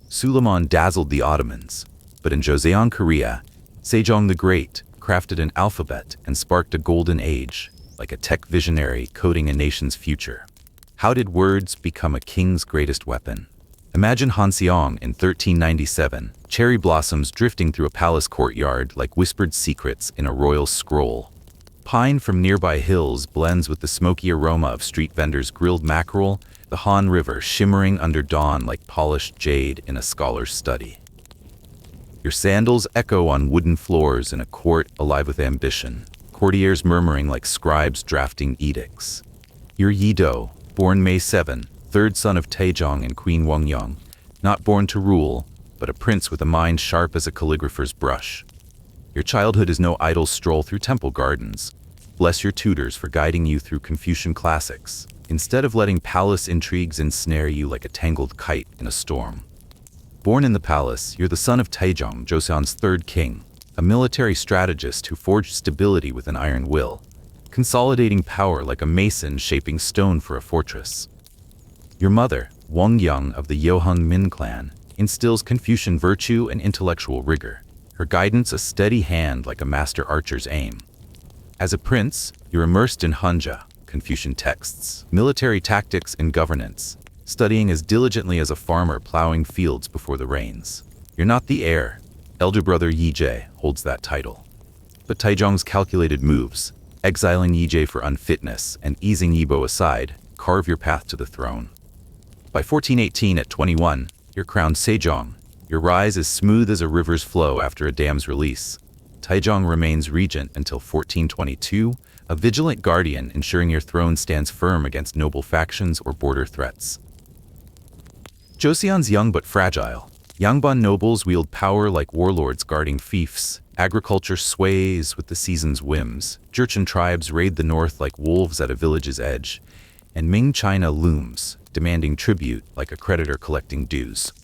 Suleiman dazzled the Ottomans, but in Joseon Korea, Sejong the Great crafted an alphabet and sparked a golden age, like a tech visionary coding a nation's future. How did words become a king's greatest weapon? Imagine Han Seong in 1397, cherry blossoms drifting through a palace courtyard like whispered secrets in a royal scroll. Pine from nearby hills blends with the smoky aroma of street vendors' grilled mackerel, the Han River shimmering under dawn like polished jade in a scholar's study. Your sandals echo on wooden floors in a court alive with ambition, courtiers murmuring like scribes drafting edicts. Your Yido, born May 7, third son of Taejong and Queen Wongyong, not born to rule, but a prince with a mind sharp as a calligrapher's brush. Your childhood is no idle stroll through temple gardens. Bless your tutors for guiding you through Confucian classics, instead of letting palace intrigues ensnare you like a tangled kite in a storm. Born in the palace, you're the son of Taejong, Joseon's third king, a military strategist who forged stability with an iron will, consolidating power like a mason shaping stone for a fortress. Your mother, Wang Yang of the Yohung Min clan, instills Confucian virtue and intellectual rigor, her guidance a steady hand like a master archer's aim. As a prince, you're immersed in Hanja, Confucian texts, military tactics and governance, studying as diligently as a farmer plowing fields before the rains. You're not the heir. Elder brother Yijie holds that title. But Taizong's calculated moves, exiling Yijie for unfitness and easing Yibo aside, carve your path to the throne. By 1418 at 21, you're crowned Sejong. Your rise is smooth as a river's flow after a dam's release. Taizong remains regent until 1422, a vigilant guardian ensuring your throne stands firm against noble factions or border threats. Joseon's young but fragile. Yangban nobles wield power like warlords guarding fiefs. Agriculture sways with the season's whims. Jurchen tribes raid the north like wolves at a village's edge. And Ming China looms, demanding tribute like a creditor collecting dues.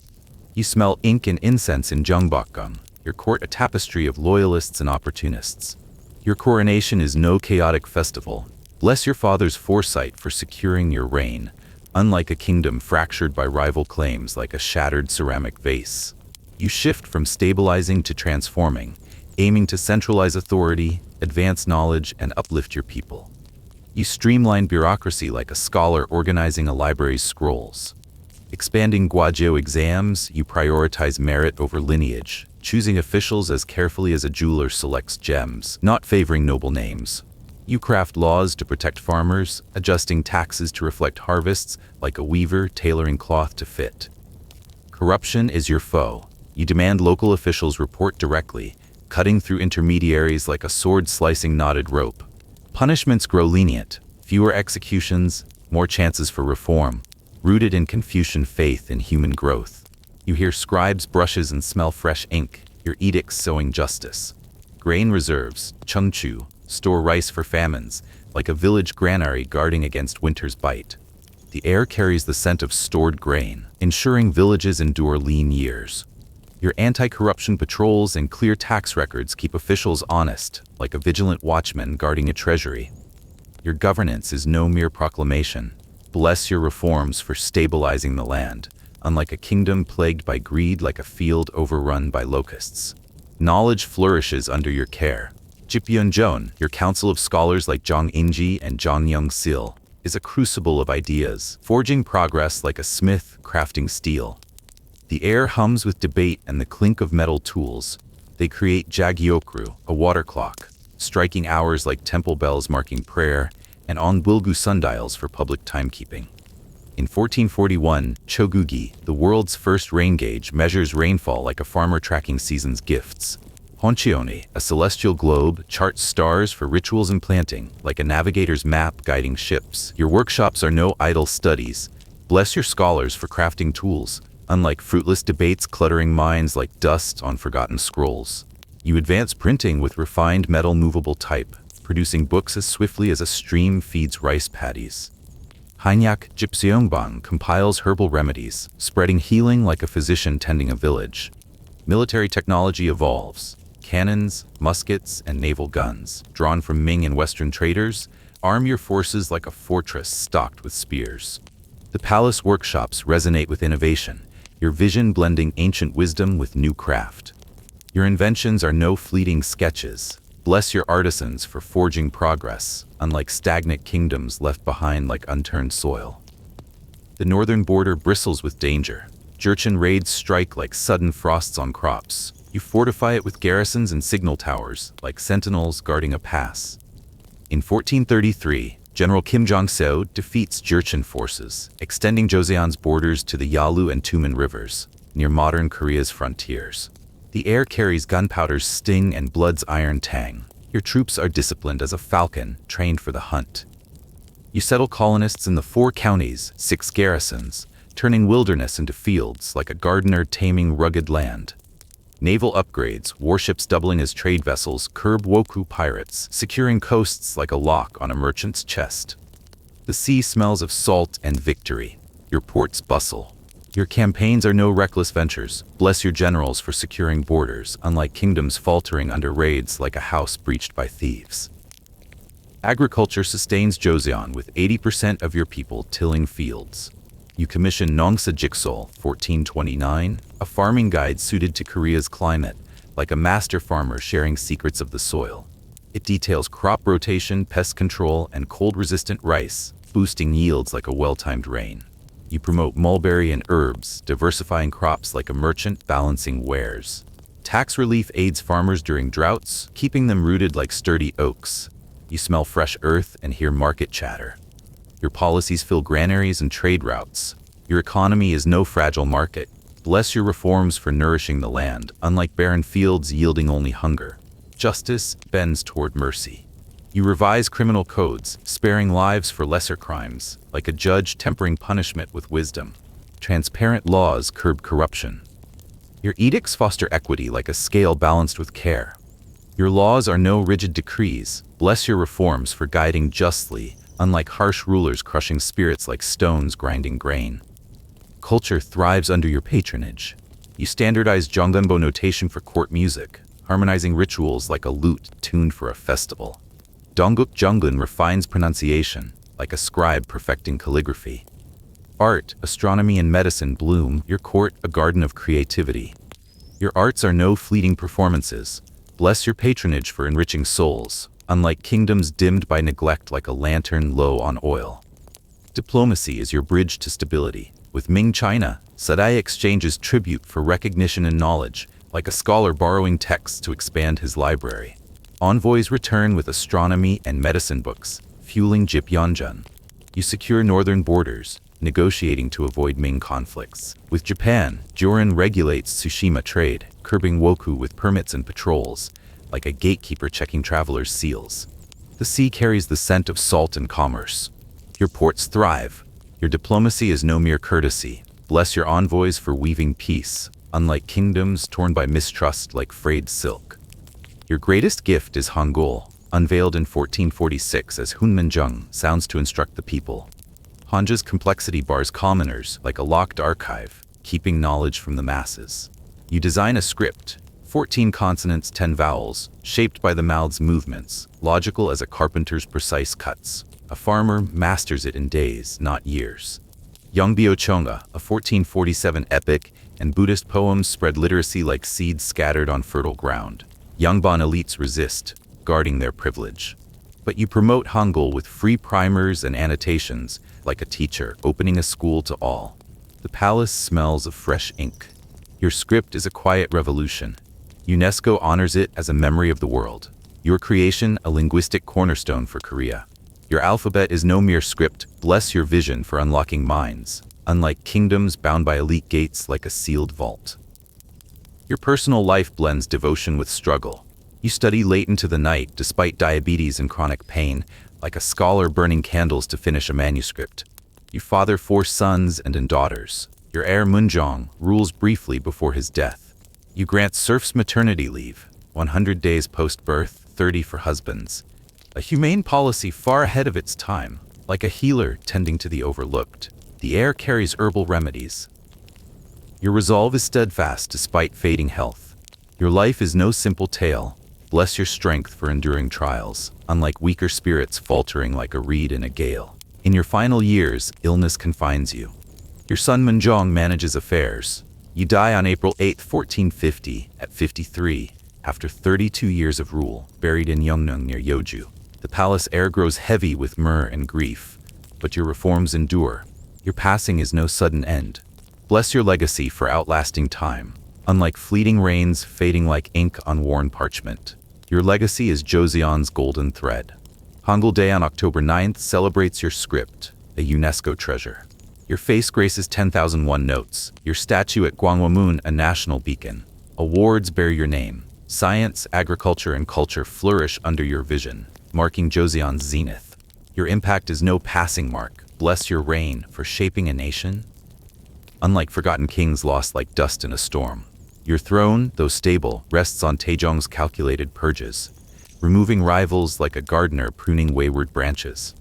You smell ink and incense in Zhongbokgung, your court a tapestry of loyalists and opportunists. Your coronation is no chaotic festival. Bless your father's foresight for securing your reign, unlike a kingdom fractured by rival claims like a shattered ceramic vase. You shift from stabilizing to transforming, aiming to centralize authority, advance knowledge, and uplift your people. You streamline bureaucracy like a scholar organizing a library's scrolls. Expanding Guazhou exams, you prioritize merit over lineage, choosing officials as carefully as a jeweler selects gems, not favoring noble names. You craft laws to protect farmers, adjusting taxes to reflect harvests like a weaver tailoring cloth to fit. Corruption is your foe. You demand local officials report directly, cutting through intermediaries like a sword slicing knotted rope. Punishments grow lenient, fewer executions, more chances for reform. Rooted in Confucian faith in human growth. You hear scribes' brushes and smell fresh ink, your edicts sowing justice. Grain reserves, chengchu, store rice for famines, like a village granary guarding against winter's bite. The air carries the scent of stored grain, ensuring villages endure lean years. Your anti-corruption patrols and clear tax records keep officials honest, like a vigilant watchman guarding a treasury. Your governance is no mere proclamation. Bless your reforms for stabilizing the land, unlike a kingdom plagued by greed like a field overrun by locusts. Knowledge flourishes under your care. Jipyeonjeon, your council of scholars like Zhang Inji and Zhang Young-sil, is a crucible of ideas, forging progress like a smith crafting steel. The air hums with debate and the clink of metal tools. They create Jagyokru, a water clock, striking hours like temple bells marking prayer, and Ongbulgu sundials for public timekeeping. In 1441, Chogugi, the world's first rain gauge, measures rainfall like a farmer tracking season's gifts. Honcheone, a celestial globe, charts stars for rituals and planting, like a navigator's map guiding ships. Your workshops are no idle studies. Bless your scholars for crafting tools, unlike fruitless debates cluttering minds like dust on forgotten scrolls. You advance printing with refined metal movable type, producing books as swiftly as a stream feeds rice paddies. Hanyak Jipseongbang compiles herbal remedies, spreading healing like a physician tending a village. Military technology evolves. Cannons, muskets, and naval guns, drawn from Ming and Western traders, arm your forces like a fortress stocked with spears. The palace workshops resonate with innovation, your vision blending ancient wisdom with new craft. Your inventions are no fleeting sketches. Bless your artisans for forging progress, unlike stagnant kingdoms left behind like unturned soil. The northern border bristles with danger. Jurchen raids strike like sudden frosts on crops. You fortify it with garrisons and signal towers, like sentinels guarding a pass. In 1433, General Kim Jong-seo defeats Jurchen forces, extending Joseon's borders to the Yalu and Tumen rivers, near modern Korea's frontiers. The air carries gunpowder's sting and blood's iron tang. Your troops are disciplined as a falcon, trained for the hunt. You settle colonists in the 4 counties, 6 garrisons, turning wilderness into fields like a gardener taming rugged land. Naval upgrades, warships doubling as trade vessels, curb Woku pirates, securing coasts like a lock on a merchant's chest. The sea smells of salt and victory. Your ports bustle. Your campaigns are no reckless ventures. Bless your generals for securing borders, unlike kingdoms faltering under raids like a house breached by thieves. Agriculture sustains Joseon with 80% of your people tilling fields. You commission Nongsa Jiksol, 1429, a farming guide suited to Korea's climate, like a master farmer sharing secrets of the soil. It details crop rotation, pest control, and cold-resistant rice, boosting yields like a well-timed rain. You promote mulberry and herbs, diversifying crops like a merchant balancing wares. Tax relief aids farmers during droughts, keeping them rooted like sturdy oaks. You smell fresh earth and hear market chatter. Your policies fill granaries and trade routes. Your economy is no fragile market. Bless your reforms for nourishing the land, unlike barren fields yielding only hunger. Justice bends toward mercy. You revise criminal codes, sparing lives for lesser crimes, like a judge tempering punishment with wisdom. Transparent laws curb corruption. Your edicts foster equity like a scale balanced with care. Your laws are no rigid decrees. Bless your reforms for guiding justly, unlike harsh rulers crushing spirits like stones grinding grain. Culture thrives under your patronage. You standardize Jongunbo notation for court music, harmonizing rituals like a lute tuned for a festival. Dongguk Jungun refines pronunciation, like a scribe perfecting calligraphy. Art, astronomy, and medicine bloom, your court a garden of creativity. Your arts are no fleeting performances. Bless your patronage for enriching souls, unlike kingdoms dimmed by neglect like a lantern low on oil. Diplomacy is your bridge to stability. With Ming China, Sadai exchanges tribute for recognition and knowledge, like a scholar borrowing texts to expand his library. Envoys return with astronomy and medicine books, fueling Jipyeonjun. You secure northern borders, negotiating to avoid Ming conflicts. With Japan, Jorin regulates Tsushima trade, curbing Woku with permits and patrols, like a gatekeeper checking travelers' seals. The sea carries the scent of salt and commerce. Your ports thrive. Your diplomacy is no mere courtesy. Bless your envoys for weaving peace, unlike kingdoms torn by mistrust like frayed silk. Your greatest gift is Hangul, unveiled in 1446 as Hunminjung, sounds to instruct the people. Hanja's complexity bars commoners like a locked archive, keeping knowledge from the masses. You design a script, 14 consonants, 10 vowels, shaped by the mouth's movements, logical as a carpenter's precise cuts. A farmer masters it in days, not years. Yongbyo Chonga, a 1447 epic, and Buddhist poems spread literacy like seeds scattered on fertile ground. Yangban elites resist, guarding their privilege. But you promote Hangul with free primers and annotations, like a teacher opening a school to all. The palace smells of fresh ink. Your script is a quiet revolution. UNESCO honors it as a memory of the world. Your creation, a linguistic cornerstone for Korea. Your alphabet is no mere script. Bless your vision for unlocking minds, unlike kingdoms bound by elite gates like a sealed vault. Your personal life blends devotion with struggle. You study late into the night despite diabetes and chronic pain, like a scholar burning candles to finish a manuscript. You father 4 sons and daughters. Your heir Munjong rules briefly before his death. You grant serfs maternity leave, 100 days post-birth, 30 for husbands. A humane policy far ahead of its time, like a healer tending to the overlooked. The heir carries herbal remedies. Your resolve is steadfast despite fading health. Your life is no simple tale. Bless your strength for enduring trials, unlike weaker spirits faltering like a reed in a gale. In your final years, illness confines you. Your son Munjong manages affairs. You die on April 8, 1450, at 53, after 32 years of rule, buried in Yeongnyeong near Yeoju. The palace air grows heavy with myrrh and grief, but your reforms endure. Your passing is no sudden end. Bless your legacy for outlasting time, unlike fleeting rains fading like ink on worn parchment. Your legacy is Joseon's golden thread. Hangul Day on October 9th celebrates your script, a UNESCO treasure. Your face graces 10,001 notes. Your statue at Gwanghwamun, a national beacon. Awards bear your name. Science, agriculture, and culture flourish under your vision, marking Joseon's zenith. Your impact is no passing mark. Bless your reign for shaping a nation. Unlike forgotten kings lost like dust in a storm, your throne, though stable, rests on Taejong's calculated purges, removing rivals like a gardener pruning wayward branches.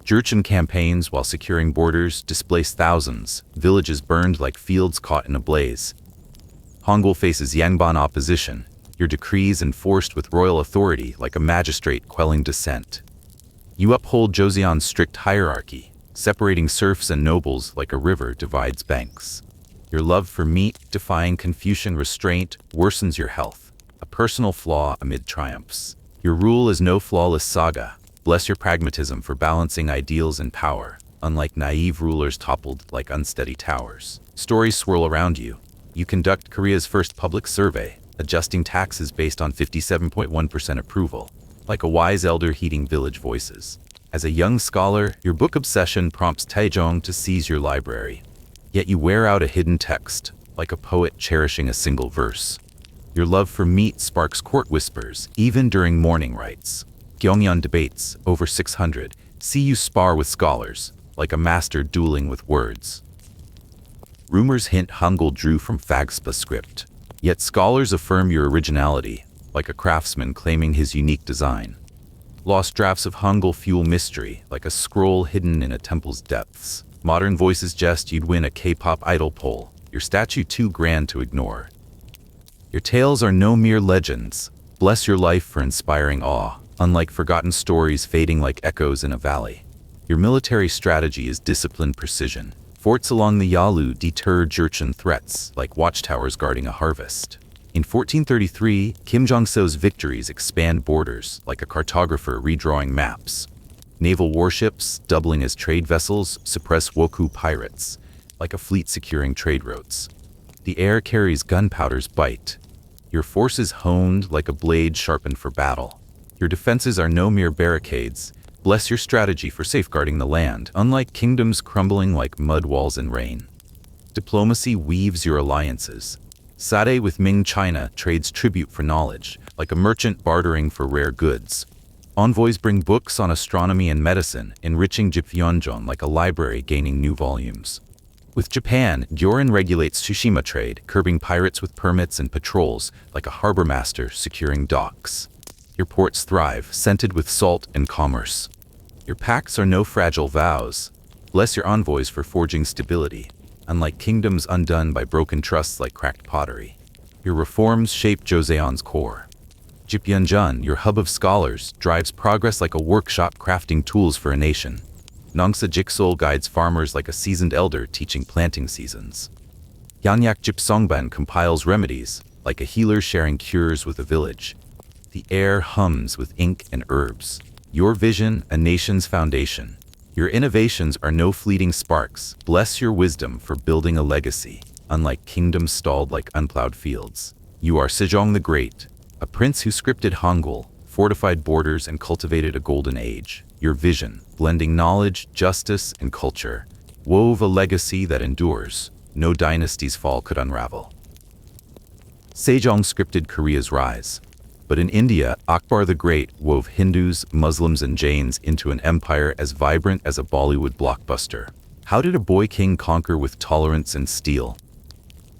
Jurchen campaigns while securing borders displaced thousands, villages burned like fields caught in a blaze. Hangul faces Yangban opposition, your decrees enforced with royal authority like a magistrate quelling dissent. You uphold Joseon's strict hierarchy, separating serfs and nobles like a river divides banks. Your love for meat, defying Confucian restraint, worsens your health, a personal flaw amid triumphs. Your rule is no flawless saga. Bless your pragmatism for balancing ideals and power, unlike naive rulers toppled like unsteady towers. Stories swirl around you. You conduct Korea's first public survey, adjusting taxes based on 57.1% approval, like a wise elder heeding village voices. As a young scholar, your book obsession prompts Taejong to seize your library. Yet you wear out a hidden text, like a poet cherishing a single verse. Your love for meat sparks court whispers, even during mourning rites. Gyeongyeon debates, over 600, see you spar with scholars, like a master dueling with words. Rumors hint Hangul drew from Fagspa script, yet scholars affirm your originality, like a craftsman claiming his unique design. Lost drafts of Hangul fuel mystery, like a scroll hidden in a temple's depths. Modern voices jest you'd win a K-pop idol poll, your statue too grand to ignore. Your tales are no mere legends. Bless your life for inspiring awe, unlike forgotten stories fading like echoes in a valley. Your military strategy is disciplined precision. Forts along the Yalu deter Jurchen threats, like watchtowers guarding a harvest. In 1433, Kim Jong-seo's victories expand borders, like a cartographer redrawing maps. Naval warships, doubling as trade vessels, suppress Wokou pirates, like a fleet securing trade routes. The air carries gunpowder's bite. Your forces honed like a blade sharpened for battle. Your defenses are no mere barricades. Bless your strategy for safeguarding the land, unlike kingdoms crumbling like mud walls in rain. Diplomacy weaves your alliances. Sade with Ming China trades tribute for knowledge, like a merchant bartering for rare goods. Envoys bring books on astronomy and medicine, enriching Jipyeonjeon like a library gaining new volumes. With Japan, Gyorin regulates Tsushima trade, curbing pirates with permits and patrols, like a harbor master securing docks. Your ports thrive, scented with salt and commerce. Your pacts are no fragile vows. Bless your envoys for forging stability, unlike kingdoms undone by broken trusts like cracked pottery. Your reforms shape Joseon's core. Jipyeonjeon, your hub of scholars, drives progress like a workshop crafting tools for a nation. Nongsa Jiksol guides farmers like a seasoned elder teaching planting seasons. Yanyak Jipsongban compiles remedies, like a healer sharing cures with a village. The air hums with ink and herbs. Your vision, a nation's foundation. Your innovations are no fleeting sparks. Bless your wisdom for building a legacy, unlike kingdoms stalled like unplowed fields. You are Sejong the Great, a prince who scripted Hangul, fortified borders, and cultivated a golden age. Your vision, blending knowledge, justice, and culture, wove a legacy that endures. No dynasty's fall could unravel. Sejong scripted Korea's rise. But in India, Akbar the Great wove Hindus, Muslims, and Jains into an empire as vibrant as a Bollywood blockbuster. How did a boy king conquer with tolerance and steel?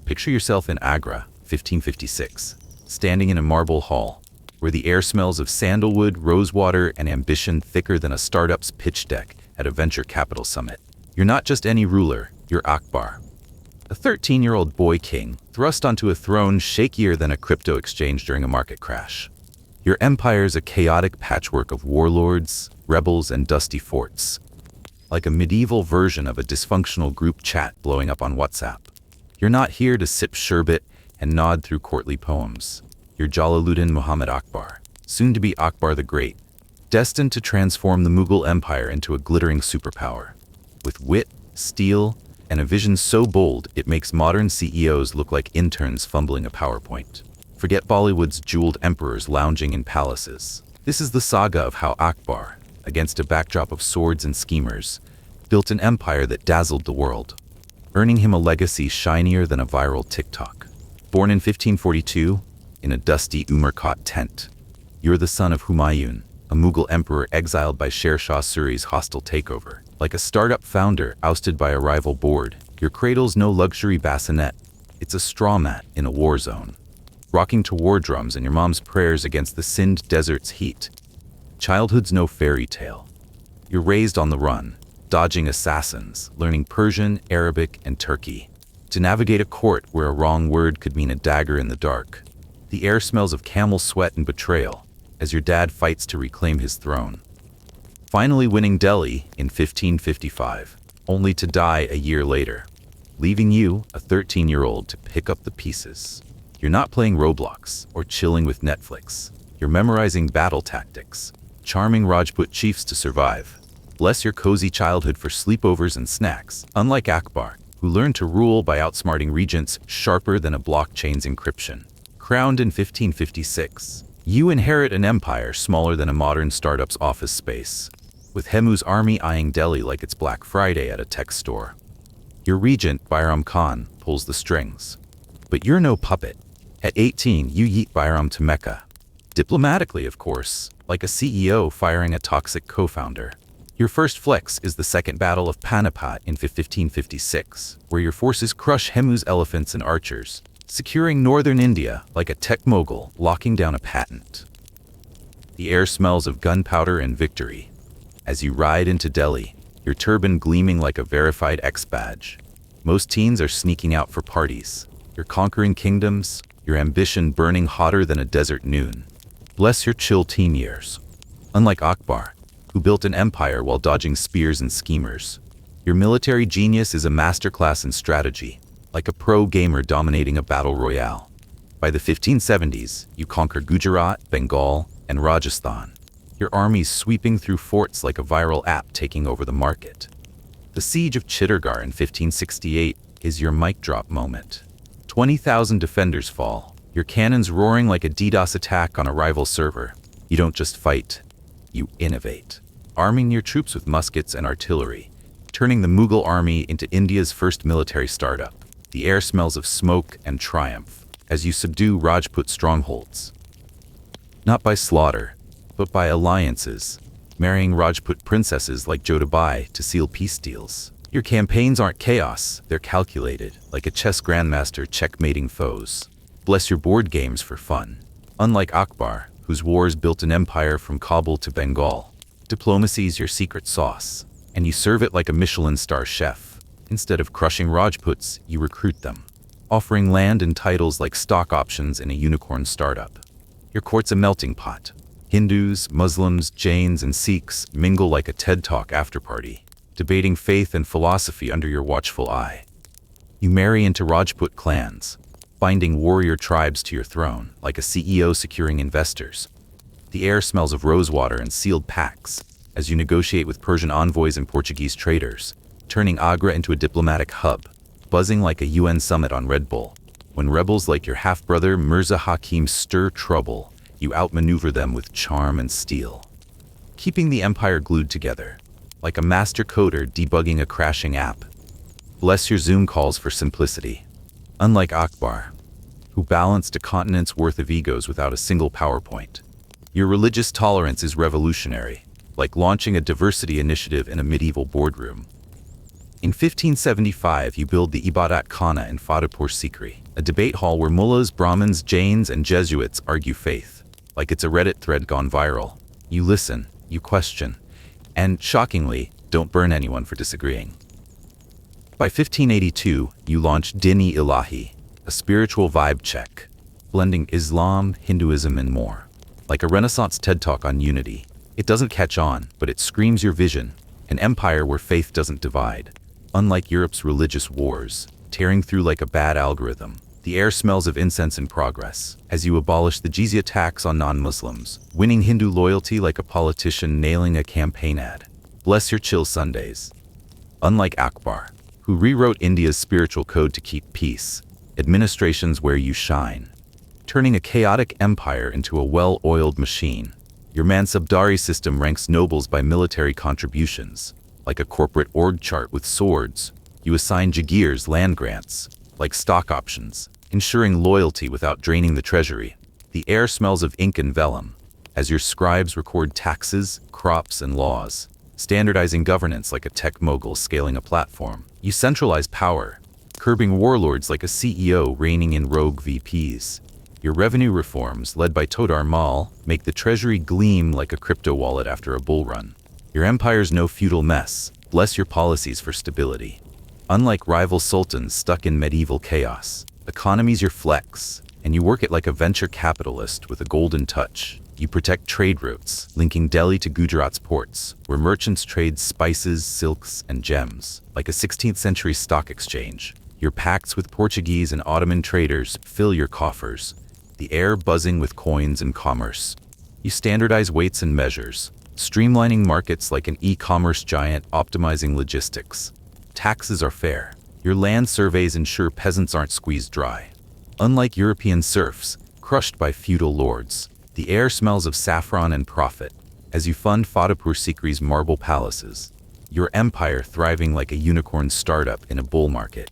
Picture yourself in Agra, 1556, standing in a marble hall, where the air smells of sandalwood, rosewater, and ambition thicker than a startup's pitch deck at a venture capital summit. You're not just any ruler, you're Akbar. A 13-year-old boy king, thrust onto a throne shakier than a crypto exchange during a market crash. Your empire's a chaotic patchwork of warlords, rebels, and dusty forts. Like a medieval version of a dysfunctional group chat blowing up on WhatsApp. You're not here to sip sherbet and nod through courtly poems. You're Jalaluddin Muhammad Akbar, soon to be Akbar the Great, destined to transform the Mughal Empire into a glittering superpower. With wit, steel, and a vision so bold it makes modern CEOs look like interns fumbling a PowerPoint. Forget Bollywood's jeweled emperors lounging in palaces. This is the saga of how Akbar, against a backdrop of swords and schemers, built an empire that dazzled the world, earning him a legacy shinier than a viral TikTok. Born in 1542, in a dusty Umarkot tent, you're the son of Humayun, a Mughal emperor exiled by Sher Shah Suri's hostile takeover. Like a startup founder ousted by a rival board, your cradle's no luxury bassinet. It's a straw mat in a war zone, rocking to war drums and your mom's prayers against the Sind desert's heat. Childhood's no fairy tale. You're raised on the run, dodging assassins, learning Persian, Arabic, and Turkey, to navigate a court where a wrong word could mean a dagger in the dark. The air smells of camel sweat and betrayal, as your dad fights to reclaim his throne. Finally winning Delhi in 1555, only to die a year later, leaving you, a 13-year-old, to pick up the pieces. You're not playing Roblox or chilling with Netflix. You're memorizing battle tactics, charming Rajput chiefs to survive. Bless your cozy childhood for sleepovers and snacks, unlike Akbar, who learned to rule by outsmarting regents sharper than a blockchain's encryption. Crowned in 1556, you inherit an empire smaller than a modern startup's office space, with Hemu's army eyeing Delhi like it's Black Friday at a tech store. Your regent, Bairam Khan, pulls the strings. But you're no puppet. At 18, you yeet Bairam to Mecca. Diplomatically, of course, like a CEO firing a toxic co-founder. Your first flex is the Second Battle of Panipat in 1556, where your forces crush Hemu's elephants and archers, securing northern India like a tech mogul locking down a patent. The air smells of gunpowder and victory. As you ride into Delhi, your turban gleaming like a verified X badge. Most teens are sneaking out for parties. You're conquering kingdoms, your ambition burning hotter than a desert noon. Bless your chill teen years. Unlike Akbar, who built an empire while dodging spears and schemers, your military genius is a masterclass in strategy, like a pro gamer dominating a battle royale. By the 1570s, you conquer Gujarat, Bengal, and Rajasthan, your armies sweeping through forts like a viral app taking over the market. The siege of Chittorgarh in 1568 is your mic drop moment. 20,000 defenders fall, your cannons roaring like a DDoS attack on a rival server. You don't just fight, you innovate, arming your troops with muskets and artillery, turning the Mughal army into India's first military startup. The air smells of smoke and triumph as you subdue Rajput strongholds. Not by slaughter, but by alliances, marrying Rajput princesses like Jodhabai to seal peace deals. Your campaigns aren't chaos, they're calculated, like a chess grandmaster checkmating foes. Bless your board games for fun. Unlike Akbar, whose wars built an empire from Kabul to Bengal, diplomacy's your secret sauce, and you serve it like a Michelin star chef. Instead of crushing Rajputs, you recruit them, offering land and titles like stock options in a unicorn startup. Your court's a melting pot. Hindus, Muslims, Jains, and Sikhs mingle like a TED Talk after-party, debating faith and philosophy under your watchful eye. You marry into Rajput clans, binding warrior tribes to your throne like a CEO securing investors. The air smells of rosewater and sealed pacts as you negotiate with Persian envoys and Portuguese traders, turning Agra into a diplomatic hub, buzzing like a UN summit on Red Bull. When rebels like your half-brother Mirza Hakim stir trouble, you outmaneuver them with charm and steel, keeping the empire glued together, like a master coder debugging a crashing app. Bless your Zoom calls for simplicity. Unlike Akbar, who balanced a continent's worth of egos without a single PowerPoint, your religious tolerance is revolutionary, like launching a diversity initiative in a medieval boardroom. In 1575, you build the Ibadat Khana in Fatehpur Sikri, a debate hall where mullahs, Brahmins, Jains, and Jesuits argue faith. Like it's a Reddit thread gone viral. You listen, you question, and, shockingly, don't burn anyone for disagreeing. By 1582, you launch Din-e-Ilahi, a spiritual vibe check, blending Islam, Hinduism, and more. Like a Renaissance TED Talk on unity, it doesn't catch on, but it screams your vision, an empire where faith doesn't divide. Unlike Europe's religious wars, tearing through like a bad algorithm, the air smells of incense and progress as you abolish the jizya tax on non-Muslims, winning Hindu loyalty like a politician nailing a campaign ad. Bless your chill Sundays. Unlike Akbar, who rewrote India's spiritual code to keep peace, administration's where you shine, turning a chaotic empire into a well-oiled machine. Your Mansabdari system ranks nobles by military contributions. Like a corporate org chart with swords, you assign Jagirs land grants, like stock options, ensuring loyalty without draining the treasury. The air smells of ink and vellum, as your scribes record taxes, crops, and laws, standardizing governance like a tech mogul scaling a platform. You centralize power, curbing warlords like a CEO reining in rogue VPs. Your revenue reforms, led by Todar Mal, make the treasury gleam like a crypto wallet after a bull run. Your empire's no feudal mess. Bless your policies for stability. Unlike rival sultans stuck in medieval chaos, economy's your flex, and you work it like a venture capitalist with a golden touch. You protect trade routes, linking Delhi to Gujarat's ports, where merchants trade spices, silks, and gems, like a 16th century stock exchange. Your pacts with Portuguese and Ottoman traders fill your coffers, the air buzzing with coins and commerce. You standardize weights and measures, streamlining markets like an e-commerce giant optimizing logistics. Taxes are fair. Your land surveys ensure peasants aren't squeezed dry. Unlike European serfs, crushed by feudal lords, the air smells of saffron and profit as you fund Fatehpur Sikri's marble palaces. Your empire thriving like a unicorn startup in a bull market.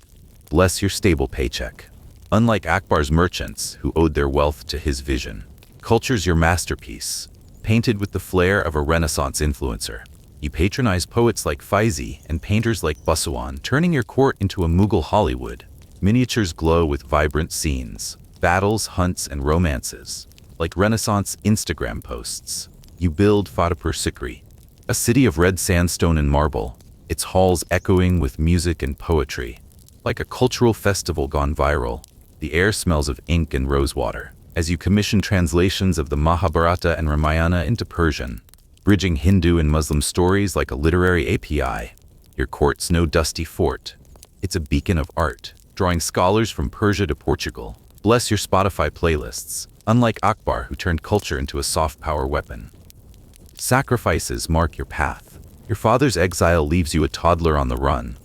Bless your stable paycheck. Unlike Akbar's merchants, who owed their wealth to his vision, culture's your masterpiece, painted with the flair of a Renaissance influencer. You patronize poets like Faizi and painters like Basuan, turning your court into a Mughal Hollywood. Miniatures glow with vibrant scenes, battles, hunts, and romances. Like Renaissance Instagram posts, you build Fatehpur Sikri, a city of red sandstone and marble, its halls echoing with music and poetry. Like a cultural festival gone viral, the air smells of ink and rosewater as you commission translations of the Mahabharata and Ramayana into Persian, bridging Hindu and Muslim stories like a literary API. Your court's no dusty fort. It's a beacon of art, drawing scholars from Persia to Portugal. Bless your Spotify playlists, unlike Akbar, who turned culture into a soft power weapon. Sacrifices mark your path. Your father's exile leaves you a toddler on the run.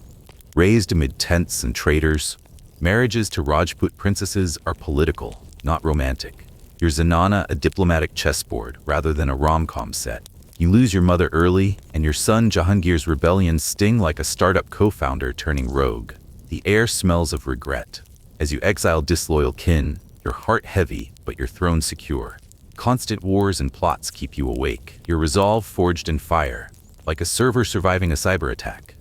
Raised amid tents and traitors, marriages to Rajput princesses are political, not romantic. Your Zenana a diplomatic chessboard rather than a rom-com set. You lose your mother early, and your son Jahangir's rebellions sting like a startup co-founder turning rogue. The air smells of regret. As you exile disloyal kin, your heart heavy, but your throne secure. Constant wars and plots keep you awake, your resolve forged in fire, like a server surviving a cyber attack.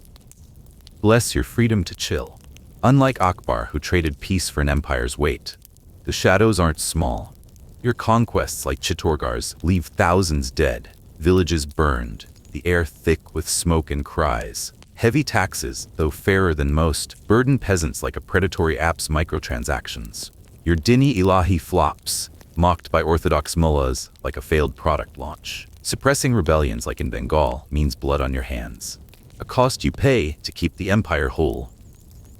Bless your freedom to chill. Unlike Akbar, who traded peace for an empire's weight, the shadows aren't small. Your conquests, like Chittorgarh's, leave thousands dead, villages burned, the air thick with smoke and cries. Heavy taxes, though fairer than most, burden peasants like a predatory app's microtransactions. Your Dini Ilahi flops, mocked by orthodox mullahs like a failed product launch. Suppressing rebellions like in Bengal means blood on your hands. A cost you pay to keep the empire whole.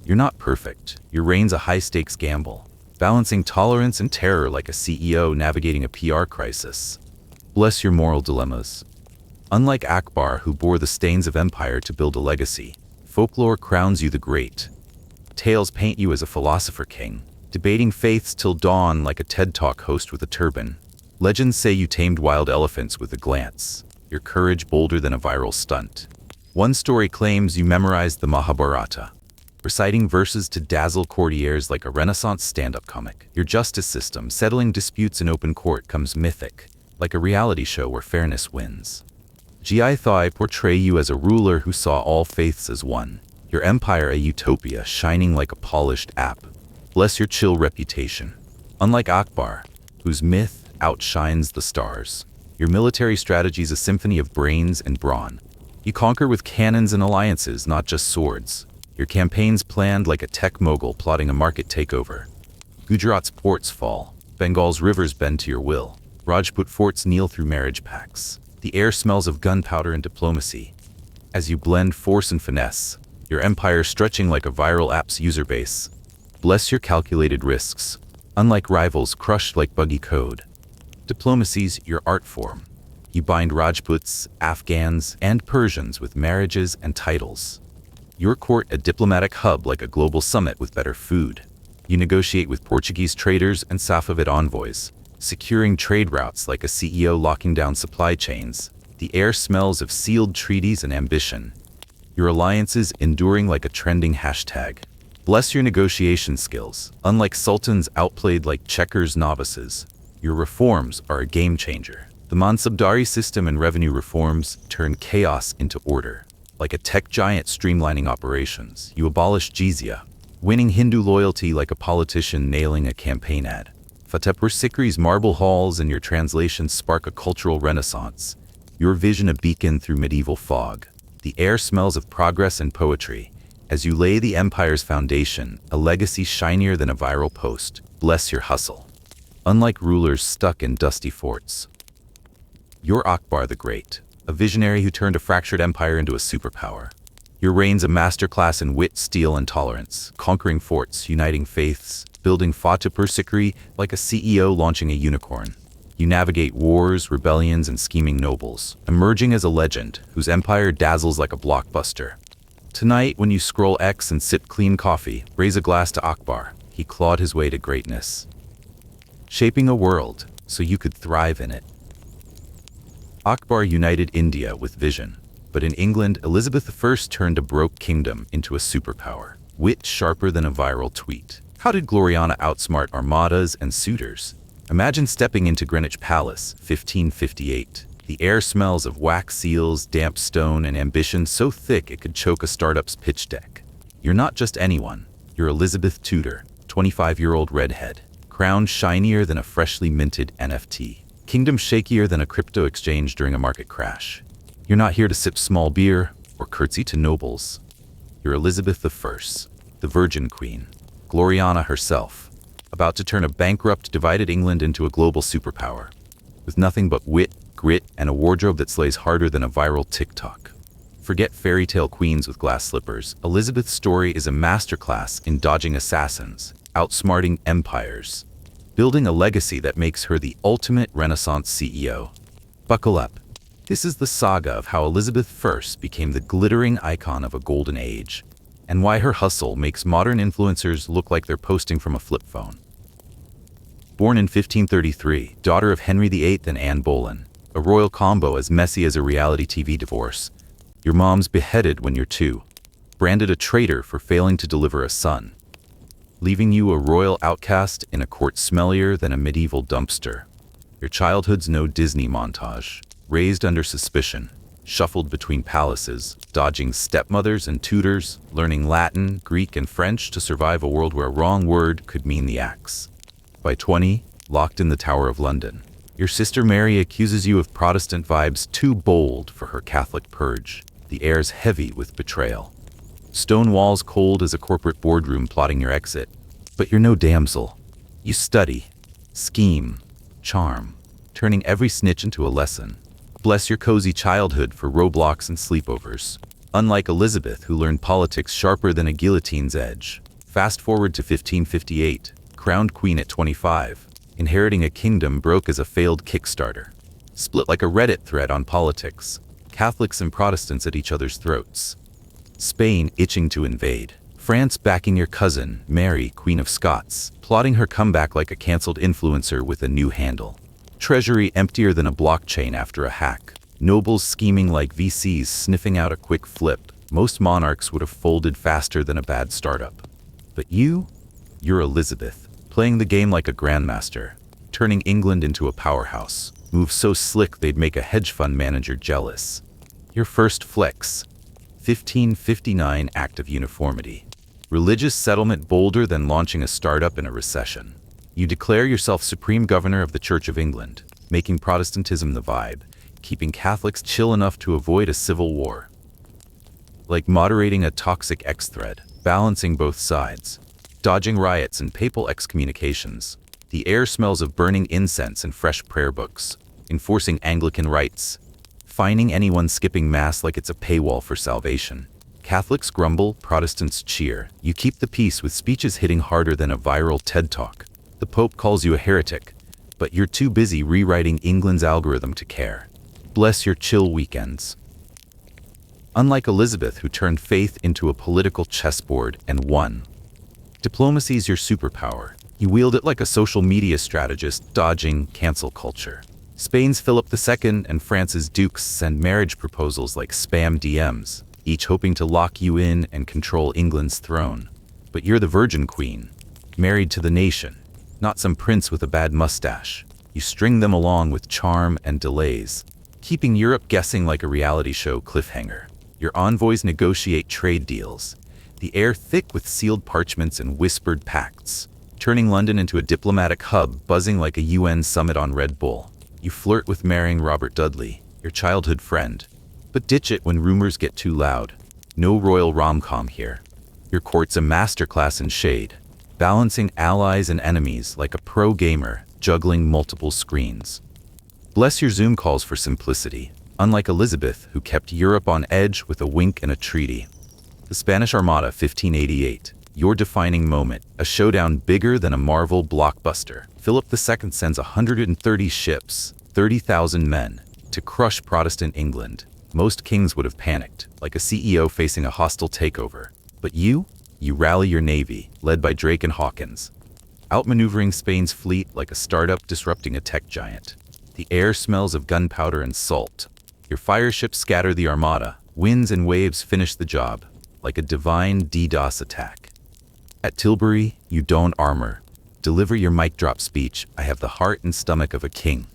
You're not perfect. Your reign's a high-stakes gamble, balancing tolerance and terror like a CEO navigating a PR crisis. Bless your moral dilemmas. Unlike Akbar, who bore the stains of empire to build a legacy, folklore crowns you the great. Tales paint you as a philosopher king, debating faiths till dawn like a TED Talk host with a turban. Legends say you tamed wild elephants with a glance, your courage bolder than a viral stunt. One story claims you memorized the Mahabharata, reciting verses to dazzle courtiers like a Renaissance stand-up comic. Your justice system, settling disputes in open court, comes mythic, like a reality show where fairness wins. Gi Thai portray you as a ruler who saw all faiths as one, your empire a utopia shining like a polished app. Bless your chill reputation. Unlike Akbar, whose myth outshines the stars, your military strategy's a symphony of brains and brawn. You conquer with cannons and alliances, not just swords. Your campaign's planned like a tech mogul plotting a market takeover. Gujarat's ports fall, Bengal's rivers bend to your will. Rajput forts kneel through marriage pacts. The air smells of gunpowder and diplomacy. As you blend force and finesse, your empire stretching like a viral app's user base. Bless your calculated risks. Unlike rivals crushed like buggy code, diplomacy's your art form. You bind Rajputs, Afghans, and Persians with marriages and titles. Your court a diplomatic hub like a global summit with better food. You negotiate with Portuguese traders and Safavid envoys, securing trade routes like a CEO locking down supply chains. The air smells of sealed treaties and ambition. Your alliances enduring like a trending hashtag. Bless your negotiation skills. Unlike sultans outplayed like checkers novices, your reforms are a game changer. The Mansabdari system and revenue reforms turn chaos into order. Like a tech giant streamlining operations, you abolish jizya, winning Hindu loyalty like a politician nailing a campaign ad. Fatehpur Sikri's marble halls and your translations spark a cultural renaissance, your vision a beacon through medieval fog. The air smells of progress and poetry. As you lay the empire's foundation, a legacy shinier than a viral post. Bless your hustle. Unlike rulers stuck in dusty forts, you're Akbar the Great, a visionary who turned a fractured empire into a superpower. Your reign's a masterclass in wit, steel, and tolerance, conquering forts, uniting faiths, building Fatehpur Sikri like a CEO launching a unicorn. You navigate wars, rebellions, and scheming nobles, emerging as a legend whose empire dazzles like a blockbuster. Tonight, when you scroll X and sip clean coffee, raise a glass to Akbar. He clawed his way to greatness, shaping a world so you could thrive in it. Akbar united India with vision, but in England, Elizabeth I turned a broke kingdom into a superpower, wit sharper than a viral tweet. How did Gloriana outsmart armadas and suitors? Imagine stepping into Greenwich Palace, 1558. The air smells of wax seals, damp stone, and ambition so thick it could choke a startup's pitch deck. You're not just anyone. You're Elizabeth Tudor, 25-year-old redhead, crowned shinier than a freshly minted NFT, kingdom shakier than a crypto exchange during a market crash. You're not here to sip small beer or curtsy to nobles. You're Elizabeth I, the Virgin Queen, Gloriana herself, about to turn a bankrupt, divided England into a global superpower, with nothing but wit, grit, and a wardrobe that slays harder than a viral TikTok. Forget fairy tale queens with glass slippers. Elizabeth's story is a masterclass in dodging assassins, outsmarting empires, building a legacy that makes her the ultimate Renaissance CEO. Buckle up. This is the saga of how Elizabeth I became the glittering icon of a golden age, and why her hustle makes modern influencers look like they're posting from a flip phone. Born in 1533, daughter of Henry VIII and Anne Boleyn, a royal combo as messy as a reality TV divorce. Your mom's beheaded when you're 2, branded a traitor for failing to deliver a son, leaving you a royal outcast in a court smellier than a medieval dumpster. Your childhood's no Disney montage, raised under suspicion, shuffled between palaces, dodging stepmothers and tutors, learning Latin, Greek, and French to survive a world where a wrong word could mean the axe. By 20, locked in the Tower of London, your sister Mary accuses you of Protestant vibes too bold for her Catholic purge, the air's heavy with betrayal. Stone walls cold as a corporate boardroom plotting your exit. But you're no damsel. You study, scheme, charm, turning every snitch into a lesson. Bless your cozy childhood for Roblox and sleepovers. Unlike Elizabeth, who learned politics sharper than a guillotine's edge. Fast forward to 1558, crowned queen at 25, inheriting a kingdom broke as a failed Kickstarter. Split like a Reddit thread on politics. Catholics and Protestants at each other's throats. Spain itching to invade. France backing your cousin, Mary, Queen of Scots, plotting her comeback like a cancelled influencer with a new handle. Treasury emptier than a blockchain after a hack. Nobles scheming like VCs sniffing out a quick flip. Most monarchs would have folded faster than a bad startup. But you're Elizabeth, playing the game like a grandmaster, turning England into a powerhouse. Moves so slick they'd make a hedge fund manager jealous. Your first flex, 1559 Act of Uniformity. Religious settlement bolder than launching a startup in a recession. You declare yourself Supreme Governor of the Church of England, making Protestantism the vibe, keeping Catholics chill enough to avoid a civil war. Like moderating a toxic X-thread, balancing both sides, dodging riots and papal excommunications. The air smells of burning incense and fresh prayer books, enforcing Anglican rites, fining anyone skipping Mass like it's a paywall for salvation. Catholics grumble, Protestants cheer. You keep the peace with speeches hitting harder than a viral TED Talk. The Pope calls you a heretic, but you're too busy rewriting England's algorithm to care. Bless your chill weekends. Unlike Elizabeth, who turned faith into a political chessboard and won. Diplomacy's your superpower. You wield it like a social media strategist, dodging cancel culture. Spain's Philip II and France's dukes send marriage proposals like spam DMs, each hoping to lock you in and control England's throne. But you're the Virgin Queen, married to the nation, not some prince with a bad mustache. You string them along with charm and delays, keeping Europe guessing like a reality show cliffhanger. Your envoys negotiate trade deals, the air thick with sealed parchments and whispered pacts, turning London into a diplomatic hub buzzing like a UN summit on Red Bull. You flirt with marrying Robert Dudley, your childhood friend, but ditch it when rumors get too loud. No royal rom-com here. Your court's a masterclass in shade, balancing allies and enemies like a pro gamer juggling multiple screens. Bless your Zoom calls for simplicity, unlike Elizabeth, who kept Europe on edge with a wink and a treaty. The Spanish Armada, 1588. Your defining moment, a showdown bigger than a Marvel blockbuster. Philip II sends 130 ships, 30,000 men, to crush Protestant England. Most kings would have panicked, like a CEO facing a hostile takeover. But you rally your navy, led by Drake and Hawkins, outmaneuvering Spain's fleet like a startup disrupting a tech giant. The air smells of gunpowder and salt. Your fire ships scatter the armada. Winds and waves finish the job, like a divine DDoS attack. At Tilbury, you don armor. Deliver your mic drop speech, I have the heart and stomach of a king.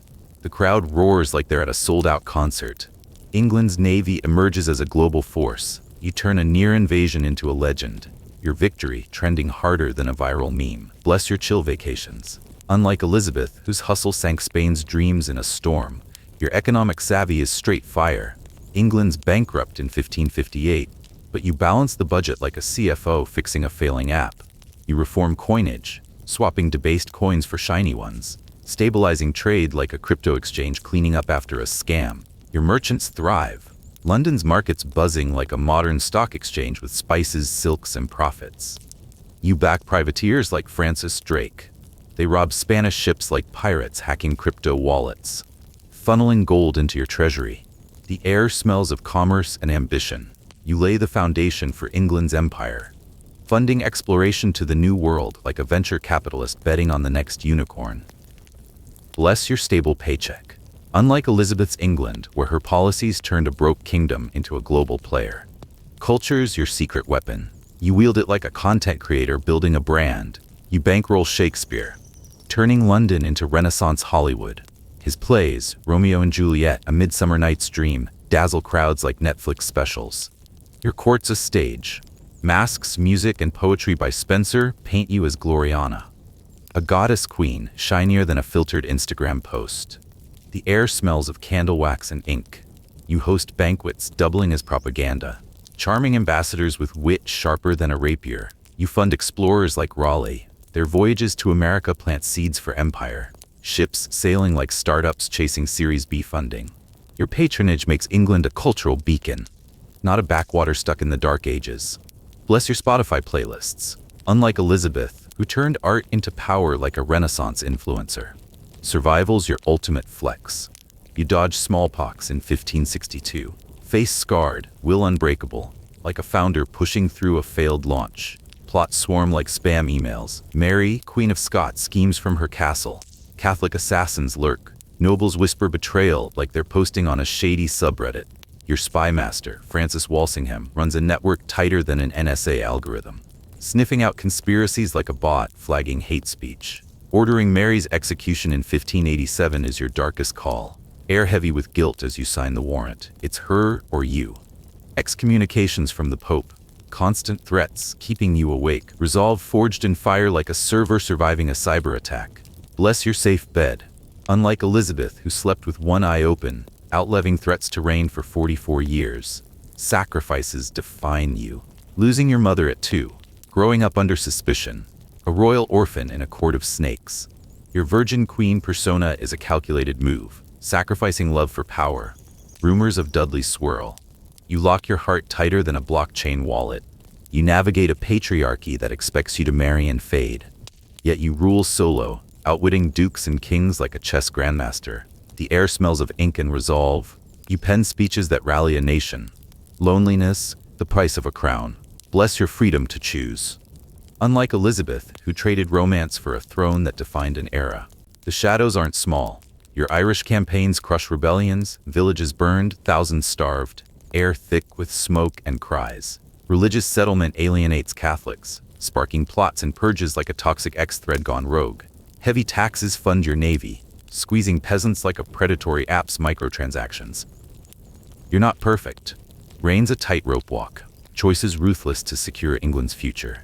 The crowd roars like they're at a sold-out concert. England's navy emerges as a global force. You turn a near invasion into a legend. Your victory trending harder than a viral meme. Bless your chill vacations. Unlike Elizabeth, whose hustle sank Spain's dreams in a storm, your economic savvy is straight fire. England's bankrupt in 1558, but you balance the budget like a CFO fixing a failing app. You reform coinage, swapping debased coins for shiny ones, stabilizing trade like a crypto exchange cleaning up after a scam. Your merchants thrive. London's markets buzzing like a modern stock exchange with spices, silks, and profits. You back privateers like Francis Drake. They rob Spanish ships like pirates hacking crypto wallets, funneling gold into your treasury. The air smells of commerce and ambition. You lay the foundation for England's empire, funding exploration to the new world like a venture capitalist betting on the next unicorn. Bless your stable paycheck. Unlike Elizabeth's England, where her policies turned a broke kingdom into a global player. Culture's your secret weapon. You wield it like a content creator building a brand. You bankroll Shakespeare, turning London into Renaissance Hollywood. His plays, Romeo and Juliet, A Midsummer Night's Dream, dazzle crowds like Netflix specials. Your court's a stage. Masks, music, and poetry by Spenser paint you as Gloriana, a goddess queen, shinier than a filtered Instagram post. The air smells of candle wax and ink. You host banquets, doubling as propaganda. Charming ambassadors with wit sharper than a rapier. You fund explorers like Raleigh. Their voyages to America plant seeds for empire. Ships sailing like startups chasing Series B funding. Your patronage makes England a cultural beacon, not a backwater stuck in the dark ages. Bless your Spotify playlists. Unlike Elizabeth, who turned art into power like a Renaissance influencer. Survival's your ultimate flex. You dodge smallpox in 1562. Face scarred, will unbreakable, like a founder pushing through a failed launch. Plots swarm like spam emails. Mary, Queen of Scots, schemes from her castle. Catholic assassins lurk. Nobles whisper betrayal like they're posting on a shady subreddit. Your spy master, Francis Walsingham, runs a network tighter than an NSA algorithm, sniffing out conspiracies like a bot, flagging hate speech. Ordering Mary's execution in 1587 is your darkest call. Air heavy with guilt as you sign the warrant. It's her or you. Excommunications from the Pope. Constant threats, keeping you awake. Resolve forged in fire like a server surviving a cyber attack. Bless your safe bed. Unlike Elizabeth, who slept with one eye open, outliving threats to reign for 44 years. Sacrifices define you. Losing your mother at 2. Growing up under suspicion. A royal orphan in a court of snakes. Your virgin queen persona is a calculated move, sacrificing love for power. Rumors of Dudley swirl. You lock your heart tighter than a blockchain wallet. You navigate a patriarchy that expects you to marry and fade. Yet you rule solo, outwitting dukes and kings like a chess grandmaster. The air smells of ink and resolve. You pen speeches that rally a nation. Loneliness, the price of a crown. Bless your freedom to choose. Unlike Elizabeth, who traded romance for a throne that defined an era. The shadows aren't small. Your Irish campaigns crush rebellions, villages burned, thousands starved, air thick with smoke and cries. Religious settlement alienates Catholics, sparking plots and purges like a toxic ex-thread gone rogue. Heavy taxes fund your navy, squeezing peasants like a predatory app's microtransactions. You're not perfect. Reign's a tightrope walk. Choices ruthless to secure England's future.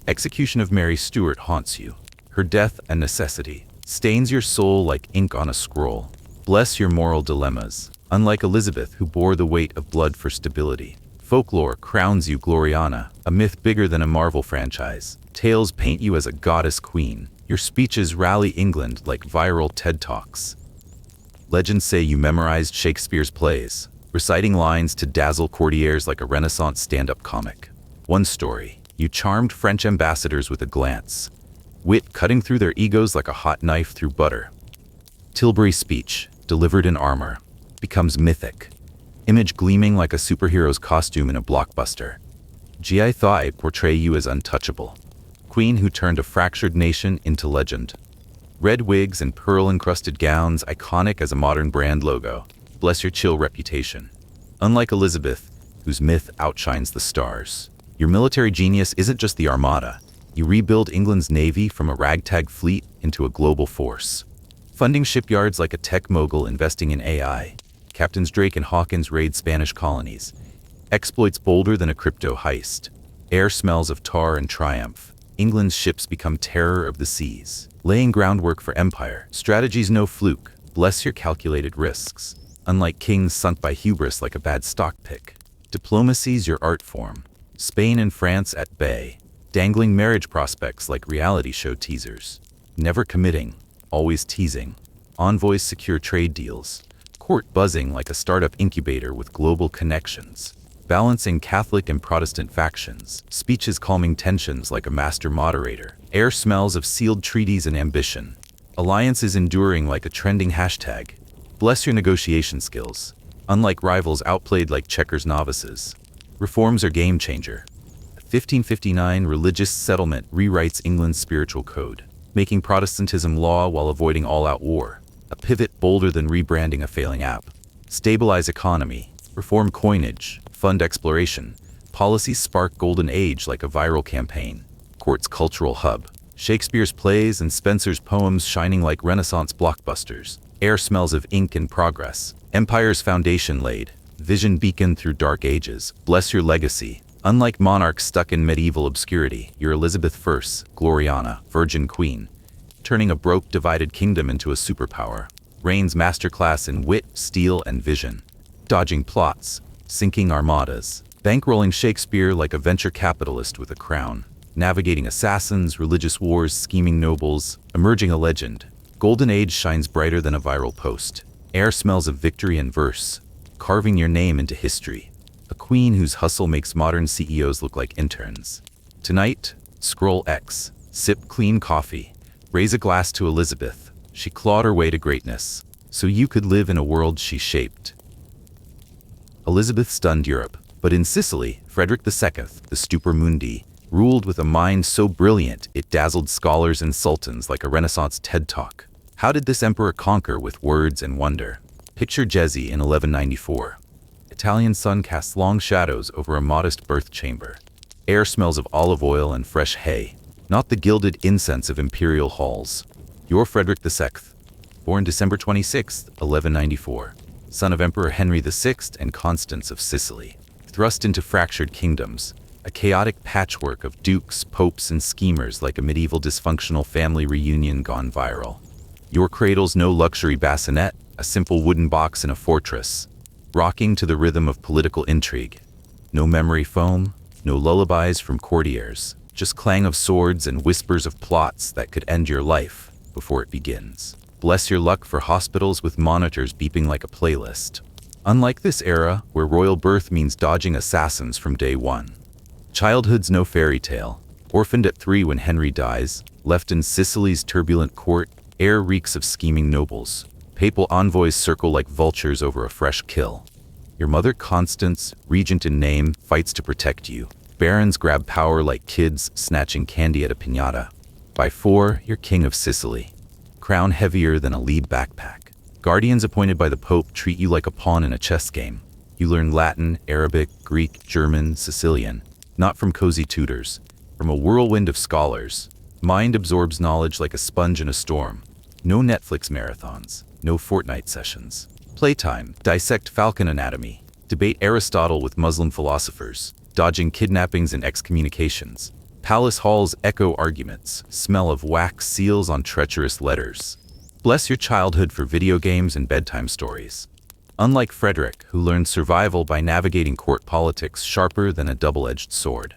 Execution of Mary Stuart haunts you. Her death a necessity. Stains your soul like ink on a scroll. Bless your moral dilemmas. Unlike Elizabeth, who bore the weight of blood for stability. Folklore crowns you Gloriana, a myth bigger than a Marvel franchise. Tales paint you as a goddess queen. Your speeches rally England like viral TED Talks. Legends say you memorized Shakespeare's plays, reciting lines to dazzle courtiers like a Renaissance stand-up comic. One story. You charmed French ambassadors with a glance, wit cutting through their egos like a hot knife through butter. Tilbury's speech, delivered in armor, becomes mythic, image gleaming like a superhero's costume in a blockbuster. Gi Thai portray you as untouchable, queen who turned a fractured nation into legend. Red wigs and pearl-encrusted gowns, iconic as a modern brand logo, bless your chill reputation. Unlike Elizabeth, whose myth outshines the stars. Your military genius isn't just the armada. You rebuild England's navy from a ragtag fleet into a global force. Funding shipyards like a tech mogul investing in AI. Captains Drake and Hawkins raid Spanish colonies. Exploits bolder than a crypto heist. Air smells of tar and triumph. England's ships become terror of the seas. Laying groundwork for empire. Strategies no fluke. Bless your calculated risks. Unlike kings sunk by hubris like a bad stock pick. Diplomacy's your art form. Spain and France at bay. Dangling marriage prospects like reality show teasers. Never committing, always teasing. Envoys secure trade deals. Court buzzing like a startup incubator with global connections. Balancing Catholic and Protestant factions. Speeches calming tensions like a master moderator. Air smells of sealed treaties and ambition. Alliances enduring like a trending hashtag. Bless your negotiation skills. Unlike rivals outplayed like checkers novices. Reforms are game changer. 1559 religious settlement rewrites England's spiritual code, making Protestantism law while avoiding all-out war. A pivot bolder than rebranding a failing app. Stabilize economy. Reform coinage. Fund exploration. Policies spark golden age like a viral campaign. Court's cultural hub. Shakespeare's plays and Spenser's poems shining like Renaissance blockbusters. Air smells of ink and progress. Empire's foundation laid. Vision beacon through dark ages. Bless your legacy. Unlike monarchs stuck in medieval obscurity, you're Elizabeth I, Gloriana, Virgin Queen, turning a broke, divided kingdom into a superpower. Reign's masterclass in wit, steel, and vision. Dodging plots. Sinking armadas. Bankrolling Shakespeare like a venture capitalist with a crown. Navigating assassins, religious wars, scheming nobles. Emerging a legend. Golden Age shines brighter than a viral post. Air smells of victory and verse. Carving your name into history. A queen whose hustle makes modern CEOs look like interns. Tonight, scroll X. Sip clean coffee. Raise a glass to Elizabeth. She clawed her way to greatness, so you could live in a world she shaped. Elizabeth stunned Europe, but in Sicily, Frederick II, the Stupor Mundi, ruled with a mind so brilliant it dazzled scholars and sultans like a Renaissance TED Talk. How did this emperor conquer with words and wonder? Picture Jesse in 1194. Italian sun casts long shadows over a modest birth chamber. Air smells of olive oil and fresh hay, not the gilded incense of imperial halls. Your Frederick II, born December 26, 1194, son of Emperor Henry VI and Constance of Sicily, thrust into fractured kingdoms, a chaotic patchwork of dukes, popes, and schemers like a medieval dysfunctional family reunion gone viral. Your cradle's no luxury bassinet, a simple wooden box in a fortress, rocking to the rhythm of political intrigue. No memory foam, no lullabies from courtiers, just clang of swords and whispers of plots that could end your life before it begins. Bless your luck for hospitals with monitors beeping like a playlist. Unlike this era, where royal birth means dodging assassins from day one. Childhood's no fairy tale. Orphaned at 3 when Henry dies, left in Sicily's turbulent court, air reeks of scheming nobles. Papal envoys circle like vultures over a fresh kill. Your mother Constance, regent in name, fights to protect you. Barons grab power like kids, snatching candy at a piñata. By 4, you're king of Sicily. Crown heavier than a lead backpack. Guardians appointed by the Pope treat you like a pawn in a chess game. You learn Latin, Arabic, Greek, German, Sicilian. Not from cozy tutors, from a whirlwind of scholars. Mind absorbs knowledge like a sponge in a storm. No Netflix marathons. No Fortnite sessions. Playtime. Dissect Falcon anatomy. Debate Aristotle with Muslim philosophers. Dodging kidnappings and excommunications. Palace halls echo arguments. Smell of wax seals on treacherous letters. Bless your childhood for video games and bedtime stories. Unlike Frederick, who learned survival by navigating court politics sharper than a double-edged sword.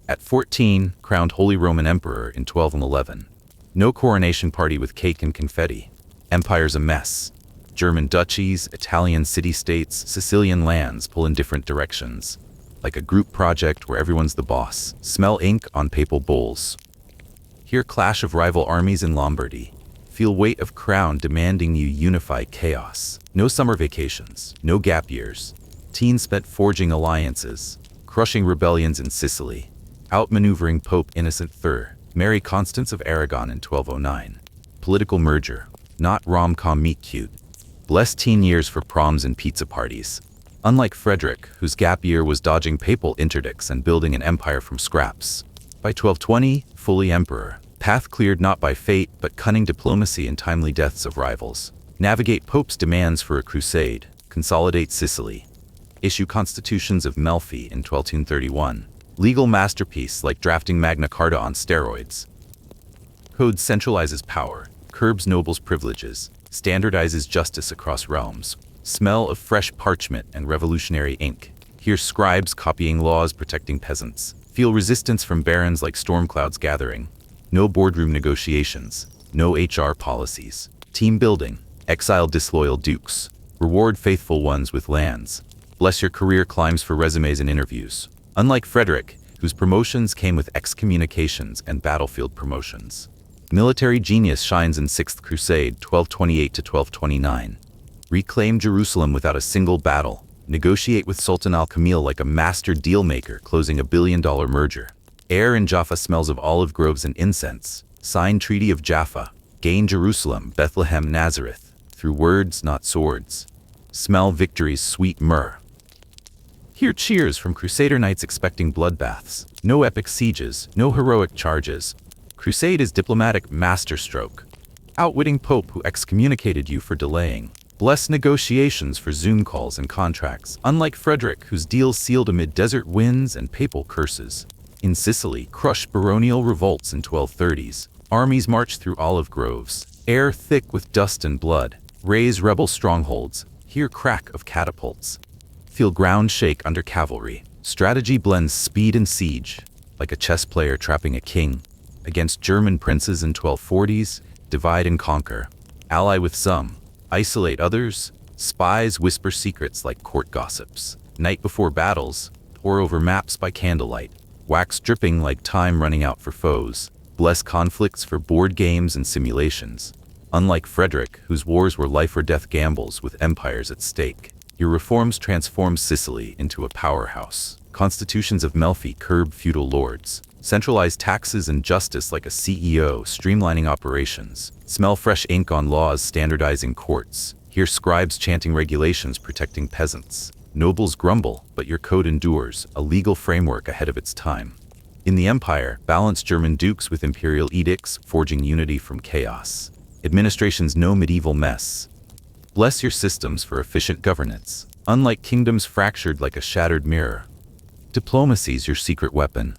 At 14, crowned Holy Roman Emperor in 1211. No coronation party with cake and confetti. Empire's a mess. German duchies, Italian city-states, Sicilian lands pull in different directions. like a group project where everyone's the boss. Smell ink on papal bowls. Hear clash of rival armies in Lombardy. Feel weight of crown demanding you unify chaos. No summer vacations, no gap years. Teens spent forging alliances, crushing rebellions in Sicily, outmaneuvering Pope Innocent III, Mary Constance of Aragon in 1209. Political merger, not rom-com meet cute. Blessed teen years for proms and pizza parties. Unlike Frederick, whose gap year was dodging papal interdicts and building an empire from scraps. By 1220, fully emperor. Path cleared not by fate, but cunning diplomacy and timely deaths of rivals. Navigate Pope's demands for a crusade. Consolidate Sicily. Issue constitutions of Melfi in 1231. Legal masterpiece like drafting Magna Carta on steroids. Code centralizes power, curbs nobles' privileges, standardizes justice across realms. Smell of fresh parchment and revolutionary ink. Hear scribes copying laws protecting peasants. Feel resistance from barons like storm clouds gathering. No boardroom negotiations. No HR policies. Team building. Exile disloyal dukes. Reward faithful ones with lands. Bless your career climbs for resumes and interviews. Unlike Frederick, whose promotions came with excommunications and battlefield promotions. Military genius shines in Sixth Crusade, 1228 to 1229. Reclaim Jerusalem without a single battle. Negotiate with Sultan al-Kamil like a master dealmaker closing a billion-dollar merger. Air in Jaffa smells of olive groves and incense. Sign Treaty of Jaffa. Gain Jerusalem, Bethlehem, Nazareth. Through words, not swords. Smell victory's sweet myrrh. Hear cheers from Crusader knights expecting bloodbaths. No epic sieges, no heroic charges. Crusade is diplomatic masterstroke. Outwitting Pope who excommunicated you for delaying. Bless negotiations for Zoom calls and contracts. Unlike Frederick, whose deals sealed amid desert winds and papal curses. In Sicily, crush baronial revolts in 1230s. Armies march through olive groves. Air thick with dust and blood. Raise rebel strongholds. Hear crack of catapults. Feel ground shake under cavalry. Strategy blends speed and siege. Like a chess player trapping a king. Against German princes in 1240s, divide and conquer. Ally with some. Isolate others. Spies whisper secrets like court gossips. Night before battles. Pore over maps by candlelight. Wax dripping like time running out for foes. Bless conflicts for board games and simulations. Unlike Frederick, whose wars were life or death gambles with empires at stake. Your reforms transform Sicily into a powerhouse. Constitutions of Melfi curb feudal lords. Centralize taxes and justice like a CEO, streamlining operations. Smell fresh ink on laws standardizing courts. Hear scribes chanting regulations protecting peasants. Nobles grumble, but your code endures, a legal framework ahead of its time. In the empire, balance German dukes with imperial edicts, forging unity from chaos. Administration's no medieval mess. Bless your systems for efficient governance. Unlike kingdoms fractured like a shattered mirror. Diplomacy's your secret weapon.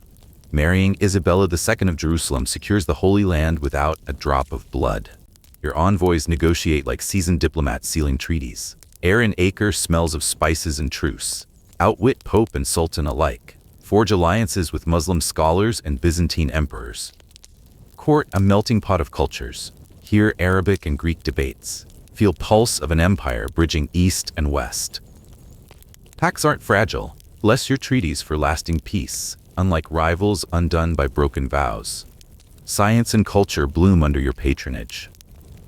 Marrying Isabella II of Jerusalem secures the Holy Land without a drop of blood. Your envoys negotiate like seasoned diplomats sealing treaties. Air in acre smells of spices and truce. Outwit Pope and Sultan alike. Forge alliances with Muslim scholars and Byzantine emperors. Court a melting pot of cultures. Hear Arabic and Greek debates. Feel pulse of an empire bridging east and west. Pacts aren't fragile. Bless your treaties for lasting peace, unlike rivals undone by broken vows. Science and culture bloom under your patronage.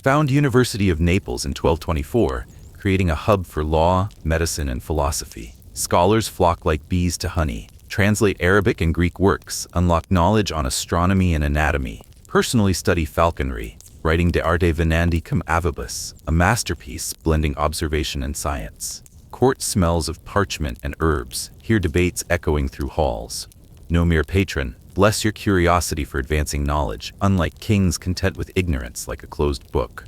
Found University of Naples in 1224, creating a hub for law, medicine, and philosophy. Scholars flock like bees to honey. Translate Arabic and Greek works, unlock knowledge on astronomy and anatomy. Personally study falconry, writing De Arte Venandi cum Avibus, a masterpiece blending observation and science. Court smells of parchment and herbs, hear debates echoing through halls. No mere patron, bless your curiosity for advancing knowledge, unlike kings content with ignorance like a closed book.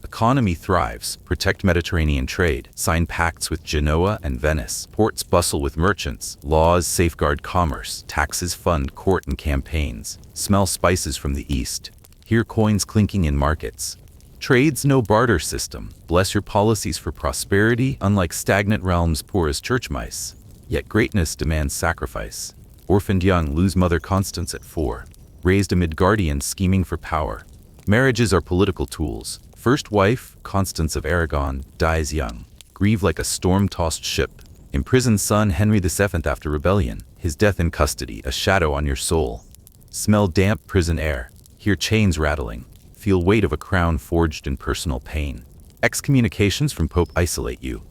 Economy thrives, protect Mediterranean trade, sign pacts with Genoa and Venice, ports bustle with merchants, laws safeguard commerce, taxes fund court and campaigns, smell spices from the east, hear coins clinking in markets. Trade's no barter system, bless your policies for prosperity, unlike stagnant realms poor as church mice. Yet greatness demands sacrifice. Orphaned young lose Mother Constance at 4, raised amid guardians scheming for power. Marriages are political tools. First wife, Constance of Aragon, dies young. Grieve like a storm-tossed ship. Imprisoned son Henry VII after rebellion, his death in custody, a shadow on your soul. Smell damp prison air, hear chains rattling, feel weight of a crown forged in personal pain. Excommunications from Pope isolate you.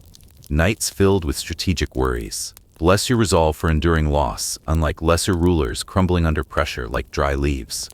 Nights filled with strategic worries. Bless your resolve for enduring loss, unlike lesser rulers crumbling under pressure like dry leaves.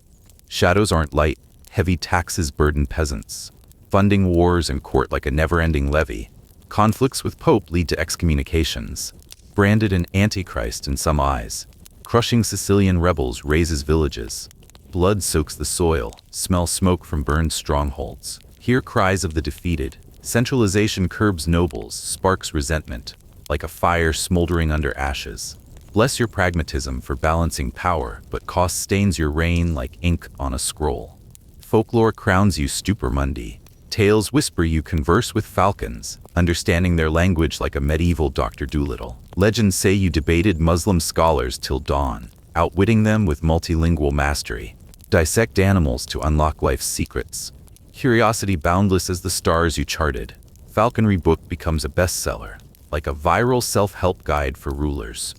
Shadows aren't light, heavy taxes burden peasants. Funding wars and court like a never-ending levy. Conflicts with Pope lead to excommunications. Branded an antichrist in some eyes. Crushing Sicilian rebels razes villages. Blood soaks the soil, smell smoke from burned strongholds. Hear cries of the defeated. Centralization curbs nobles, sparks resentment, like a fire smoldering under ashes. Bless your pragmatism for balancing power, but cost stains your reign like ink on a scroll. Folklore crowns you stupor mundi. Tales whisper you converse with falcons, understanding their language like a medieval Dr. Dolittle. Legends say you debated Muslim scholars till dawn, outwitting them with multilingual mastery. Dissect animals to unlock life's secrets. Curiosity boundless as the stars you charted. Falconry book becomes a bestseller, like a viral self-help guide for rulers.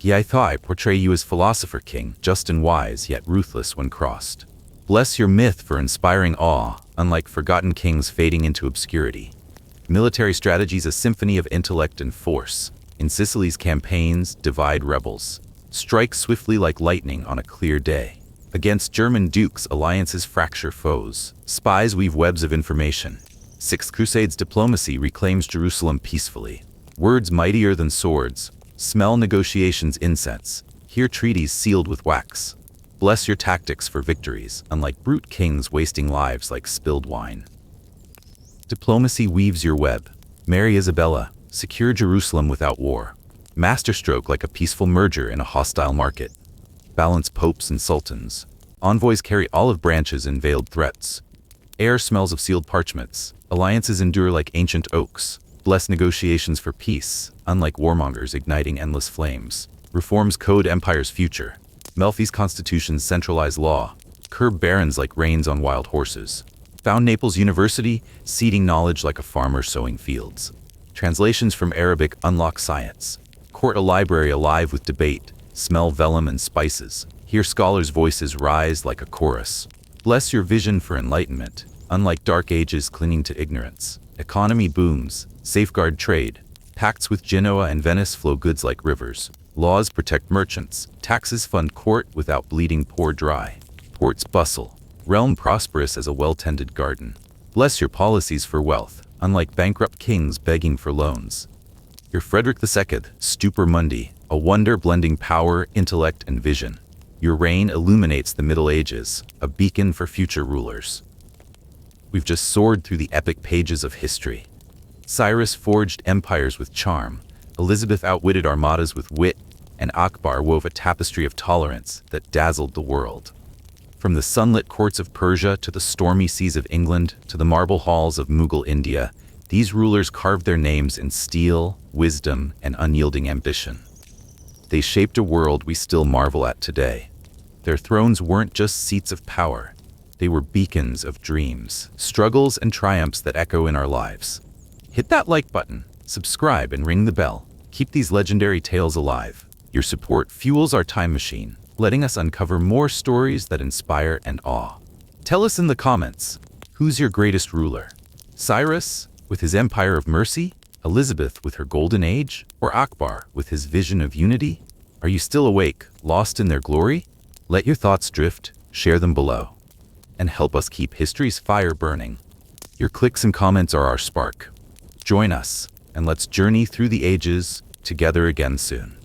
I portray you as philosopher king, just and wise, yet ruthless when crossed. Bless your myth for inspiring awe, unlike forgotten kings fading into obscurity. Military strategies a symphony of intellect and force. In Sicily's campaigns, divide rebels. Strike swiftly like lightning on a clear day. Against German dukes, alliances fracture foes. Spies weave webs of information. Sixth Crusade's diplomacy reclaims Jerusalem peacefully. Words mightier than swords. Smell negotiations' incense. Hear treaties sealed with wax. Bless your tactics for victories, unlike brute kings wasting lives like spilled wine. Diplomacy weaves your web. Mary Isabella, secure Jerusalem without war. Masterstroke like a peaceful merger in a hostile market. Balance popes and sultans. Envoys carry olive branches and veiled threats. Air smells of sealed parchments. Alliances endure like ancient oaks. Bless negotiations for peace, unlike warmongers igniting endless flames. Reforms code empire's future. Melfi's constitutions centralize law. Curb barons like reins on wild horses. Found Naples University, seeding knowledge like a farmer sowing fields. Translations from Arabic unlock science. Court a library alive with debate. Smell vellum and spices. Hear scholars' voices rise like a chorus. Bless your vision for enlightenment, unlike dark ages clinging to ignorance. Economy booms, safeguard trade. Pacts with Genoa and Venice flow goods like rivers. Laws protect merchants. Taxes fund court without bleeding poor dry. Ports bustle. Realm prosperous as a well-tended garden. Bless your policies for wealth, unlike bankrupt kings begging for loans. Your Frederick II, stupor mundi, a wonder blending power, intellect, and vision. Your reign illuminates the Middle Ages, a beacon for future rulers. We've just soared through the epic pages of history. Cyrus forged empires with charm, Elizabeth outwitted armadas with wit, and Akbar wove a tapestry of tolerance that dazzled the world. From the sunlit courts of Persia to the stormy seas of England to the marble halls of Mughal India, these rulers carved their names in steel, wisdom, and unyielding ambition. They shaped a world we still marvel at today. Their thrones weren't just seats of power. They were beacons of dreams, struggles, and triumphs that echo in our lives. Hit that like button, subscribe, and ring the bell. Keep these legendary tales alive. Your support fuels our time machine, letting us uncover more stories that inspire and awe. Tell us in the comments, who's your greatest ruler? Cyrus, with his empire of mercy? Elizabeth with her golden age? Or Akbar with his vision of unity? Are you still awake, lost in their glory? Let your thoughts drift, share them below, and help us keep history's fire burning. Your clicks and comments are our spark. Join us, and let's journey through the ages together again soon.